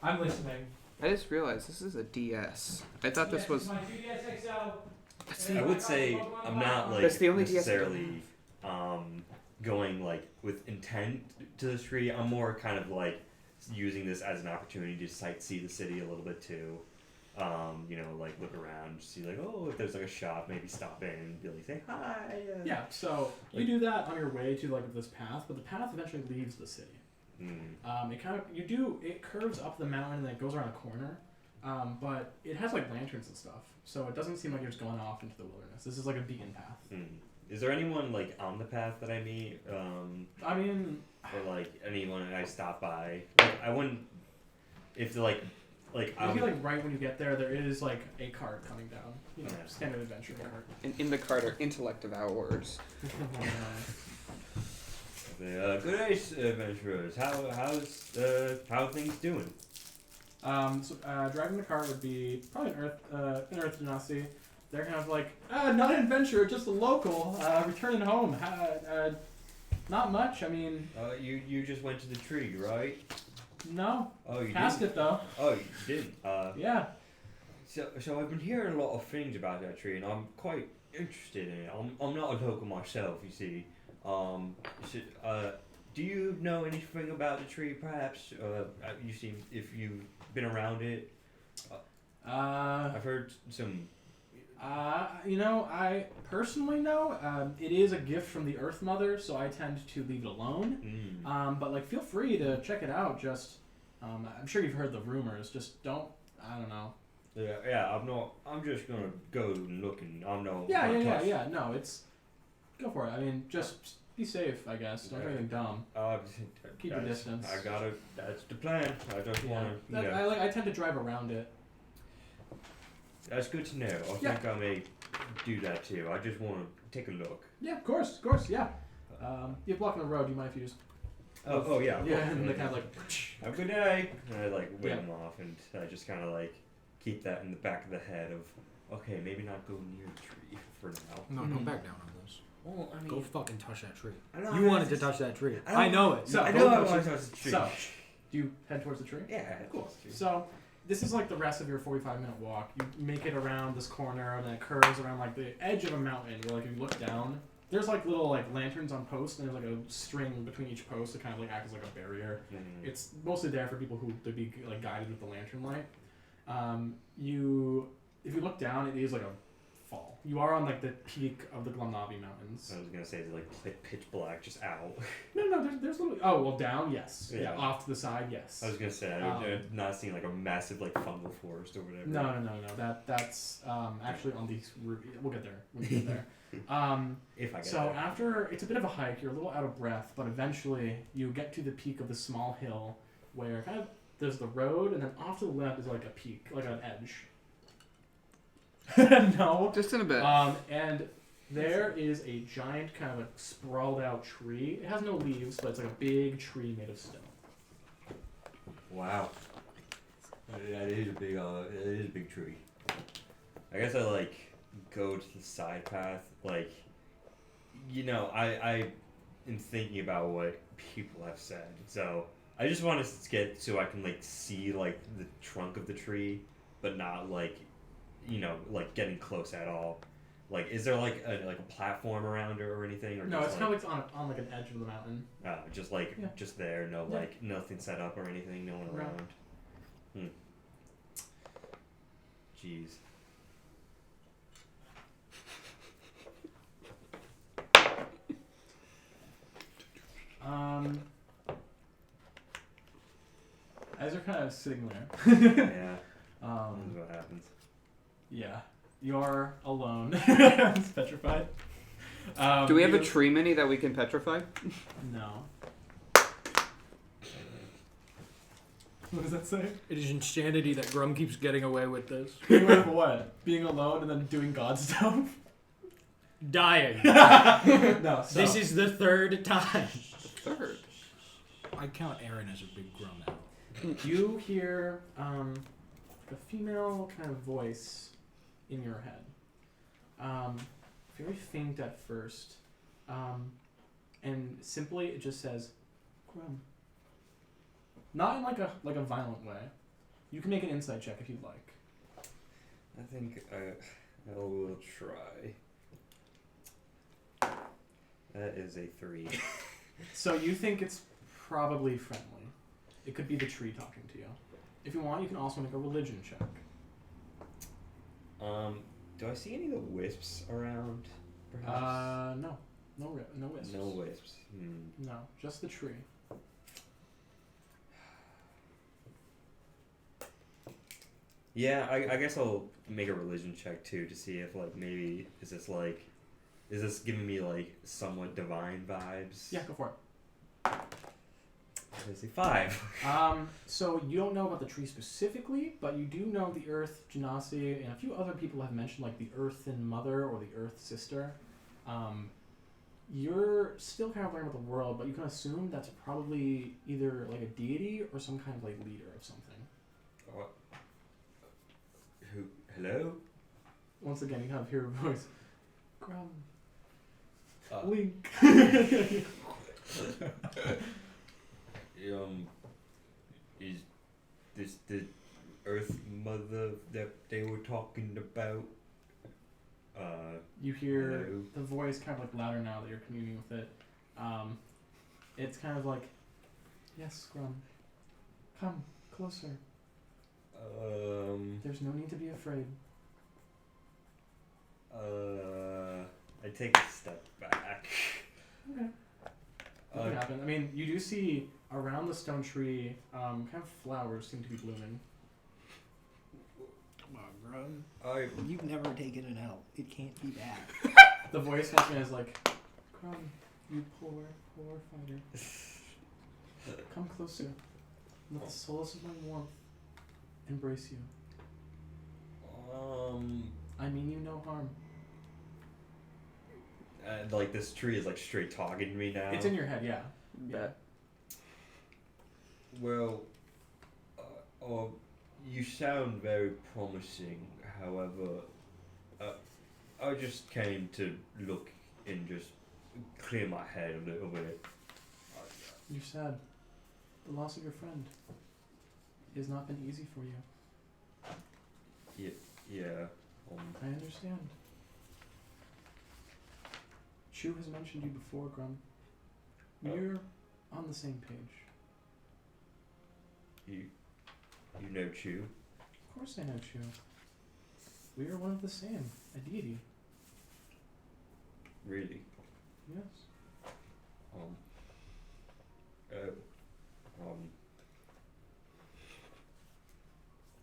I'm listening. I just realized this is a DS. I thought this was. my 2DS XL. I would say I'm not like That's the only DS I necessarily going like with intent to the tree. I'm more kind of like using this as an opportunity to sightsee the city a little bit too. You know, like look around, see like, oh, if there's like a shop, maybe stop in, be like, say hi. Yeah, so you do that on your way to like this path, but the path eventually leaves the city. It curves up the mountain and then it goes around a corner, but it has like lanterns and stuff, so it doesn't seem like you're just going off into the wilderness. This is like a beaten path. Is there anyone like on the path that I meet? I mean, Or like anyone I stop by? Like, I wouldn't. If I maybe would. like right when you get there is like a cart coming down. You know, Yeah. standard adventure cart. And in the cart are intellect devourers. Good day, adventurers. How things doing? Driving the cart would be probably an Earth Genasi. They're kind of like, not an adventurer, just a local, returning home. Not much. I mean, You just went to the tree, right? no. Oh, you Passed did. it though. Oh, you didn't. Yeah. So I've been hearing a lot of things about that tree, and I'm quite interested in it. I'm not a local myself, you see. Do you know anything about the tree, perhaps? You seem if you've been around it. I've heard some. I personally know it is a gift from the Earth Mother, so I tend to leave it alone. But like, feel free to check it out. Just, I'm sure you've heard the rumors. Just don't. I don't know. Yeah. I'm not. I'm just gonna go and look, and I'm no. Yeah. No, it's. Go for it. I mean, just be safe, I guess. Don't do anything dumb. Keep your distance. I gotta. That's the plan. I just wanna. I tend to drive around it. That's good to know. I think I may do that too. I just want to take a look. Yeah, of course, yeah. You're blocking the road. Do you mind if you just? Oh yeah. Yeah, and they kind of like. Have a good day. And I like wave Yeah. them off, and I just kind of like keep that in the back of the head of, okay, maybe not go near the tree for now. No, don't back down on this. Well, I mean, Go fucking touch that tree. I know You wanted to touch that tree. I I know it. So- I Go know I touch want it. to touch the tree. So, do you head towards the tree? Yeah, Cool. So, this is like the rest of your 45-minute walk. You make it around this corner, and then it curves around like the edge of a mountain. Where like if you look down, there's like little like lanterns on posts, and there's like a string between each post to kind of like act as like a barrier. It's mostly there for people who to be like guided with the lantern light. If you look down, it is like a fall. You are on like the peak of the Glumnavi Mountains. I was gonna say it's like pitch black, just out. No, there's little. Oh well, down, yes. Yeah. Yeah, off to the side, yes. I was gonna say I've not seen like a massive like fungal forest or whatever. No. That's actually on the. We'll get there. We'll get there. If I get So there. after it's a bit of a hike, you're a little out of breath, but eventually you get to the peak of the small hill, where kind of there's the road, and then off to the left is like a peak, like an edge. No. Just in a bit. And there is a giant kind of like sprawled out tree. It has no leaves, but it's like a big tree made of stone. Wow. That is a big tree. I guess I like go to the side path. Like, I am thinking about what people have said. So I just want to get so I can like see like the trunk of the tree, but not like, like getting close at all. Like, is there like a platform around it or anything? Or No, just, it's kind of like on like an edge of the mountain. just like Yeah. just there, no Yeah. like nothing set up or anything, no one Right. around. Jeez. As you're kind of sitting there, Yeah. This is what happens. yeah, you're alone. It's petrified. Do we have a you- tree mini that we can petrify? No. What does that say? It is insanity that Grum keeps getting away with this. Being with what? Being alone and then doing God stuff? Dying. No. So, This is the third time. Third. I count Aaron as a big grown out. You hear a female kind of voice in your head. Very faint at first. And simply it just says, Grum. Not in like a violent way. You can make an insight check if you'd like. I think I will try. That is a 3. So you think it's probably friendly. It could be the tree talking to you. If you want, you can also make a religion check. Do I see any of the wisps around? Perhaps. No. No wisps. No wisps. No, just the tree. Yeah, I guess I'll make a religion check too to see if like maybe is this giving me like somewhat divine vibes? Yeah, go for it. I see 5. So you don't know about the tree specifically, but you do know the Earth Genasi, and a few other people have mentioned like the Earthen Mother or the Earth Sister. You're still kind of learning about the world, but you can assume that's probably either like a deity or some kind of like leader of something. What? Who? Hello? Once again, you kind of hear a voice. Grum. Link. Is this the Earth Mother that they were talking about? You hear hello? the voice kind of like louder now that you're communing with it. It's kind of like, yes, Grum. Come closer. There's no need to be afraid. I take a step back. Okay. Nothing happened. I mean, you do see around the stone tree, kind of flowers seem to be blooming. Come on, Grum. You've never taken an L. It can't be bad. The voice once again is like, Grum, you poor fighter. Come closer. Let the solace of my warmth embrace you. I mean you no harm. Like this tree is like straight talking to me now. It's in your head, yeah. Bet. Well, you sound very promising. However, I just came to look and just clear my head a little bit. You're sad. The loss of your friend has not been easy for you. Yeah. I understand. Chu has mentioned you before, Grum. We're on the same page. You know Chu? Of course I know Chu. We are one of the same, a deity. Really? Yes.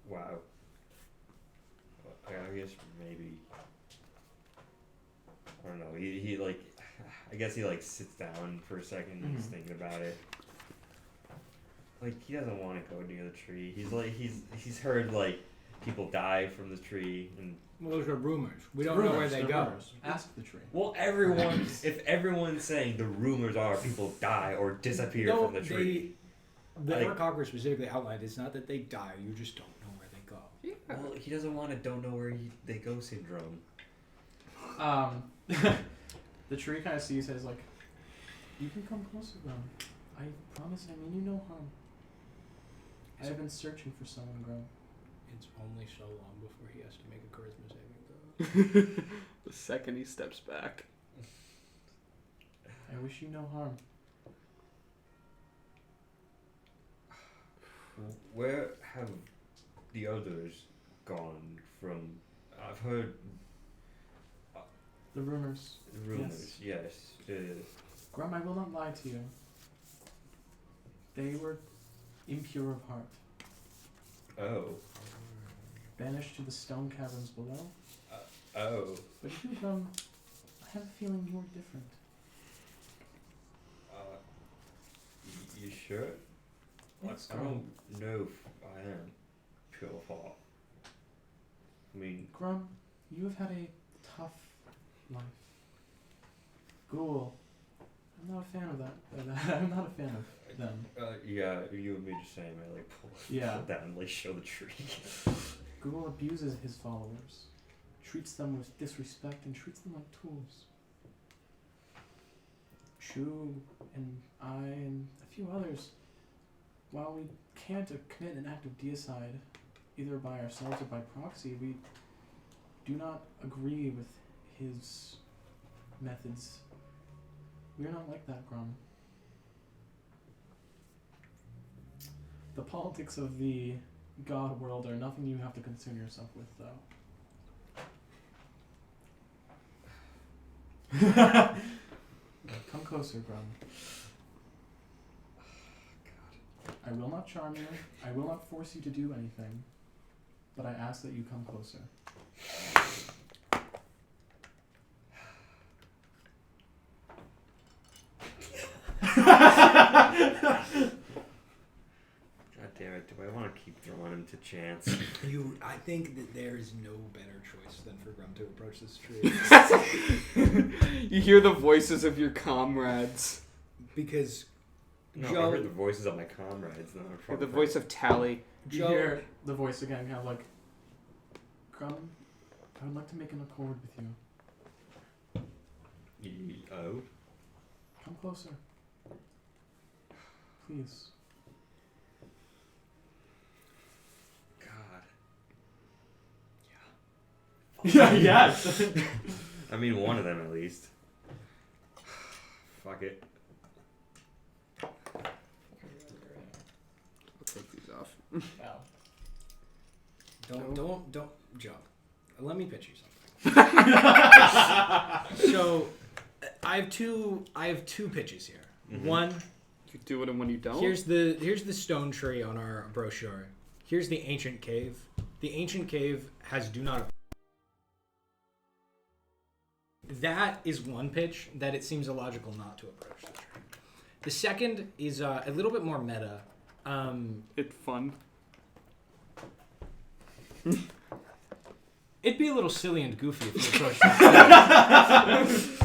Wow. I guess maybe. I don't know. He like. I guess he like sits down for a second and is thinking about it. Like he doesn't want to go near the tree. He's heard like people die from the tree and. Well, those are rumors. We don't know where they go. Rumors. Ask the tree. Well, if everyone's saying the rumors are people die or disappear from the tree. The Like- Dark Hawker specifically outlined it's not that they die, you just don't know where they go. Yeah. Well, he doesn't want to don't know where they go syndrome. The tree kind of sees as like, you can come closer, Grum. I promise I mean you no harm. I have been searching for someone, Grum. It's only so long before he has to make a charisma saving throw. The second he steps back. I wish you no harm. Where have the others gone from? I've heard The rumors. rumors. Yes. Grum, I will not lie to you. They were impure of heart, Oh. banished to the stone caverns below. Oh. But you, Grum, I have a feeling you are different. You sure? Yes, I don't know if I am pure of heart. I mean, Grum, you have had a tough life. Ghoul, I'm not a fan of that. I'm not a fan of them. Yeah, you and me just saying, I like pull down and like show the tree. Google abuses his followers, treats them with disrespect, and treats them like tools. Shu and I and a few others, while we can't commit an act of deicide, either by ourselves or by proxy, we do not agree with his methods. We are not like that, Grum. The politics of the God world are nothing you have to concern yourself with, though. Come closer, Grum. I will not charm you. I will not force you to do anything. But I ask that you come closer. God damn it, do I want to keep throwing him to chance? I think that there is no better choice than for Grum to approach this tree. You hear the voices of your comrades. Because No, Joe, I heard the voices of my comrades. Not Hear the voice of Tally. You hear the voice again, kind of like, Grum, I would like to make an accord with you. Oh? Come closer. Please. God. Yeah, yes! I mean, one of them at least. Fuck it. I'll take these off. Wow. Don't, Joe. Let me pitch you something. So, I have two pitches here. Mhm. One, You do it and when you don't? here's the stone tree on our brochure. Here's the ancient cave. The ancient cave has do not. That is one pitch that it seems illogical not to approach the tree. The second is a little bit more meta. It's fun. It'd be a little silly and goofy if you approached the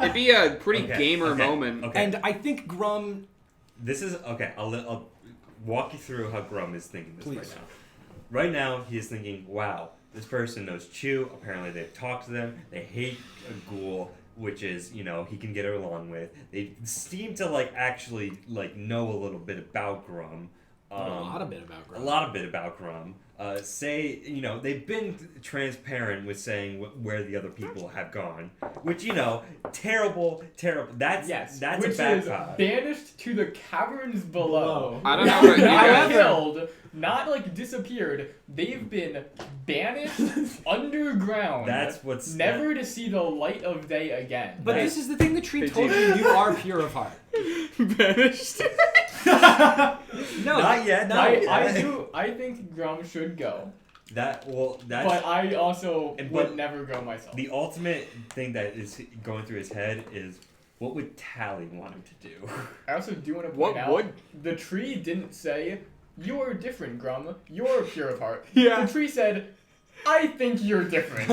It'd be a pretty Okay, gamer okay, moment. Okay. And I think Grum. This is okay. I'll walk you through how Grum is thinking this Please. right now. Right now, he is thinking, "Wow, this person knows Chew. Apparently, they've talked to them. They hate a ghoul, which is he can get along with. They seem to actually know a little bit about Grum. A lot of bit about Grum. A lot of bit about Grum. They've been transparent with saying where the other people have gone, which terrible. That's which a bad is vibe. banished to the caverns below. I don't know Not, what you not guys- killed, not disappeared. They've been banished underground. That's what's never to see the light of day again. But this is the thing the tree told you. You are pure of heart. Banished. No, Not yet. No, I think Grum should go, that's but I also And- would but- never go myself. the ultimate thing that is going through his head is what would Tally want him to do? I also do want to What point out would? the tree didn't say you're different, Grum. You're pure of heart. Yeah. The tree said, I think you're different.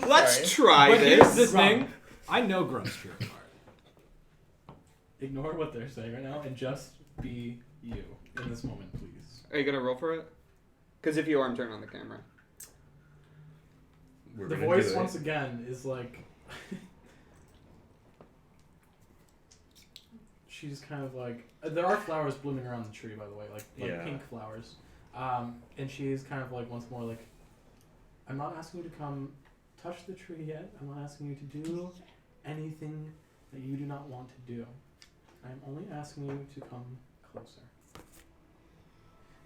Let's Sorry. try But here's the this. thing. I know Grum's pure of heart. Ignore what they're saying right now and just be you in this moment, please. Are you gonna roll for it? Because if you are, I'm turning on the camera. We're The gonna voice do it. once again is like she's kind of like there are flowers blooming around the tree, by the way, like Yeah. pink flowers, and she's kind of like once more like, I'm not asking you to come touch the tree yet. I'm not asking you to do anything that you do not want to do. I'm only asking you to come closer.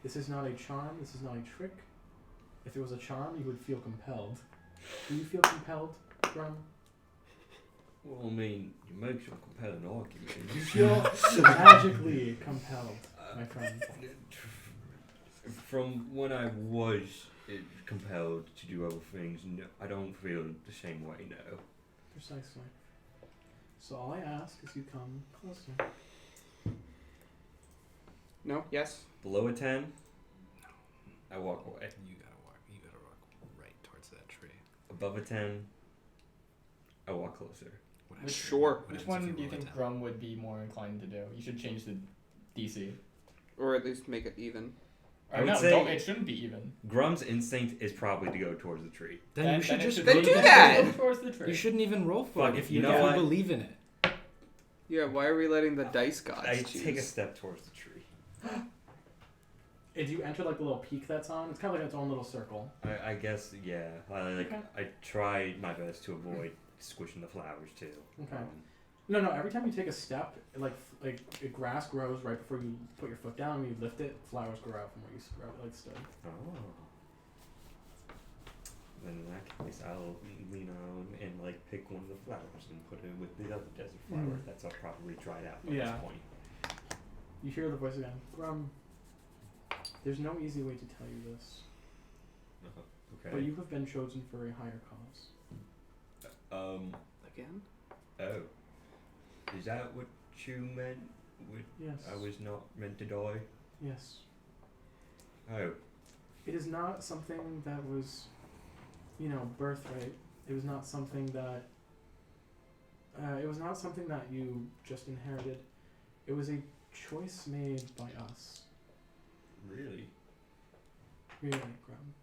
This is not a charm. This is not a trick. If it was a charm, you would feel compelled. Do you feel compelled, Grum? Well, I mean, you make some compelling argument. You feel magically compelled, my friend. From when I was compelled to do other things, no, I don't feel the same way now. Precisely. So all I ask is you come closer. No? Yes? Below a 10, I walk away. You gotta walk right towards that tree. Above a 10, I walk closer. Sure. Which one do you think Grum would be more inclined to do? You should change the DC. Or at least make it even. I Or would no, say- don't, it shouldn't be even. Grum's instinct is probably to go towards the tree. Then you should it just should Then be- do it that! should go towards the tree. You shouldn't even roll for Fuck, it if you you know don't what? believe in it. Yeah, why are we letting the dice gods I choose? take a step towards the tree. If you enter like the little peak that's on, it's kind of like its own little circle. I guess, yeah. Okay. I try my best to avoid squishing the flowers too. Okay. No. Every time you take a step, like grass grows right before you put your foot down. When you lift it, flowers grow out from where you stood. Oh. Then in that case, I'll lean on and like pick one of the flowers and put it with the other desert flower. Mhm. That's all probably dried out by Yeah. this point. You hear the voice again. Grum, there's no easy way to tell you this, Okay. but you have been chosen for a higher cause. Again? Oh. Is that what you meant? Yes. I was not meant to die? Yes. Oh. It is not something that was, birthright. It was not something that. It was not something that you just inherited. It was a choice made by us. Really? Really, Grum.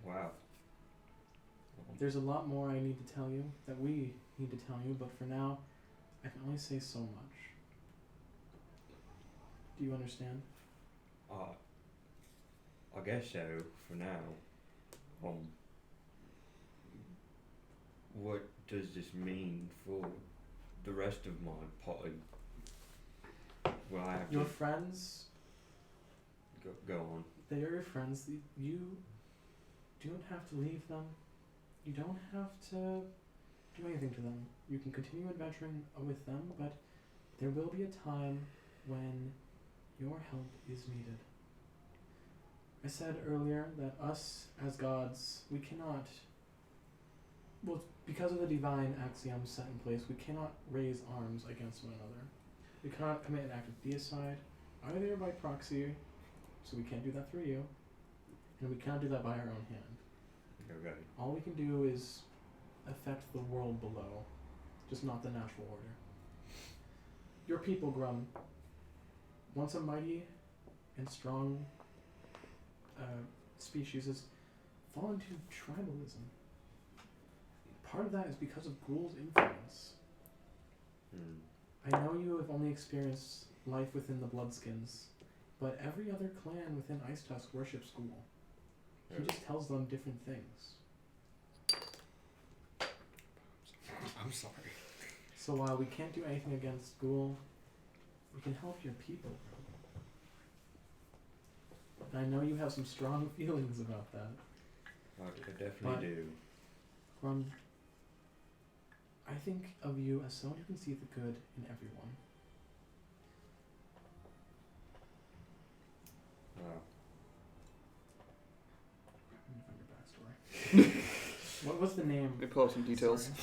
Wow. There's a lot more I need to tell you, that we need to tell you, but for now, I can only say so much. Do you understand? I guess so, for now. What does this mean for the rest of my party? Will I have Your to friends, go on? they are your friends. You don't have to leave them. You don't have to do anything to them. You can continue adventuring with them, but there will be a time when your help is needed. I said earlier that us as gods, we cannot, because of the divine axioms set in place, we cannot raise arms against one another. We cannot commit an act of deicide, either by proxy, so we can't do that through you, and we cannot do that by our own hand. Okay. All we can do is affect the world below, just not the natural order. Your people, Grum, once a mighty and strong species, has fallen into tribalism. Part of that is because of Ghoul's influence. I know you have only experienced life within the Bloodskins, but every other clan within Ice Tusk worships Ghoul. He just tells them different things. I'm sorry. So while we can't do anything against Ghoul, we can help your people. And I know you have some strong feelings about that. I definitely do. I think of you as someone who can see the good in everyone. Wow. Let me find your backstory. What was the name? Let me pull up some details. Sorry.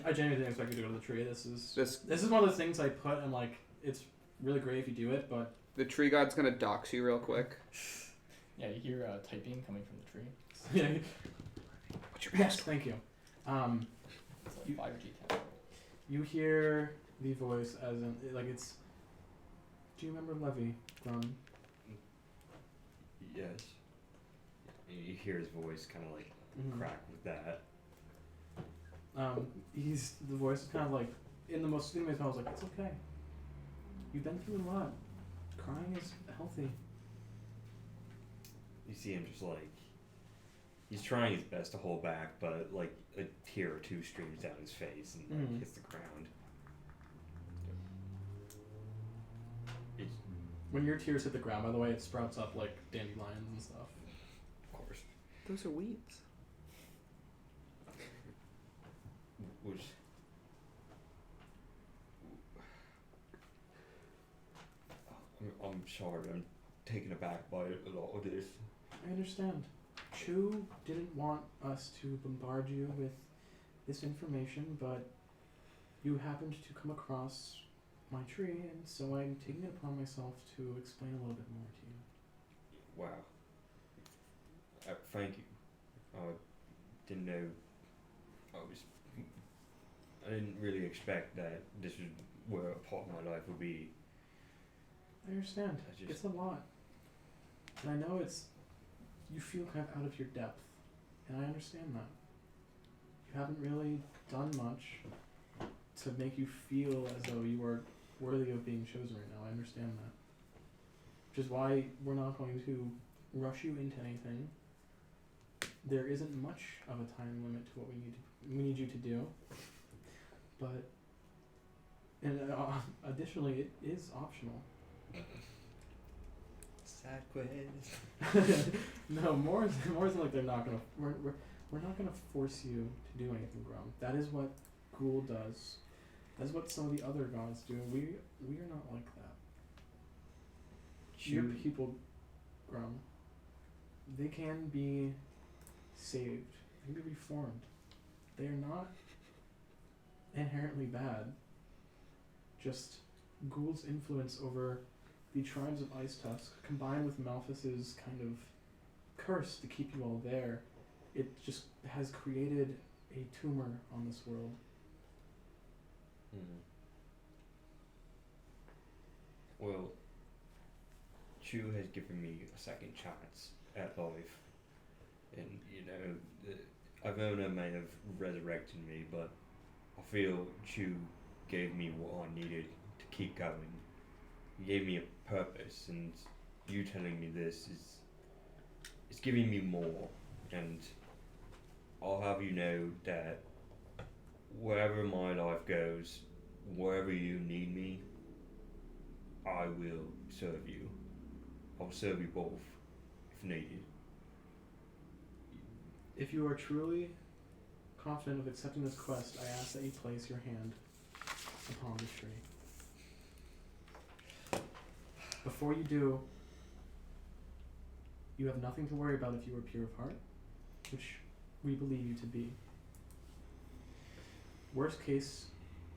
I genuinely didn't expect you to go to the tree. This is This one of those things I put and like it's really great if you do it, but the tree god's gonna dox you real quick. Yeah, you hear typing coming from the tree. yeah. What's your Yes, thank you. It's like 5G10. You hear the voice as in like it's. Do you remember Levy from? Yes. You hear his voice kind of like crack with that. The voice is kind of like in the most soothing way. I was like, it's okay. You've been through a lot. Crying is healthy. You see him just like he's trying his best to hold back, but like a tear or two streams down his face and like, hits the ground. It's, When your tears hit the ground, by the way, it sprouts up like dandelions and stuff. of course, Those are weeds. was I'm sorry, I'm taken aback by a lot of this. I understand. Chu didn't want us to bombard you with this information, but you happened to come across my tree, and so I'm taking it upon myself to explain a little bit more to you. Wow. Thank you. Didn't know I didn't really expect that this was where a part of my life would be. I understand. I just- It's a lot. And I know you feel kind of out of your depth. And I understand that. You haven't really done much to make you feel as though you are worthy of being chosen right now. I understand that. Which is why we're not going to rush you into anything. There isn't much of a time limit to what we need you to do. But additionally, it is optional. Sad quiz. No, more than like they're not gonna. We're not gonna force you to do anything, Grum. That is what Ghoul does. That's what some of the other gods do. We are not like that. Your people, Grum, they can be saved. They can be reformed. They are not inherently bad. Just Ghoul's influence over the tribes of Ice Tusk, combined with Malphus's kind of curse to keep you all there, it just has created a tumor on this world. Well, Chu has given me a second chance at life. And, Ivona may have resurrected me, but I feel Chu gave me what I needed to keep going. He gave me a purpose, and you telling me this is giving me more. And I'll have you know that wherever my life goes, wherever you need me, I will serve you. I'll serve you both, if needed. If you are truly confident of accepting this quest, I ask that you place your hand upon the tree. Before you do, you have nothing to worry about if you are pure of heart, which we believe you to be. Worst case,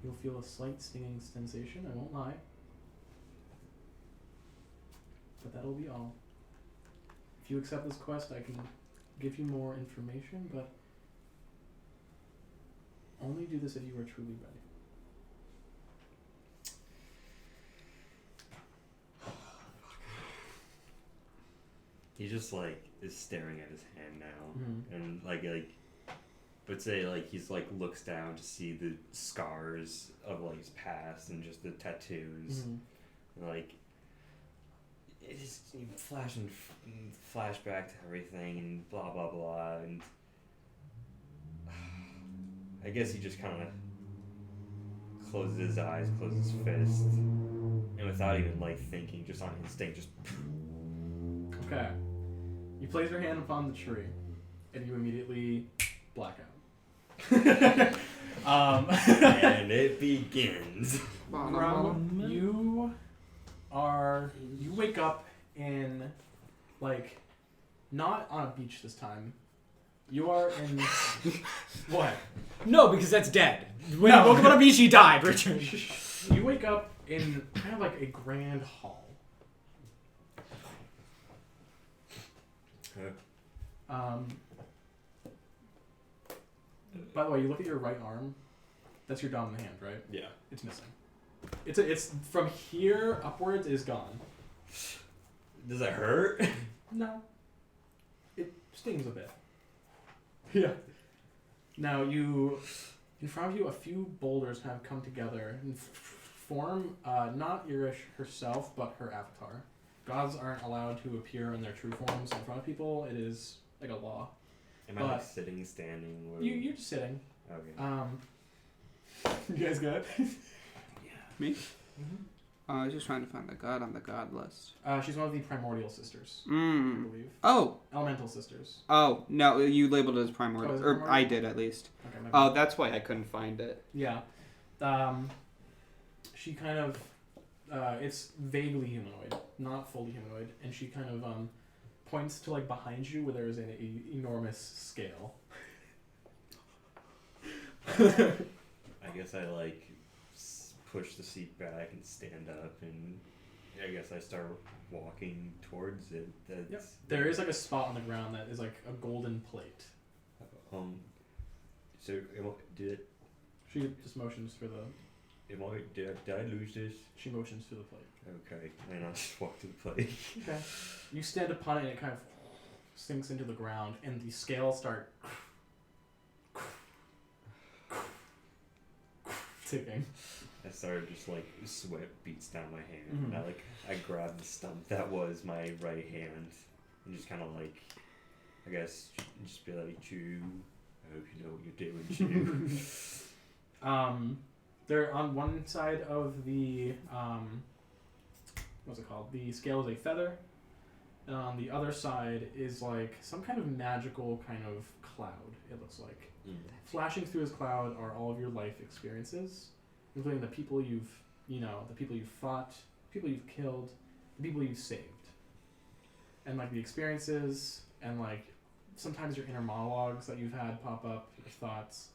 you'll feel a slight stinging sensation, I won't lie. But that'll be all. If you accept this quest, I can give you more information, but only do this if you are truly ready. He just is staring at his hand now, Mm-hmm. and but say he's looks down to see the scars of his past and just the tattoos, Mm-hmm. It is flashback to everything and blah blah blah, and I guess he just kind of closes his eyes, closes his fist, and without even thinking, just on instinct, just. Okay. You place your hand upon the tree, and you immediately black out. And it begins. Grum, you wake up in, not on a beach this time. You are in... What? No, because that's dead. When No. he woke up on a beach, he died, Richard. You wake up in kind of a grand hall. By the way, you look at your right arm. That's your dominant hand, right? Yeah. It's missing. It's from here upwards is gone. Does it hurt? No. It stings a bit. Yeah. Now in front of you, a few boulders have come together and form not Irish herself, but her avatar. Gods aren't allowed to appear in their true forms in front of people. It is like a law. Am I sitting, standing? Or... You're just sitting. Okay. You guys good? Me? Mm-hmm. I was just trying to find the god on the god list. She's one of the primordial sisters, I believe. Oh. Elemental sisters. Oh, no, you labeled it as primordial. Oh, is it Or primordial? I did, at least. Okay, my bad. Oh, that's why I couldn't find it. Yeah. She kind of, it's vaguely humanoid, not fully humanoid, and she kind of points to behind you where there is an enormous scale. I guess I push the seat back and stand up, and I guess I start walking towards it. Yep. There is a spot on the ground that is a golden plate. So did it She just motions for the. Did I lose this? She motions to the plate. Okay, and I just walk to the plate. Okay. You stand upon it and it kind of sinks into the ground, and the scales start ticking. I started just like sweat beats down my hand. Mhm. And I grabbed the stump that was my right hand and just kind of like, I guess, just be like, Chew, I hope you know what you're doing, Chew. They're on one side of the what's it called? The scale is a feather, and on the other side is like some kind of magical kind of cloud. It looks like flashing through this cloud are all of your life experiences, including the people the people you've fought, people you've killed, the people you've saved, and like the experiences and like sometimes your inner monologues that you've had pop up, your thoughts.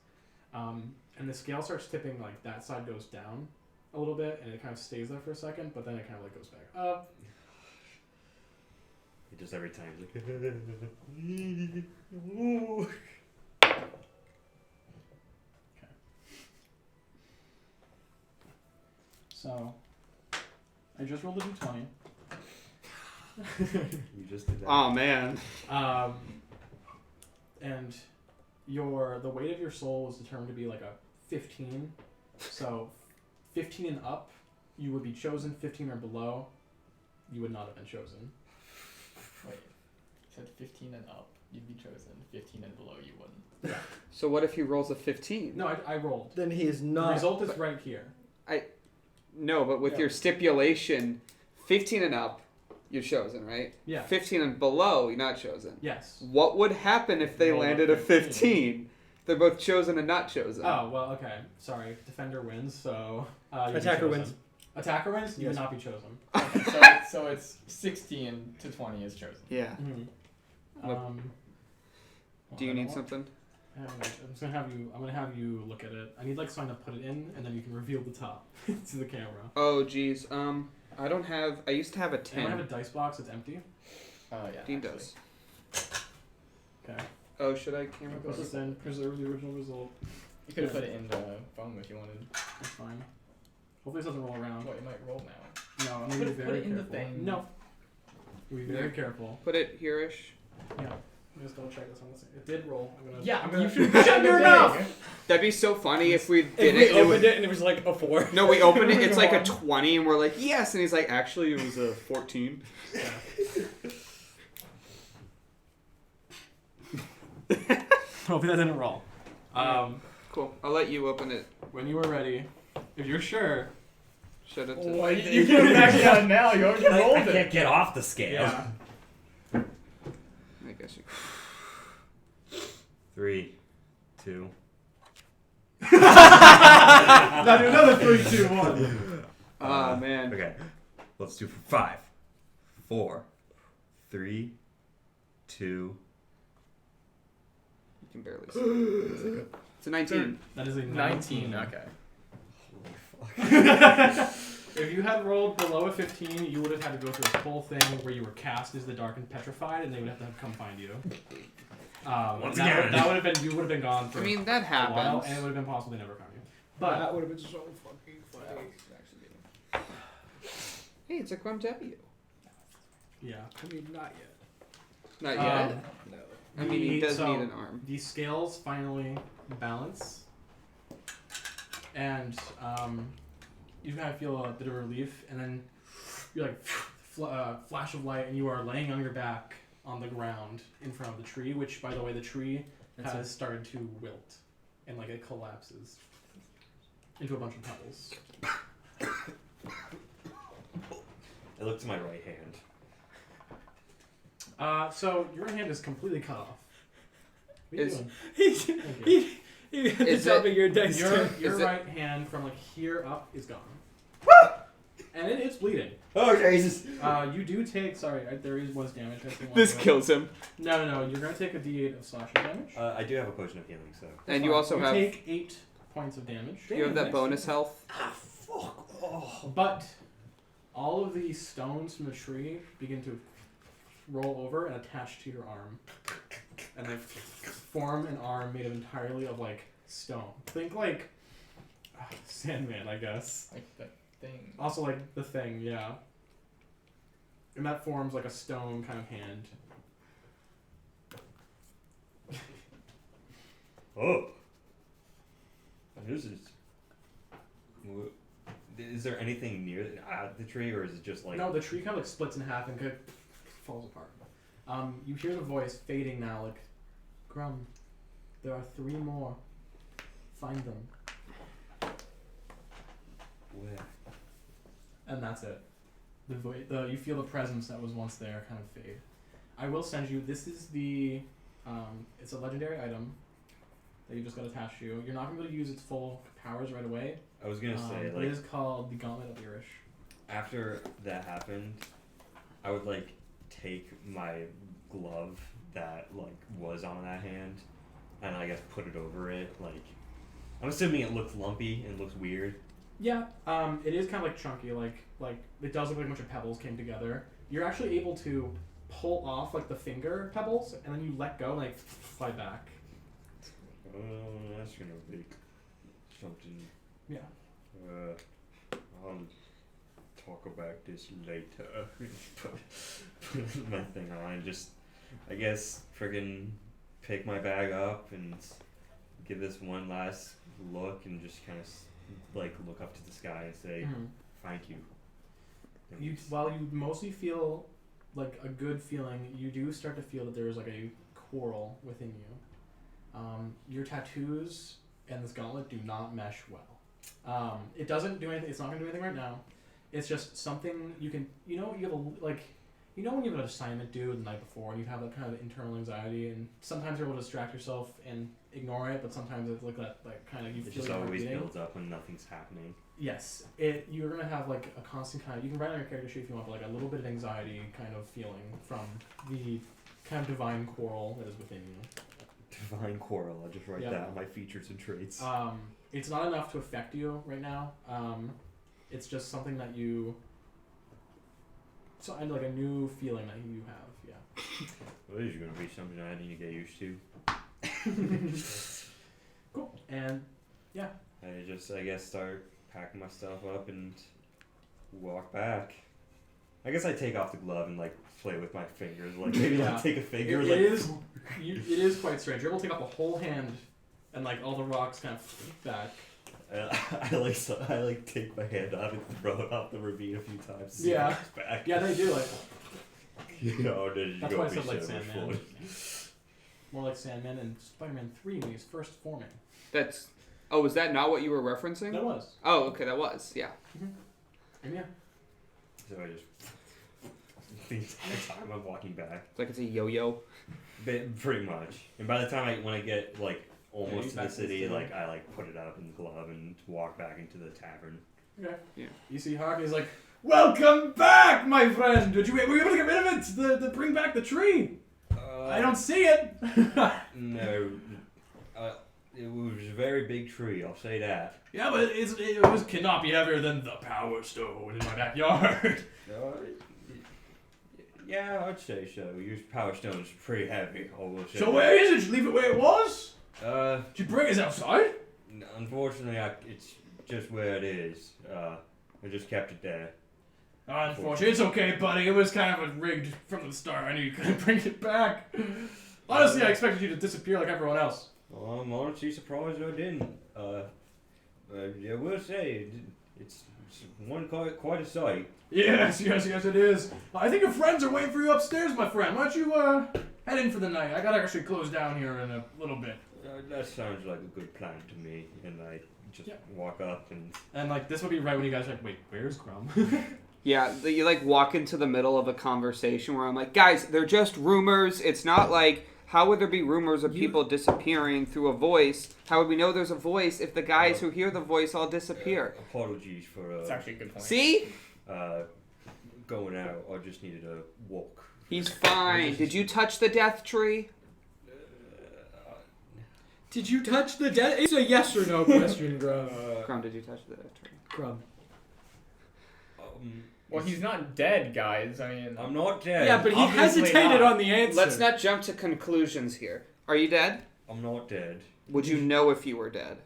And the scale starts tipping, like that side goes down a little bit, and it kind of stays there for a second, but then it kind of like goes back up. It just every time like. So, I just rolled a d20. You just did that. Oh man. And the weight of your soul is determined to be like a 15. So 15 and up, you would be chosen. 15 or below, you would not have been chosen. Wait, you said 15 and up, you'd be chosen. 15 and below, you wouldn't. So what if he rolls a 15? No, I rolled. Then he is The not. result is right here. No, but with Yeah. your stipulation, 15 and up, you're chosen, right? Yeah. 15 and below, you're not chosen. Yes. What would happen if they Roll a landed a 15? 15? They're both chosen and not chosen. Oh, well, okay. Sorry. Defender wins, so... you'd be Attacker chosen. wins. Attacker wins? You would Yes. not be chosen. Okay, so it's 16 to 20 is chosen. Yeah. Mm-hmm. What- Do you need something? I'm gonna have you look at it. I need like someone to put it in, and then you can reveal the top to the camera. Oh, geez. I don't have. I used to have a Anyone have 10. a dice box that's empty? Yeah. Dean actually. does. Okay. Oh, should I camera Put this in. Preserve the original result. You could have put it in the phone if you wanted. That's fine. Hopefully, this doesn't roll around. What, you might roll now. No, I'm Put gonna be it- put very it in the careful. thing. No. Be very careful. Put it here-ish. Yeah. Let me just double check this on this. It did roll. I'm Yeah, gonna you should shut your mouth! That'd be so funny if we If did we it. opened it and it was like a 4. No, we opened it. It's like a 20, and we're like, yes. And he's like, actually, it was a 14. Yeah. Hopefully that didn't roll. Cool. I'll let you open it. When you are ready, if you're sure. Shut it. To... Well, you can back it out now. You already I rolled can't it. get off the scale. Yeah. I guess you. 3, 2. Now do another 3, 2, 1. Ah, man. Okay, let's do 5, 4, 3, 2. You can barely see. It's a 19. That is a 19. 19. Okay. If you had rolled below a 15, you would have had to go through this whole thing where you were cast as the dark and petrified, and they would have to come find you. Once that again. that would have been you would have been gone for I mean, that a while, happens. and it would have been possible they never found you. But That would have been so fucking funny. Hey, it's a crumb W. yeah, I mean, not yet. Not yet. No. I mean, he does so need an arm. the scales finally balance, and you kind of feel a bit of relief, and then you're like flash of light, and you are laying on your back on the ground in front of the tree, which, by the way, the tree has started to wilt, and like it collapses into a bunch of pebbles. I look to my right hand. So your hand is completely cut off. What are you Is- doing? He's, Thank you. he had Is to tell me your dice. Your turn. Is it- right hand from like here up is gone. And it's bleeding. Oh, Jesus! You do take. Sorry, there was damage. I think This kills him. No. You're gonna take a D8 of slashing damage. I do have a potion of healing, so. And you also have take 8 points of damage. you have that Nice. bonus health. But all of the stones from the tree begin to roll over and attach to your arm, and they form an arm made of entirely of like stone. Think like Sandman, I guess. Like that thing. Also, like the thing, yeah. And that forms like a stone kind of hand. Oh. This is. Is there anything near the tree, or is it just like? No, the tree kind of like splits in half and kind of falls apart. You hear the voice fading now, like, Grum, there are 3 more. Find them. Where? And that's it. You feel the presence that was once there kind of fade. I will send you. This is the. It's a legendary item that you just got attached to. You're not gonna be able to use its full powers right away. I was gonna say but like. it is called the Gauntlet of Irish. After that happened, I would like take my glove that like was on that hand, and I guess put it over it. Like, I'm assuming it looks lumpy and looks weird. Yeah. It is kind of like chunky. Like it does look like a bunch of pebbles came together. You're actually able to pull off like the finger pebbles, and then you let go and like fly back. Oh, that's gonna be something. Yeah. I'll talk about this later. Put my thing on and just, I guess, friggin' pick my bag up and give this one last look and just kind of like look up to the sky and say, thank you. While you mostly feel like a good feeling, you do start to feel that there is like a quarrel within you. Your tattoos and this gauntlet do not mesh well. It doesn't do anything. It's not going to do anything right now. It's just something you can, you have when you have an assignment due the night before and you have that kind of internal anxiety, and sometimes you're able to distract yourself and ignore it, but sometimes it's like that, like kind of you it feel just your heart always beating. builds up when nothing's happening. Yes, you're gonna have like a constant kind of. You can write on your character sheet if you want, but like a little bit of anxiety kind of feeling from the kind of divine quarrel that is within you. Divine quarrel. I'll just write Yep. down my features and traits. It's not enough to affect you right now. It's just something that you. So and like a new feeling that you have. Yeah. Well, this is gonna be something I need to get used to. Cool. And yeah. I guess start packing my stuff up and walk back. I guess I take off the glove and like play with my fingers, like maybe like take a finger. It is quite strange. You're able to take off a whole hand, and like all the rocks kind of back. I like take my hand off and throw it off the ravine a few times. to see Yeah. if it's back. Yeah, they do like. That's why I said like Sandman. More like Sandman and Spider-Man 3 when he was first forming. Was that not what you were referencing? That was. Oh, okay, that was, yeah. And yeah. So I just the entire time I'm walking back. It's like it's a yo-yo. Pretty much. And by the time when I get like almost to the back to the city, city. like I like put it up in the glove and walk back into the tavern. Okay. Yeah. You see Hark, he's like, "Welcome back, my friend! Were you able to get rid of it? To bring back the tree? I don't see it!" No. It was a very big tree, I'll say that. Yeah, but it cannot be heavier than the Power Stone in my backyard. Yeah, I'd say so. Your Power Stone is pretty heavy, I will say. So where is it? Did you leave it where it was? Did you bring it outside? Unfortunately, it's just where it is. I just kept it there. Unfortunately, it's okay, buddy. It was kind of rigged from the start. I knew you couldn't bring it back. Honestly, I expected you to disappear like everyone else. Well, I'm honestly surprised I didn't. I will say, it's quite a sight. Yes, it is. I think your friends are waiting for you upstairs, my friend. Why don't you head in for the night? I gotta actually close down here in a little bit. That sounds like a good plan to me. And I just walk up and... And like this would be right when you guys are like, wait, where's Crumb? Yeah, you like walk into the middle of a conversation where I'm like, guys, they're just rumors. It's not like, how would there be rumors of people disappearing through a voice? How would we know there's a voice if the guys who hear the voice all disappear? Apologies for... It's actually a good point. See? Going out. I just needed a walk. He's fine. Did you touch the death tree? Did you touch the dead? It's a yes or no question, Grub. Grum, did you touch the death tree? Grub. Well, he's not dead, guys. I mean, I'm not dead. Yeah, but he Obviously hesitated not. on the answer. Let's not jump to conclusions here. Are you dead? I'm not dead. Would you know if you were dead?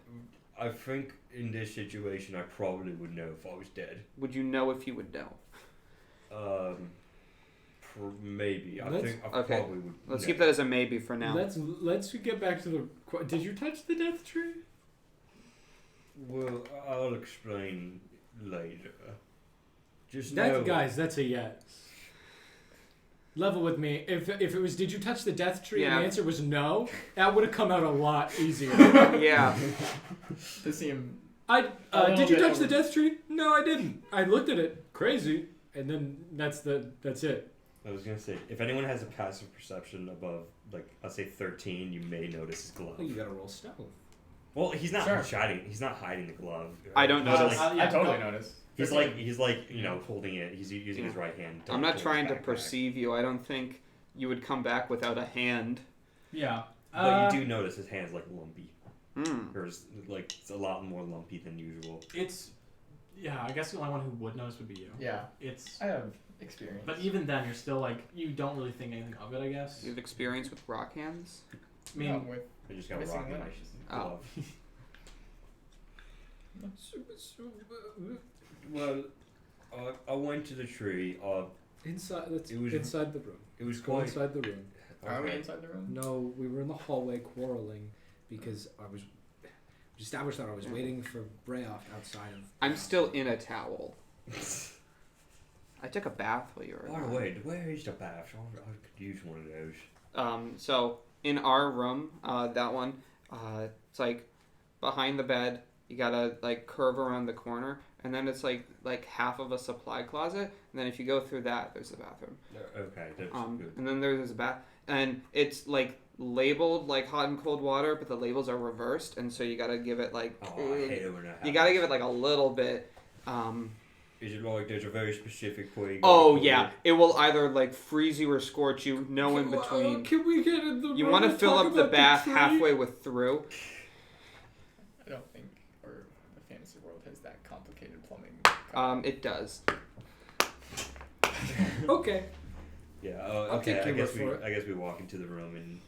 I think in this situation, I probably would know if I was dead. Would you know if you would know? Maybe. I Let's- think I okay. probably would. Let's know. keep that as a maybe for now. Let's get back to the. Did you touch the death tree? Well, I'll explain later. Just That know, guys, that's a yes. Level with me. If it was, did you touch the death tree? And Yeah. the answer was no. That would have come out a lot easier. Yeah. To seem I A did you little touch bit the death tree? No, I didn't. I looked at it. Crazy. And then that's it. I was gonna say, if anyone has a passive perception above, like, I'll say 13, you may notice his glove. Oh, you gotta roll stealth. Well, he's not Sure. hiding. He's not hiding the glove. I don't He's notice. like- I totally noticed. He's like you know holding it. He's using his right hand. I'm not hold trying his to backpack. perceive you. I don't think you would come back without a hand. Yeah. But you do notice his hand's like lumpy. Hmm. Or like it's a lot more lumpy than usual. Yeah, I guess the only one who would notice would be you. Yeah, It's. I have experience. But even then, you're still like you don't really think anything of it. I guess. You have experience with rock hands? I mean, No, with I just got Missing rock in my limbs. glove. Well, I went to the tree. Inside. It was- Inside the room. It was Go quite. inside the room. are we Okay. inside the room? No, we were in the hallway quarreling because we established that I was waiting for Brayoff outside of. I'm still in a towel. I took a bath while you were By the gone. way, where is the bath? I could use one of those. So in our room, that one, it's like behind the bed. You gotta like curve around the corner, and then it's like half of a supply closet. And then if you go through that, there's the bathroom. Okay, that's good. And then there's a bath, and it's like labeled like hot and cold water, but the labels are reversed, and so you gotta give it like Oh, I hate it when that happens. you gotta give it like a little bit. Is it like there's a very specific way? You Oh gotta yeah, put it will either like freeze you or scorch you. No in between. Can we get in the You room want to and fill talk up the about bath tree? halfway with through. I don't think, or the fantasy world has that complicated plumbing. It does. Okay. Yeah. I'll Okay. take I your guess word for it. I guess we walk into the room and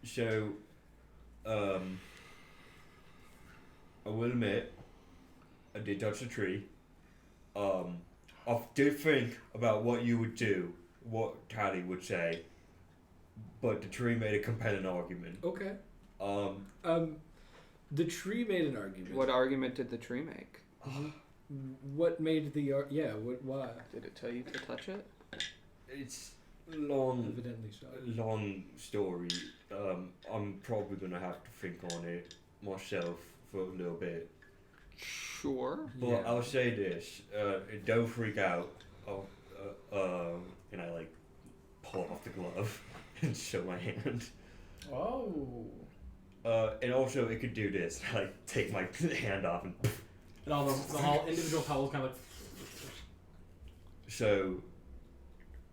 so I will admit I did touch the tree. I did think about what you would do, what Tally would say, but the tree made a compelling argument. Okay. Um, The tree made an argument. What argument did the tree make? What made the why? Did it tell you to touch it? it's long. Evidently so. Long story. I'm probably gonna have to think on it myself for a little bit. Sure. But Yeah. I'll say this: don't freak out. And I like pull off the glove and show my hand. Oh. And also, it could do this. I like take my hand off and. and all all individual pebbles kind of like. So.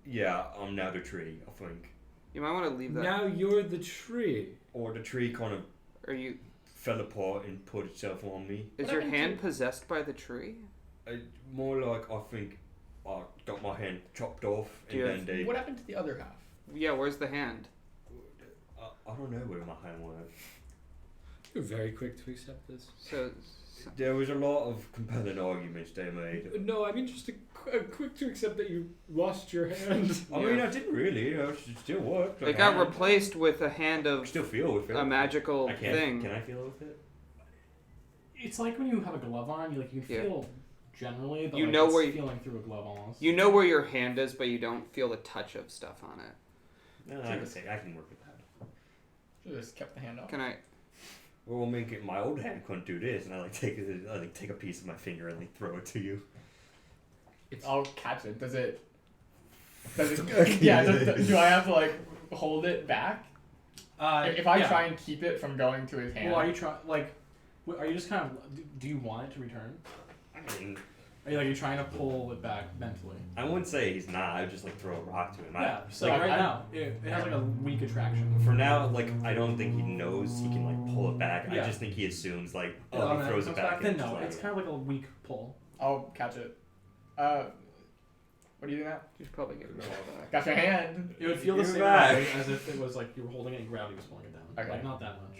Yeah, I'm now the tree. I think, You might want to leave that. Now you're the tree. or the tree kind of Are you? fell apart and put itself on me. Is What your happened hand to- possessed by the tree? More like I think I got my hand chopped off Do you and have- then they. What happened to the other half? Yeah. Where's the hand? I don't know where my hand went. You're very quick to accept this. So There was a lot of compelling arguments they made. No, I mean just quick to accept that you lost your hand. I mean, I didn't really. You know, it still worked. it got replaced with a hand I of still feel with it. a magical I can't. thing. Can I feel with it? It's like when you have a glove on, you can Yeah. feel generally, but You like know it's where you- feeling through a glove almost. You know where your hand is, but you don't feel the touch of stuff on it. No, I can say I can work with that. Should have just kept the hand off. Can I? Well, I mean, my old hand couldn't do this, and I take a piece of my finger and like throw it to you. I'll catch it. Does it? Yeah. Do I have to like hold it back? If I yeah. try and keep it from going to his hand. Well, are you trying like? Are you just kind of? Do you want it to return? I mean, Are you trying to pull it back mentally? I wouldn't say he's not. I would just like throw a rock to him. Yeah, just like right now, it has like a weak attraction. For now, like I don't think he knows he can like pull it back. I Yeah. just think he assumes like It he automatically throws it comes back. Then and no, just, it's kind of like a weak pull. I'll catch it. What do you do now? You should probably give it back. Got your hand. It would feel the Give it same back. way as if it was like you were holding it and gravity was pulling it down. Okay. Like not that much.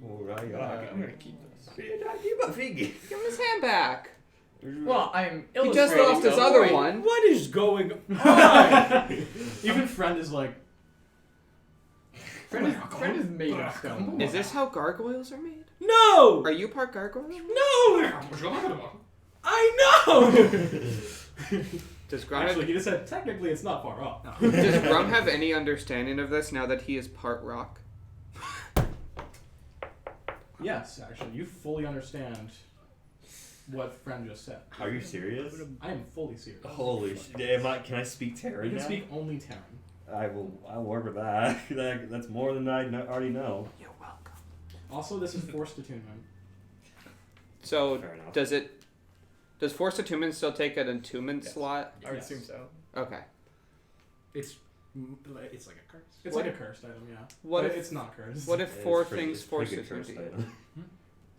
Alright, I'm gonna keep this. Keep my finger. Give him his hand back. Well, I'm He just illustrating lost his the other point. one. What is going on? Even friend is like, Friend is made of stone. Is this how gargoyles are made? No! Are you part gargoyle? No! I know! Does Grum actually, he just said technically it's not far off. does Grum have any understanding of this now that he is part rock? Yes, actually, you fully understand what friend just said. Are you serious? I am fully serious. Holy shit! Can I speak Terran You can now? speak only Terran. I'll work with that. That's more than I already know. You're welcome. Also, this is forced attunement. So Fair enough. does forced attunement still take an attunement Yes. slot? I would Yes. assume so. Okay. It's like a curse. It's What like a cursed item, yeah. What But if it's not cursed. what if It's four pretty- things it's pretty force good attune to curse you? item.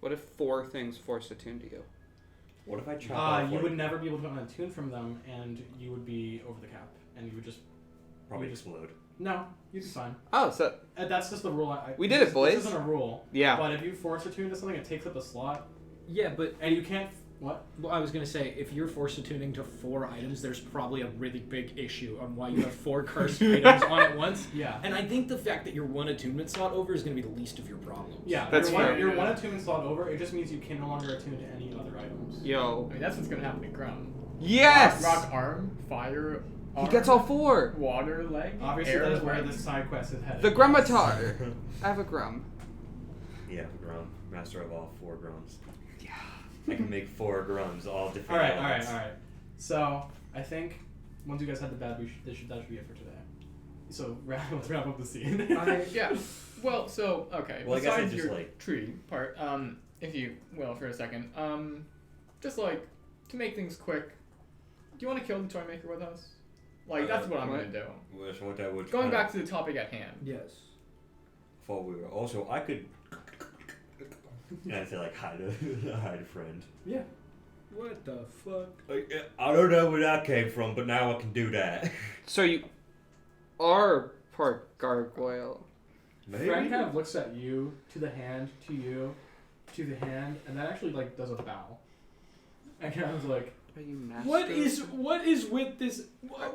What if 4 things force attune to you? What if I chop off You like, would never be able to unattune from them, and you would be over the cap, and you would just probably you just- explode? no, you'd be fine. Oh, so That's just the rule. We did it, this boys. This isn't a rule. yeah. But if you force attune to something, it takes up a slot, Yeah, but and you can't. What? well, I was gonna say if you're force attuning to 4 items, there's probably a really big issue on why you have 4 cursed items on at once. Yeah. And I think the fact that you're 1 attunement slot over is gonna be the least of your problems. Yeah, That's your fair. one attunement slot over. It just means you can no longer attune to any other items. Yo. I mean, that's what's gonna happen to Grum. Yes. Rock arm, fire arm, He gets all 4. water leg, Obviously, air that is where leg. this side quest is headed. The Grummatar. I have a Grum. Yeah, Grum. Master of all 4 Grums. Yeah. I can make 4 Grums, all different. All right. elements. So I think once you guys had the bad, that should be it for today. So let's wrap up the scene. Yeah. Well, so okay. Well, I guess I besides just, your like- tree part, if you will, for a second, just like to make things quick, do you want to kill the toy maker with us? Like that's what I'm what? gonna do. Which what that would Going back to the topic at hand. Yes. before we were also I could. And I'd say like hide a friend. Yeah. What the fuck? Like, I don't know where that came from, but now I can do that. So you are part gargoyle. Maybe. Fred kind of looks at you, to the hand, to you, to the hand, and then actually like does a bow. And kind of like, Are you master? What is with this?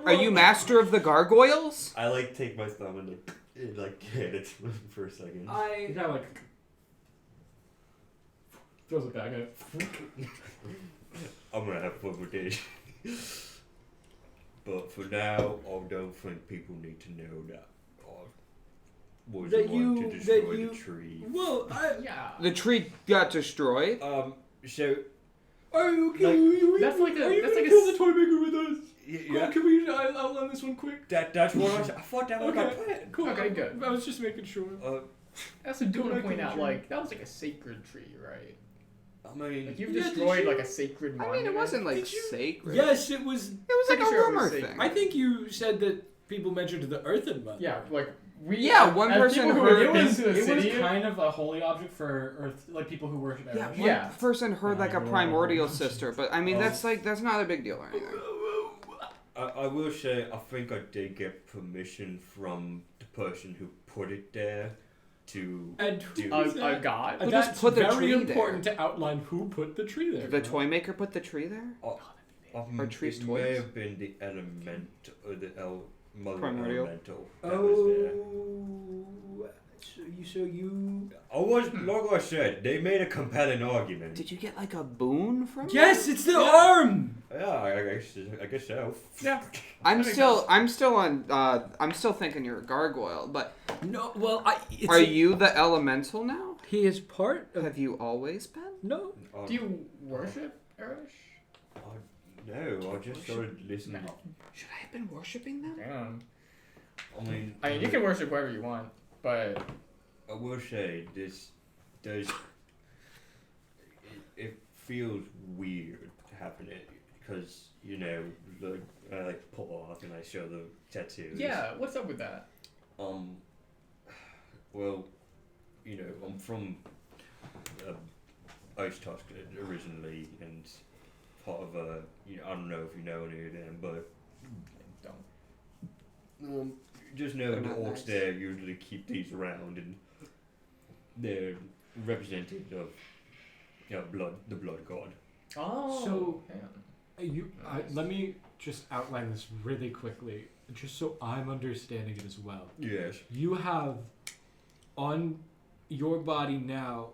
Are you master of the gargoyles? I like take my thumb and like hit it for a second. he I kind of like throws it back at it. I'm gonna have fun with this. But for now, I don't think people need to know that I was That the one you- to that destroy you- the tree. well, Yeah. The tree got destroyed. So are you Like- kidding? That's like a- Are you that's gonna like a kill s- the toy maker with us? yeah, Can we outline this one quick? that's what I thought that was my Okay. plan. Cool. Okay, good. I was just making sure. I also do Go want to back to point the out, tree. like, that was like a sacred tree, right? I mean, Like, you've Yeah, did destroyed, you- like, a sacred I monument. mean, it wasn't like Did you- sacred. Yes, it was. It was like Pretty a sure it was rumor sacred. thing. I think you said that people mentioned the earthen mother. Yeah, like, we... Yeah, one as person people who heard- have been to the It was city... kind of a holy object for Earth, like people who worship Yeah, Eris. one Yeah. person heard like a Yeah, primordial sister, but I mean Oh. that's not a big deal or anything. I will say I think I did get permission from the person who put it there to And who Dude. was A that? god? Who just That's put the very tree important to outline who put the tree there. The toy maker put the tree there. Or trees it toys? may have been the element or the mother Primordial. elemental that was there. Oh, so you. I was like I said, they made a compelling argument. Did you get like a boon from? Yes, it's the arm. Yeah, I guess so. Yeah. I'm That makes still I'm still thinking you're a gargoyle, but No, well, It's are you the elemental now? He is part of. Have you always been? No. Um, Do you worship Erish? No, I just started listening. No. Should I have been worshiping them? Damn. I I mean, you can worship whoever you want, but... I will say this does. It feels weird having it because like I like pull off and I show the tattoos. Yeah, what's up with that? Well, I'm from Ice Tusk originally, and part of I don't know if you know any of them, but Don't. just know They're the not orcs nice. there usually keep these around, and they're representative of the blood god. Oh. So- yeah. Let me just outline this really quickly, just so I'm understanding it as well. Yes. You have on your body now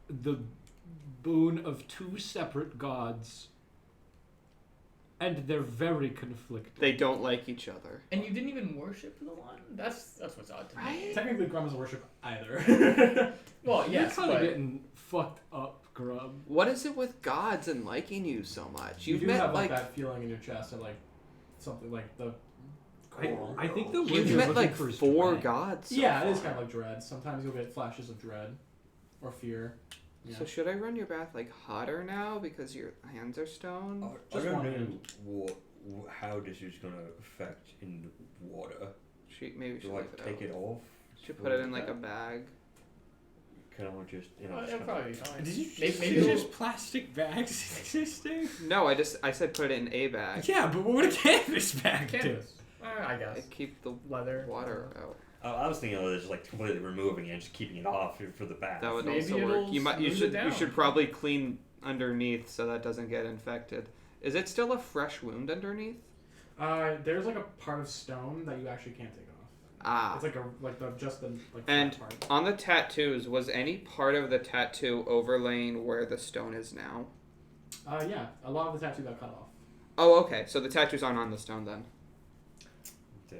the boon of two separate gods, and they're very conflicted. They don't like each other. And you didn't even worship the one? That's what's odd to me. Technically, Grum doesn't worship either. Well, yes, You're kind of but getting fucked up, Grub. What is it with gods and liking you so much? You You've do met have like that feeling in your chest of like something like the coral. I think the word you've you're met looking like for is 4 dread. gods. So Yeah, it is far. kind of like dread. Sometimes you'll get flashes of dread or fear. Yeah. So should I run your bath like hotter now because your hands are stone? I Just don't one know how this is gonna affect in the water. Maybe we should Do I leave it take out. it off? Should put it in like a bag. Can I just it'll just probably be fine. Did you Maybe just we'll- plastic bags existing? No, I said put it in a bag. Yeah, but what would a canvas bag do? Canvas. I guess. I keep the Leather. water out. I was thinking of just like completely removing it and just keeping it off for the bath. That would Maybe also work. it'll You smooth it should down. probably clean underneath so that doesn't get infected. Is it still a fresh wound underneath? There's like a part of stone that you actually can't take off. Ah. It's like the just the like And flat part. on the tattoos, was any part of the tattoo overlaying where the stone is now? Yeah, a lot of the tattoo got cut off. Oh, okay. So the tattoos aren't on the stone then. Damn.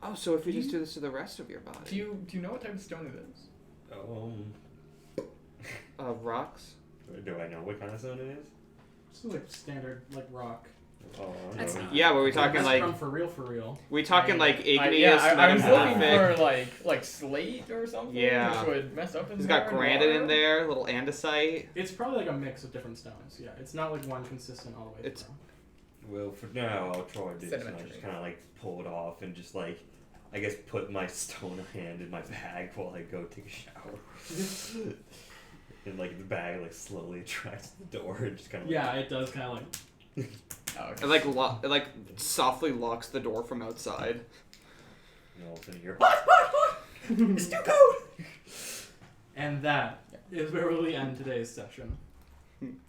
Oh, so if you just do this to the rest of your body. Do you know what type of stone it is? Rocks? Do I know what kind of stone it is? This is like standard like rock. Oh, That's no. not- Yeah, were we talking That's like from for real? we talking like igneous, yeah, I was looking metamorphic? for like slate or something. Yeah. Which would mess up in It's there got and granite in water. there, little andesite. It's probably like a mix of different stones. Yeah, it's not like one consistent all the way It's- through. Well, for now, I'll try this. And I Sedimentary. just kind of like pull it off and just like, I guess, put my stone hand in my bag while I go take a shower. And like the bag like slowly attracts the door and just kind of Yeah, it does kind of like. Oh, okay. It like softly locks the door from outside. and all of a sudden you're It's too cold. And that is where we'll end today's session.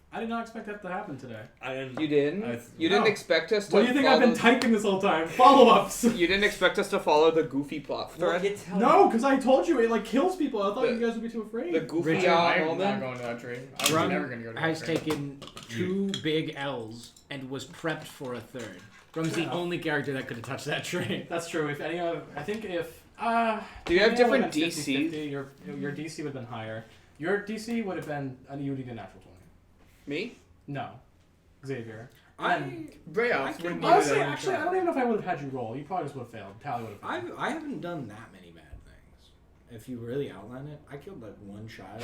I did not expect that to happen today. I didn't. You didn't? You didn't No. expect us to What do you think I've follow... been typing this whole time? Follow-ups. You didn't expect us to follow the goofy plot thread? No, because I told you it like kills people. I thought The- you guys would be too afraid. The goofy Richard, I'm not moment? going to that tree. I was Grum never going to go to has that tree. taken 2 big L's and was prepped for a third. Grum's the Yeah. only character that could have touched that train. That's true. If any of, I think if Do you have Tamiya different would've been DC? 50-50, your DC would have been higher. Your DC would have been you would need a natural 20. Me? No, Xavier. Brayoffs wouldn't do Honestly, that. actually, I don't even know if I would have had you roll. You probably just would have failed. Tally would have failed. I haven't done that many bad things. If you really outline it, I killed like 1 child.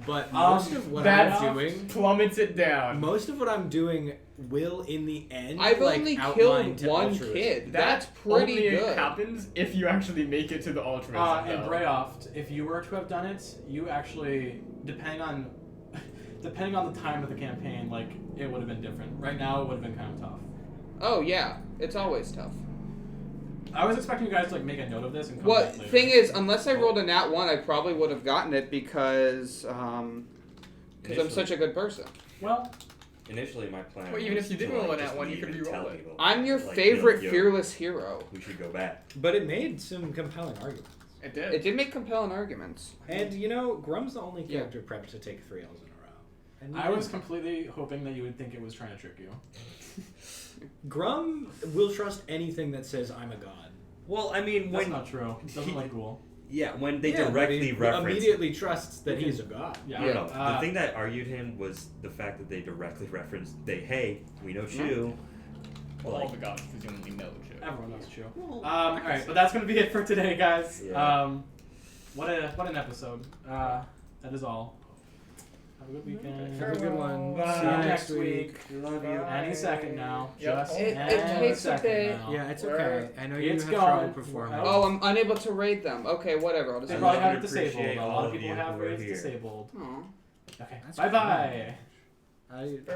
But most of what that I'm doing, plummets it down. most of what I'm doing will in the end. I've like, only outline killed to 1 altruism. kid. That That's pretty only good. happens if you actually make it to the altruism. And though. Brayoft, if you were to have done it, you actually, depending on the time of the campaign, like it would have been different. Right now, it would have been kind of tough. Oh, yeah. It's always tough. I was expecting you guys to like make a note of this and come What back later. thing is, unless I rolled a nat 1, I probably would have gotten it because I'm such a good person. Well, Initially, my plan. Well, even was if you to, did roll like, a nat just 1, you leave could and re-roll tell it. people, I'm your like, favorite yo, fearless hero. We should go back. But it made some compelling arguments. It did. It did make compelling arguments. And you know, Grum's the only character prepped to take 3 L's in a row. And I was completely hoping that you would think it was trying to trick you. Grum will trust anything that says I'm a god. Well, I mean, That's when not true. It doesn't like Ghoul. when they Yeah, but directly he reference. immediately trusts that he's a god. Yeah. I don't know. Uh, The thing that argued him was the fact that they directly referenced, hey, we know Chu. Well, all the gods presumably know Joe. Everyone knows Chu. Well, All right, but that's gonna be it for today, guys. Yeah. What an episode. That is all. Have a good weekend. Have a good one. Bye. See you Bye. next week. Love you. Any second now. Yep. Just It any takes a second bit. now. Yeah, it's We're- okay. I know you It's have going. trouble performing. Oh. Oh, I'm unable to raid them. Okay, whatever. I'll just They I probably love have and it disabled. appreciate A all lot of of people you have who are raids here. disabled. Aw. Okay. That's Bye bye. Oh, it's